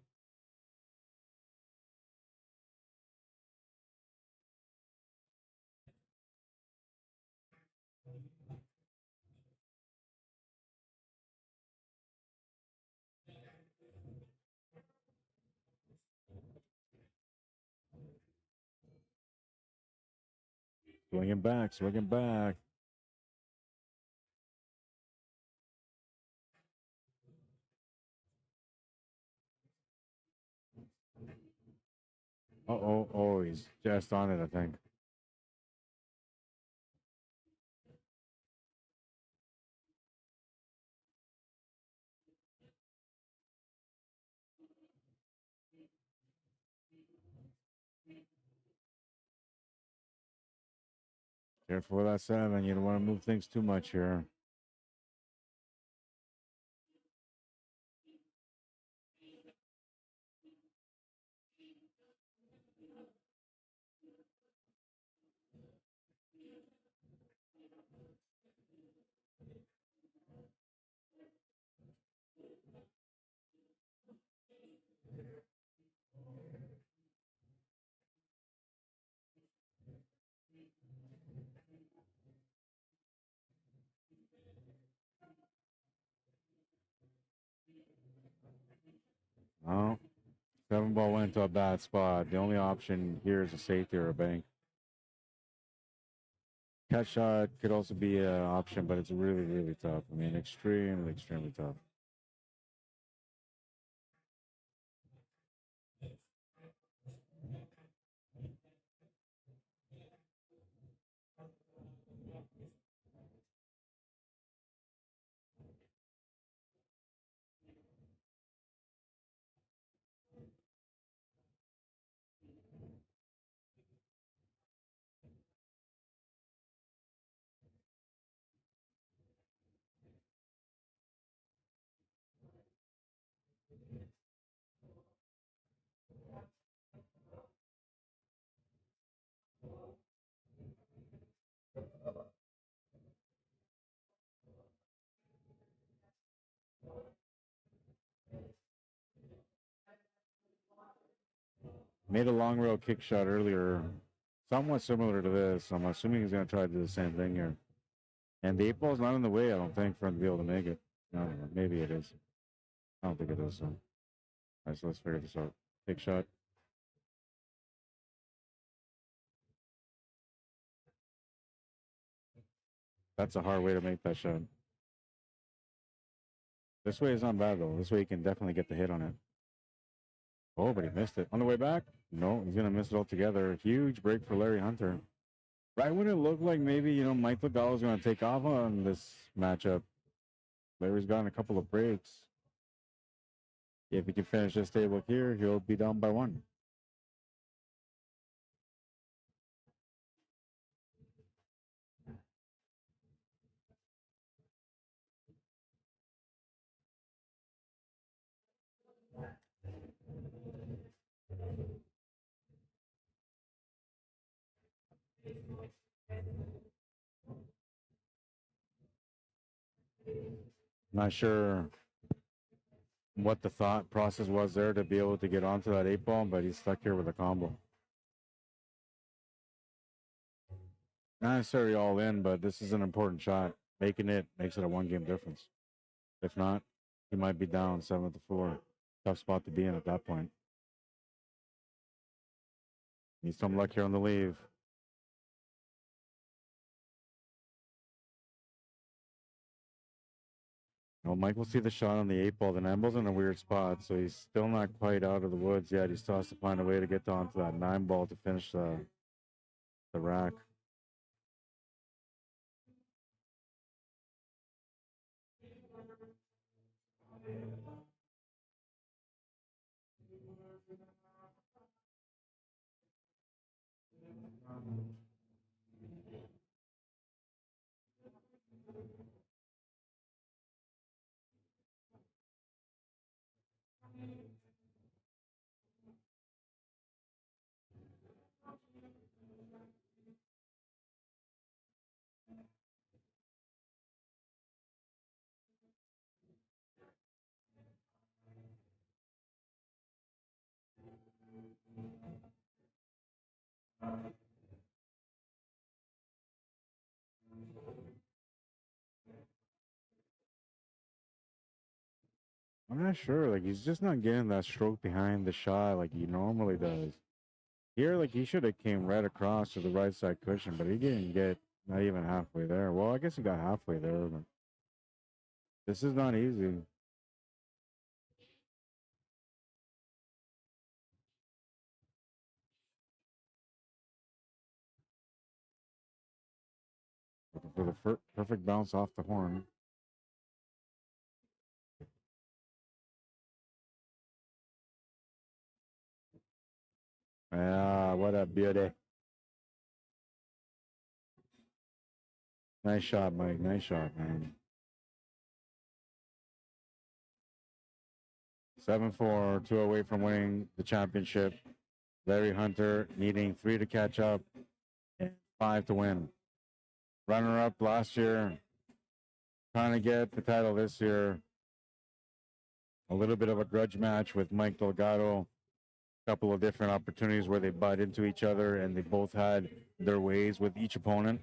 Swinging back, swinging back. Uh-oh. Oh, he's just on it, I think. Careful with that 7. You don't want to move things too much here. Oh, 7 ball went to a bad spot. The only option here is a safety or a bank. Catch shot could also be an option, but it's really, really tough. I mean, extremely, extremely tough. Made a long rail kick shot earlier, somewhat similar to this. I'm assuming he's going to try to do the same thing here. And the 8 ball's not in the way, I don't think, for him to be able to make it. I don't know. Maybe it is. I don't think it is. So. All right, so let's figure this out. Big shot. That's a hard way to make that shot. This way is not bad though. This way you can definitely get the hit on it. Oh, but he missed it. On the way back? No, he's gonna miss it altogether. Huge break for Larry Hunter. Right when it looked like maybe, you know, Mike Delgado was gonna take off on this matchup, Larry's gotten a couple of breaks. If he can finish this table here, he'll be down by 1. Not sure what the thought process was there to be able to get onto that 8-ball, but he's stuck here with a combo. Not necessarily all in, but this is an important shot. Making it makes it a 1-game difference. If not, he might be down 7-4. Tough spot to be in at that point. Needs some luck here on the leave. Well, Mike will see the shot on the 8-ball. The 9-ball's in a weird spot, so he's still not quite out of the woods yet. He still has to find a way to get onto that 9-ball to finish the rack. I'm not sure. Like, he's just not getting that stroke behind the shot like he normally does. Here, like, he should have came right across to the right side cushion, but he didn't get not even halfway there. Well, I guess he got halfway there, but this is not easy. Looking for the perfect bounce off the horn. Ah, what a beauty. Nice shot, Mike. Nice shot, man. 7-4, 2 away from winning the championship. Larry Hunter needing 3 to catch up and 5 to win. Runner-up last year, trying to get the title this year. A little bit of a grudge match with Mike Delgado. A couple of different opportunities where they butt into each other and they both had their ways with each opponent.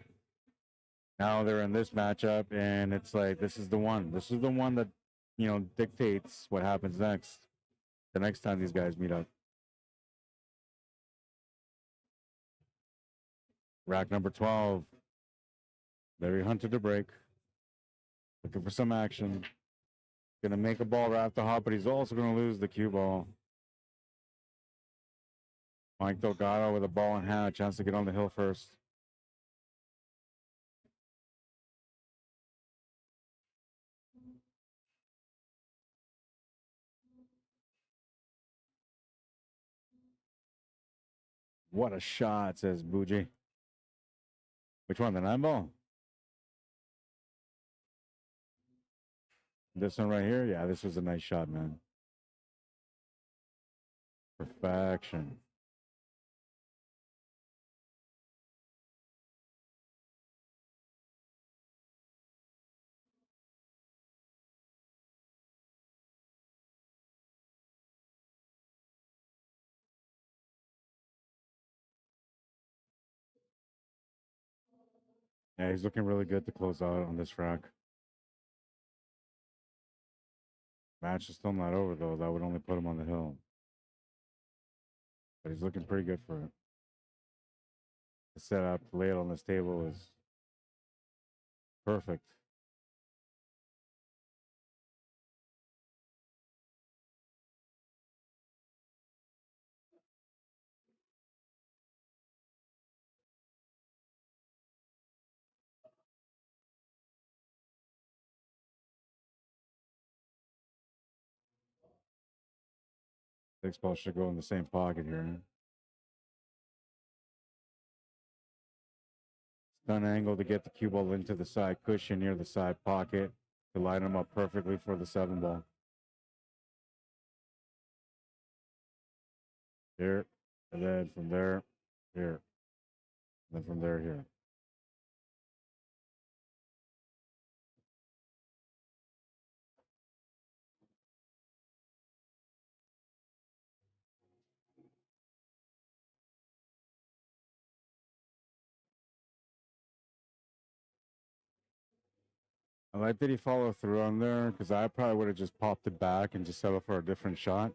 Now they're in this matchup and it's like, this is the one. This is the one that, you know, dictates what happens next. The next time these guys meet up. Rack number 12. Larry Hunter to break. Looking for some action. Gonna make a ball right off the hop, but he's also gonna lose the cue ball. Mike Delgado with a ball in hand, a chance to get on the hill first. What a shot, says Bougie. Which one, the 9-ball? This one right here? Yeah, this was a nice shot, man. Perfection. Yeah, he's looking really good to close out on this rack. Match is still not over, though. That would only put him on the hill. But he's looking pretty good for it. The setup, to lay it on this table is perfect. Six ball should go in the same pocket here. Stun angle to get the cue ball into the side cushion near the side pocket to line him up perfectly for the 7 ball. Here, and then from there, here, and then from there, here. I like that he followed through on there because I probably would have just popped it back and just settled for a different shot.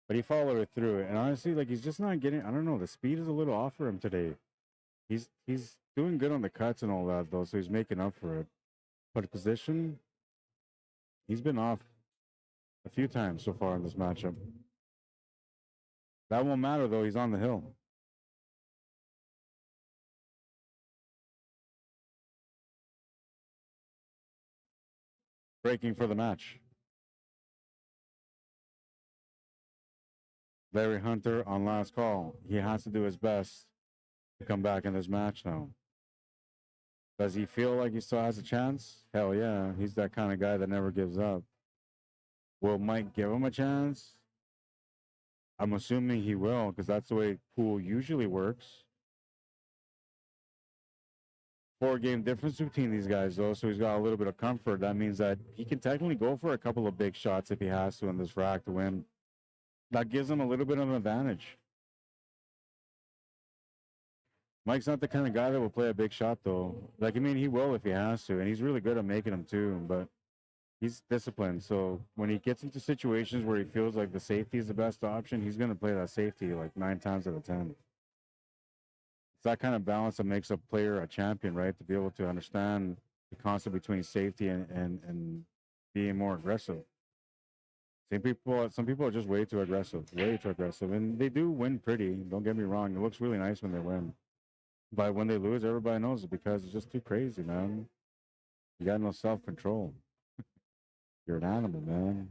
But he followed it through. And honestly, like he's just not getting, I don't know, the speed is a little off for him today. He's doing good on the cuts and all that though, so he's making up for it. But position, he's been off a few times so far in this matchup. That won't matter though, he's on the hill. Breaking for the match. Larry Hunter on last call. He has to do his best to come back in this match now. Does he feel like he still has a chance? Hell yeah. He's that kind of guy that never gives up. Will Mike give him a chance? I'm assuming he will because that's the way pool usually works. 4-game difference between these guys though, so he's got a little bit of comfort. That means that he can technically go for a couple of big shots if he has to in this rack to win. That gives him a little bit of an advantage. Mike's not the kind of guy that will play a big shot though. Like, I mean, he will if he has to, and he's really good at making them too, but he's disciplined. So when he gets into situations where he feels like the safety is the best option, he's going to play that safety like 9 times out of 10. It's that kind of balance that makes a player a champion, right? To be able to understand the concept between safety and being more aggressive. Some people are just way too aggressive, and they do win pretty. Don't get me wrong; it looks really nice when they win, but when they lose, everybody knows it because it's just too crazy, man. You got no self-control. You're an animal, man.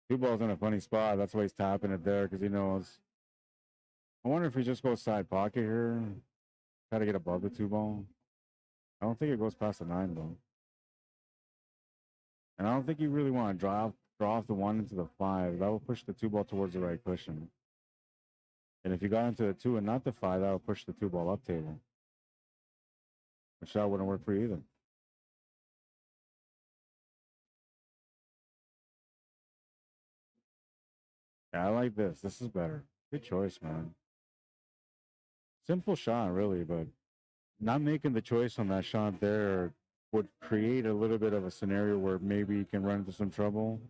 Two ball's in a funny spot. That's why he's tapping it there because he knows. I wonder if he just goes side pocket here. Try to get above the 2 ball. I don't think it goes past the 9 though. And I don't think you really want to draw off the 1 into the 5. That will push the 2 ball towards the right cushion. And if you got into the 2 and not the 5, that will push the 2 ball up table. Which that wouldn't work for you either. Yeah, I like this. This is better. Good choice, man. Simple shot, really, but not making the choice on that shot there would create a little bit of a scenario where maybe he can run into some trouble.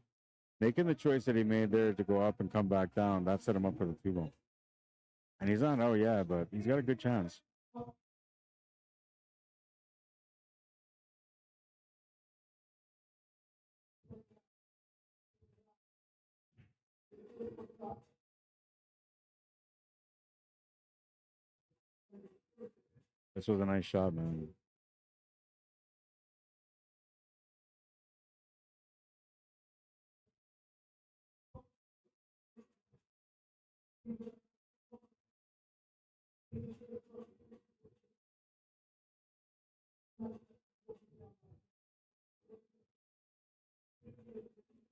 Making the choice that he made there to go up and come back down, that set him up for the 2 ball. And he's on, oh yeah, but he's got a good chance. This was a nice shot, man.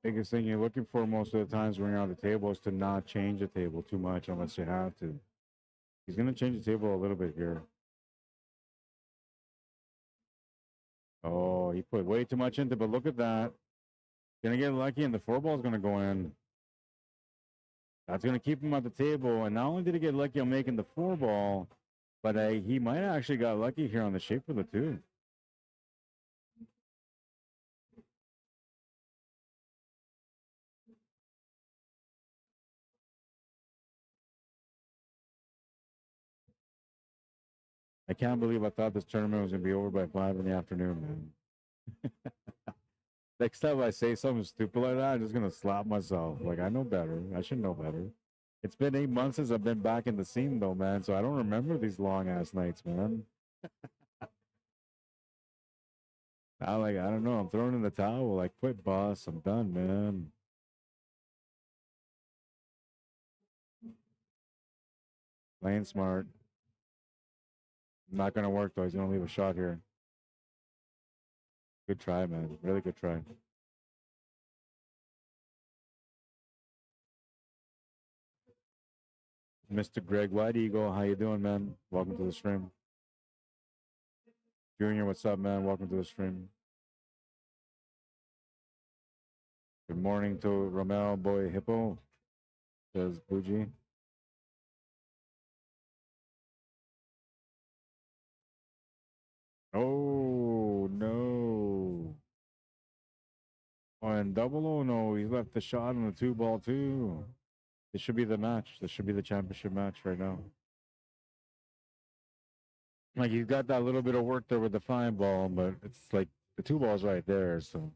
Biggest thing you're looking for most of the times when you're on the table is to not change the table too much unless you have to. He's going to change the table a little bit here. Oh, he put way too much into it, but look at that. Going to get lucky, and the 4 ball is going to go in. That's going to keep him at the table. And not only did he get lucky on making the 4 ball, but he might have actually got lucky here on the shape of the 2. I can't believe I thought this tournament was gonna be over by 5 in the afternoon, man. Next time I say something stupid like that, I'm just gonna slap myself. Like I know better. I should know better. It's been 8 months since I've been back in the scene though, man. So I don't remember these long ass nights, man. I don't know. I'm throwing in the towel. Like quit, boss. I'm done, man. Playing smart. Not gonna work though. He's gonna leave a shot here. Good try, man. Really good try. Mr. Greg White Eagle, how you doing, man? Welcome to the stream. Junior, what's up, man? Welcome to the stream. Good morning to Romel Boy Hippo, says Bougie. Oh, no. Oh, and double oh, no. He left the shot on the 2-ball, too. This should be the match. This should be the championship match right now. Like, he's got that little bit of work there with the 5-ball, but it's like the 2-ball's right there, so.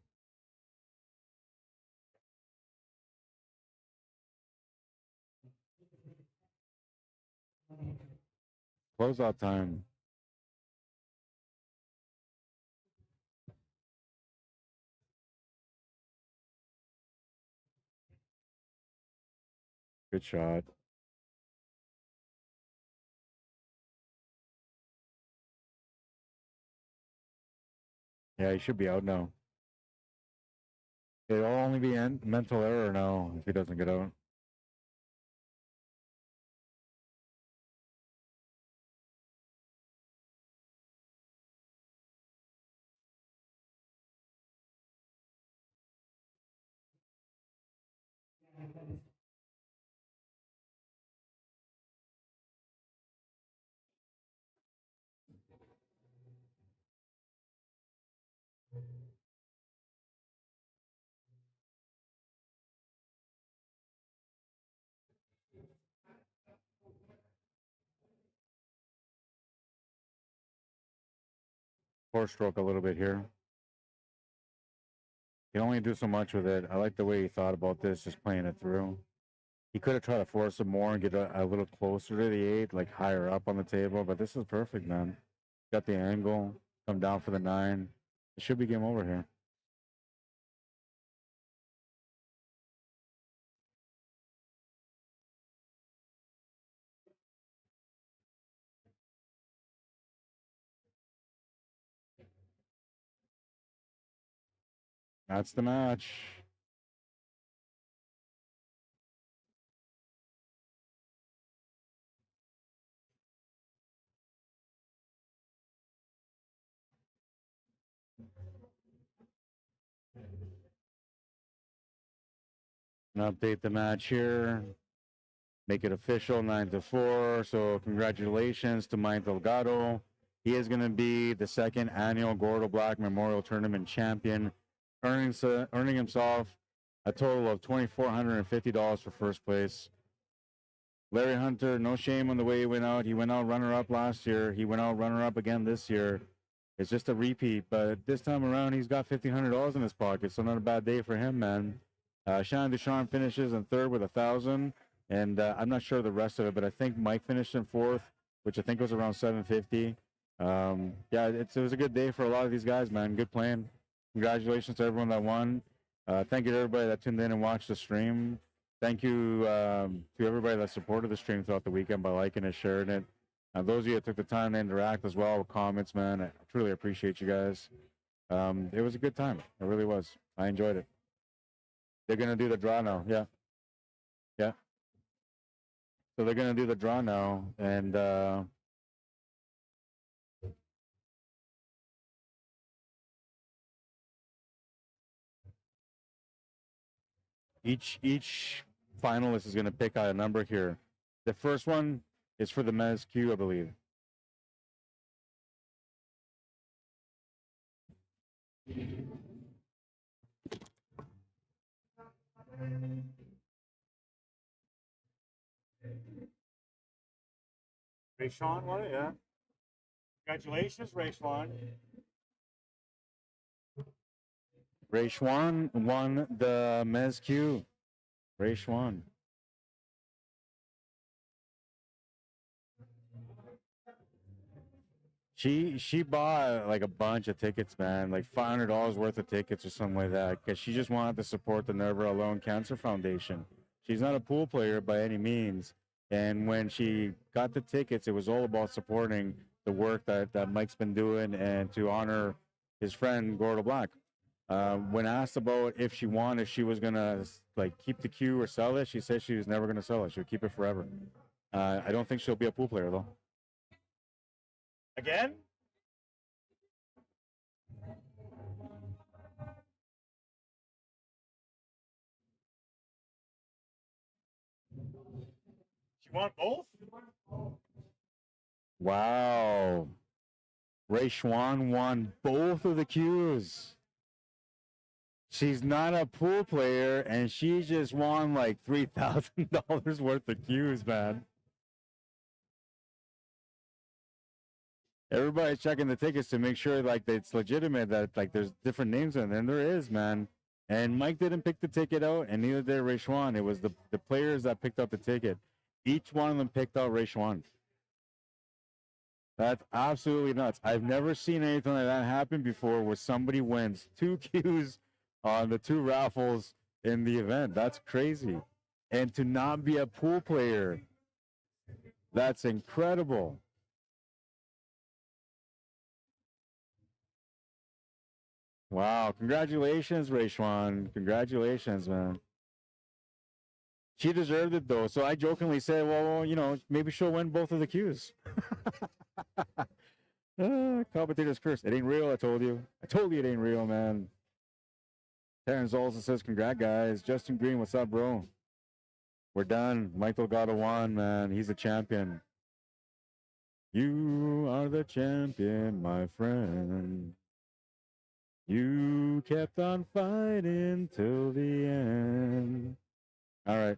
Closeout time. Good shot. Yeah, he should be out now. It'll only be mental error now if he doesn't get out. Four stroke a little bit here. He can only do so much with it. I like the way he thought about this, just playing it through. He could have tried to force it more and get a little closer to the 8, like higher up on the table, but this is perfect, man. Got the angle, come down for the 9. It should be game over here. That's the match. And update the match here. Make it official, 9-4. So congratulations to Mike Delgado. He is going to be the 2nd annual Gordo Black Memorial Tournament champion, earning himself a total of $2,450 for first place. Larry Hunter, no shame on the way he went out. He went out runner-up last year. He went out runner-up again this year. It's just a repeat, but this time around, he's got $1,500 in his pocket, so not a bad day for him, man. Shannon DUCHARME finishes in 3rd with 1,000, and I'm not sure the rest of it, but I think Mike finished in 4th, which I think was around 750. Yeah, it was a good day for a lot of these guys, man. Good playing. Congratulations to everyone that won. Thank you to everybody that tuned in and watched the stream. Thank you to everybody that supported the stream throughout the weekend by liking and sharing it. Those of you that took the time to interact as well with comments, man, I truly appreciate you guys. It was a good time. It really was. I enjoyed it. They're going to do the draw now. Yeah. Yeah. So they're going to do the draw now. And each finalist is going to pick out a number here. The first one is for the Mez Q, I believe. Hey, Sean, what? Yeah. Congratulations, Rayshwan. Rayshwan won the Mez Q. Rayshwan. She bought like a bunch of tickets, man, like $500 worth of tickets or something like that, because she just wanted to support the Never Alone Cancer Foundation. She's not a pool player by any means, and when she got the tickets, it was all about supporting the work that Mike's been doing and to honor his friend Gordo Black. When asked about if she won, if she was gonna like keep the queue or sell it, she said she was never gonna sell it. She would keep it forever. I don't think she'll be a pool player though. Again? She won both? Wow. Rayshwan won both of the cues. She's not a pool player, and she just won like $3,000 worth of cues, man. Everybody's checking the tickets to make sure like that it's legitimate, that like there's different names in there, and there is, man. And Mike didn't pick the ticket out, and neither did Rayshwan. It was the players that picked out the ticket. Each one of them picked out Rayshwan. That's absolutely nuts. I've never seen anything like that happen before, where somebody wins 2 cues on the 2 raffles in the event. That's crazy. And to not be a pool player, that's incredible. Wow. Congratulations, Rayshwan. Congratulations, man. She deserved it, though. So I jokingly said, well, you know, maybe she'll win both of the cues. Commentator's curse. It ain't real, I told you. I told you it ain't real, man. Terrence also says, congrats, guys. Justin Green, what's up, bro? We're done. Mike Delgado won, man. He's a champion. You are the champion, my friend. You kept on fighting till the end. All right.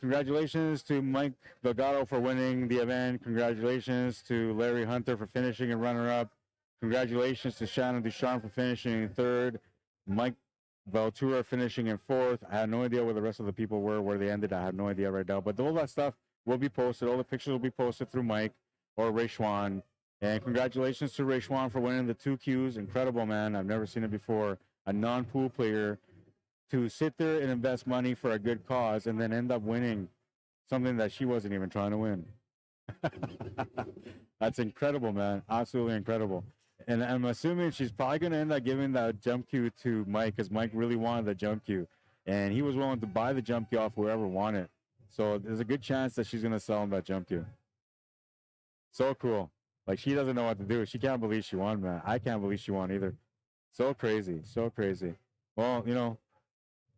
Congratulations to Mike Delgado for winning the event. Congratulations to Larry Hunter for finishing in runner-up. Congratulations to Shannon DUCHARME for finishing in 3rd. Mike Valtura finishing in 4th. I had no idea where the rest of the people were, where they ended. I have no idea right now. But all that stuff will be posted. All the pictures will be posted through Mike or Rayshwan. And congratulations to Rayshwan for winning the 2 Qs. Incredible, man. I've never seen it before. A non-pool player to sit there and invest money for a good cause and then end up winning something that she wasn't even trying to win. That's incredible, man. Absolutely incredible. And I'm assuming she's probably going to end up giving that jump cue to Mike, because Mike really wanted the jump cue. And he was willing to buy the jump cue off whoever wanted. So there's a good chance that she's going to sell him that jump cue. So cool. Like, she doesn't know what to do. She can't believe she won, man. I can't believe she won either. So crazy. So crazy. Well, you know,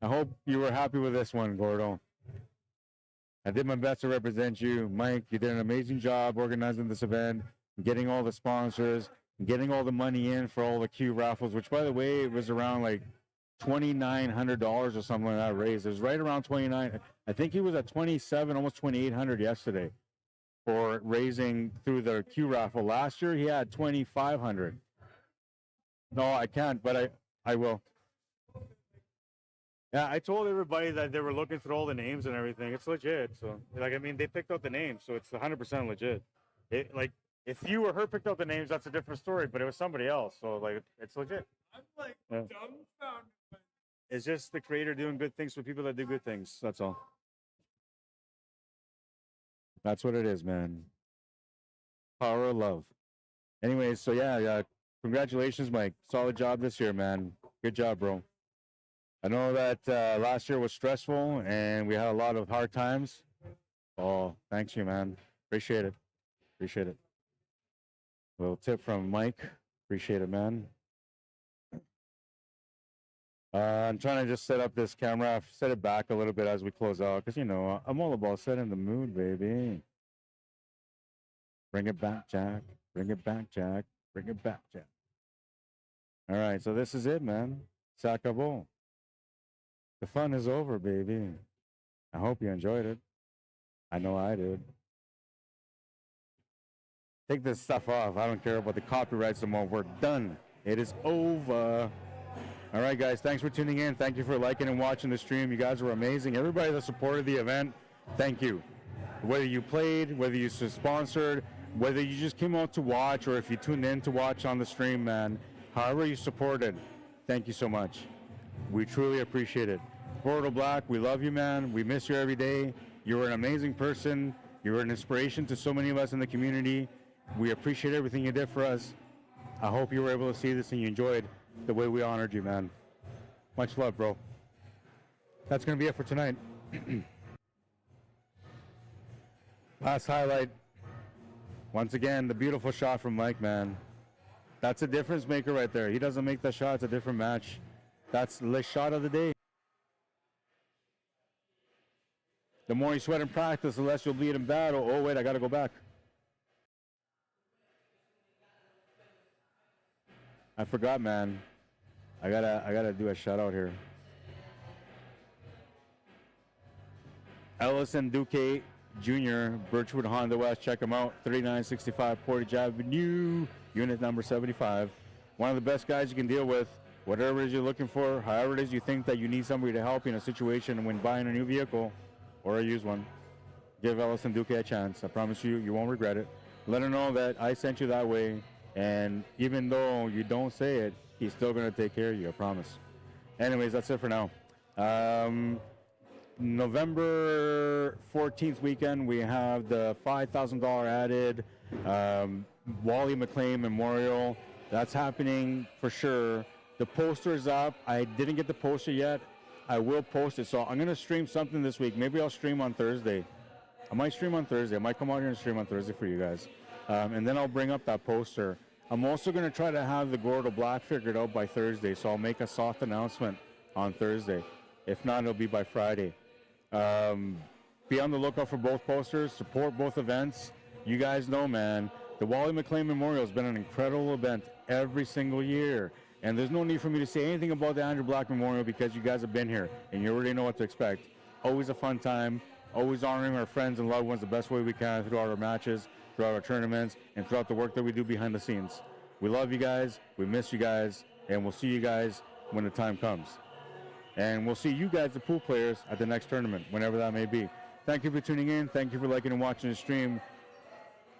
I hope you were happy with this one, Gordo. I did my best to represent you. Mike, you did an amazing job organizing this event, getting all the sponsors, getting all the money in for all the Q raffles, which, by the way, it was around like $2,900 or something like that raised. It was right around 29. I think he was at 27, almost 2,800 yesterday for raising through the Q raffle. Last year, he had 2,500. No, I can't, but I will. Yeah, I told everybody that they were looking through all the names and everything. It's legit. So, like, I mean, they picked out the names, so it's 100% legit. It, like, if you or her picked out the names, that's a different story, but it was somebody else. So, like, it's legit. I'm like dumbfounded. It's just the creator doing good things for people that do good things. That's all. That's what it is, man. Power of love. Anyways, so yeah. Congratulations, Mike. Solid job this year, man. Good job, bro. I know that last year was stressful and we had a lot of hard times. Oh, thanks you, man. Appreciate it. Appreciate it. A little tip from Mike. Appreciate it, man. I'm trying to just set up this camera, set it back a little bit as we close out, because, you know, I'm all about setting the mood, baby. Bring it back, Jack. Bring it back, Jack. Bring it back, Jack. All right, so this is it, man. S'acabó. The fun is over, baby. I hope you enjoyed it. I know I did. Take this stuff off. I don't care about the copyrights no more. We're done. It is over. All right, guys. Thanks for tuning in. Thank you for liking and watching the stream. You guys were amazing. Everybody that supported the event, thank you. Whether you played, whether you sponsored, whether you just came out to watch, or if you tuned in to watch on the stream, man, however you supported, thank you so much. We truly appreciate it. Gordo Black, we love you, man. We miss you every day. You're an amazing person. You're an inspiration to so many of us in the community. We appreciate everything you did for us. I hope you were able to see this and you enjoyed the way we honored you, man. Much love, bro. That's going to be it for tonight. Last highlight. Once again, the beautiful shot from Mike, man. That's a difference maker right there. He doesn't make that shot. It's a different match. That's the shot of the day. The more you sweat in practice, the less you'll bleed in battle. Oh, wait, I got to go back. I forgot, man. I gotta do a shout out here. Ellison Duque Jr., Birchwood Honda West. Check him out. 3965 Portage Avenue, unit number 75. One of the best guys you can deal with. Whatever it is you're looking for, however it is you think that you need somebody to help you in a situation when buying a new vehicle or a used one, give Ellison Duque a chance. I promise you, you won't regret it. Let him know that I sent you that way, and even though you don't say it, he's still going to take care of you, I promise. Anyways, that's it for now. November 14th weekend, we have the $5,000 added Wally McLean Memorial. That's happening for sure. The poster is up. I didn't get the poster yet. I will post it. So I'm going to stream something this week. Maybe I'll stream on Thursday. I might stream on Thursday. I might come out here and stream on Thursday for you guys. And then I'll bring up that poster. I'm also going to try to have the Gordo Black figured out by Thursday. So I'll make a soft announcement on Thursday. If not, it'll be by Friday. Be on the lookout for both posters. Support both events. You guys know, man, the Wally McLean Memorial has been an incredible event every single year. And there's no need for me to say anything about the Andrew Black Memorial because you guys have been here and you already know what to expect. Always a fun time, always honoring our friends and loved ones the best way we can throughout our matches, throughout our tournaments, and throughout the work that we do behind the scenes. We love you guys, we miss you guys, and we'll see you guys when the time comes. And we'll see you guys, the pool players, at the next tournament, whenever that may be. Thank you for tuning in. Thank you for liking and watching the stream.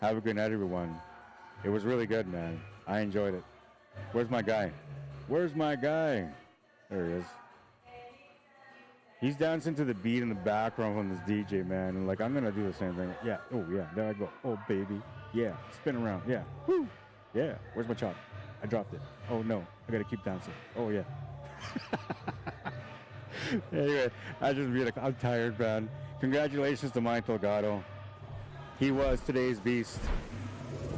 Have a good night, everyone. It was really good, man. I enjoyed it. Where's my guy? Where's my guy? There he is. He's dancing to the beat in the background from this DJ, man. And like, I'm gonna do the same thing. Yeah. Oh yeah. There I go. Oh baby. Yeah. Spin around. Yeah. Woo. Yeah. Where's my chop? I dropped it. Oh no. I gotta keep dancing. Oh yeah. Anyway, I'm tired, man. Congratulations to Mike DELGADO. He was today's beast.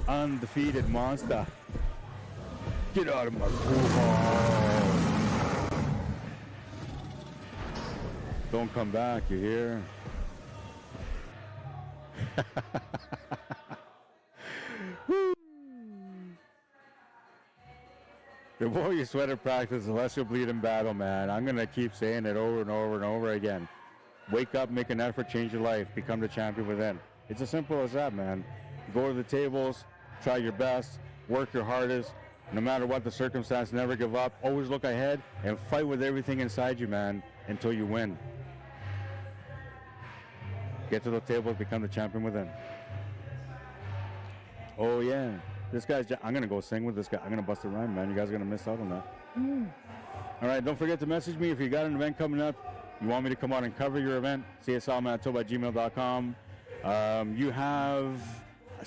Undefeated monster. Get out of my pool hall. Don't come back, you hear? The more you sweat in practice, the less you'll bleed in battle, man. I'm going to keep saying it over and over and over again. Wake up, make an effort, change your life, become the champion within. It's as simple as that, man. Go to the tables, try your best, work your hardest. No matter what the circumstance, never give up. Always look ahead and fight with everything inside you, man, until you win. Get to the tables, become the champion within. Oh, yeah. This guy's, I'm going to go sing with this guy. I'm going to bust a rhyme, man. You guys are going to miss out on that. All right, don't forget to message me if you got an event coming up. You want me to come out and cover your event, cslmanitoba@gmail.com. You have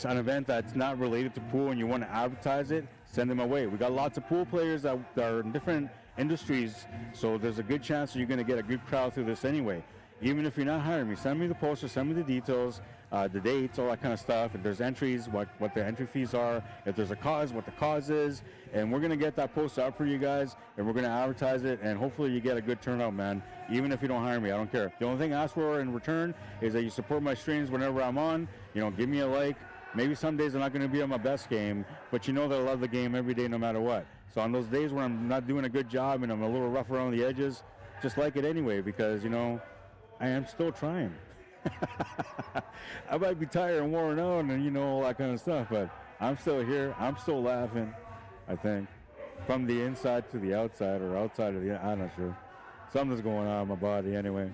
an event that's not related to pool and you want to advertise it, send them away. We got lots of pool players that are in different industries, so there's a good chance that you're going to get a good crowd through this anyway. Even if you're not hiring me, send me the poster, send me the details, the dates, all that kind of stuff. If there's entries, what the entry fees are. If there's a cause, what the cause is. And we're going to get that poster up for you guys, and we're going to advertise it, and hopefully you get a good turnout, man. Even if you don't hire me, I don't care. The only thing I ask for in return is that you support my streams whenever I'm on. You know, give me a like. Maybe some days I'm not going to be on my best game, but you know that I love the game every day no matter what. So on those days when I'm not doing a good job and I'm a little rough around the edges, just like it anyway because, you know, I am still trying. I might be tired and worn out and, you know, all that kind of stuff, but I'm still here. I'm still laughing, I think. From the inside to the outside or outside of the, I'm not sure. Something's going on in my body anyway.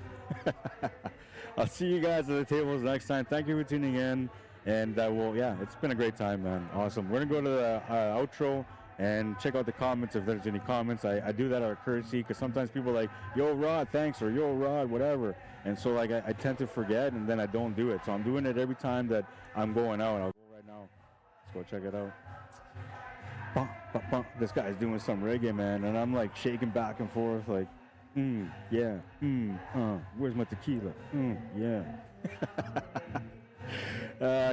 I'll see you guys at the tables next time. Thank you for tuning in. And it's been a great time, man. Awesome. We're going to go to the outro and check out the comments if there's any comments. I do that out of courtesy because sometimes people are like, yo, Rod, thanks, or yo, Rod, whatever. And so, like, I tend to forget, and then I don't do it. So I'm doing it every time that I'm going out. I'll go right now. Let's go check it out. This guy's doing some reggae, man, and I'm like shaking back and forth, like, yeah, where's my tequila? Yeah.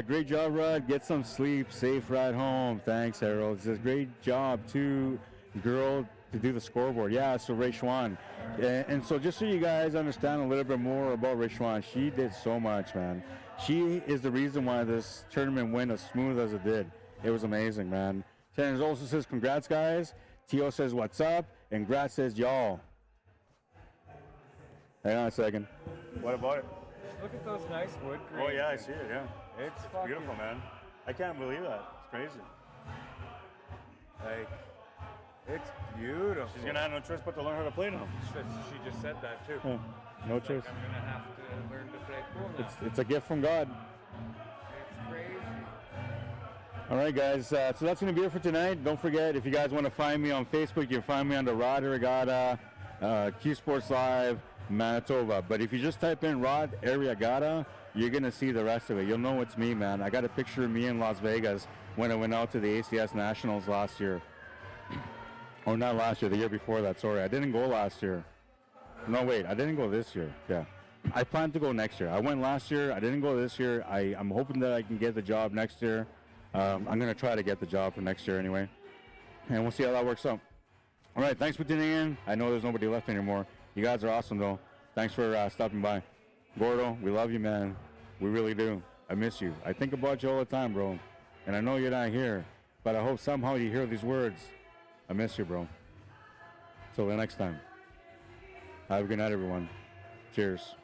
Great job, Rod. Get some sleep. Safe ride home. Thanks, Harold. It says great job to girl to do the scoreboard. Yeah, so Ray Schwan. And so just so you guys understand a little bit more about Ray Schwan, she did so much, man. She is the reason why this tournament went as smooth as it did. It was amazing, man. Terrence also says, congrats, guys. Tio says, what's up? And Grat says, y'all. Hang on a second. What about it? Look at those nice wood grains. Oh, yeah, I see it, yeah. It's Beautiful, man. I can't believe that. It's crazy. Like, it's beautiful. She's going to have no choice but to learn how to play now. She just said that, too. Yeah, no choice. Like, I'm going to have to learn to play pool now. It's a gift from God. It's crazy. All right, guys. So that's going to be it for tonight. Don't forget, if you guys want to find me on Facebook, you can find me under Rod Arriagada, CUESPORTSLIVE, Manitoba. But if you just type in Rod Arriagada, you're going to see the rest of it. You'll know it's me, man. I got a picture of me in Las Vegas when I went out to the ACS Nationals last year. Or not last year, the year before that. Sorry, I didn't go last year. No, wait, I didn't go this year. Yeah. I plan to go next year. I went last year. I didn't go this year. I'm hoping that I can get the job next year. I'm going to try to get the job for next year anyway. And we'll see how that works out. All right, thanks for tuning in. I know there's nobody left anymore. You guys are awesome, though. Thanks for stopping by. Gordo, we love you, man. We really do. I miss you. I think about you all the time, bro. And I know you're not here, but I hope somehow you hear these words. I miss you, bro. Till the next time. Have a good night, everyone. Cheers.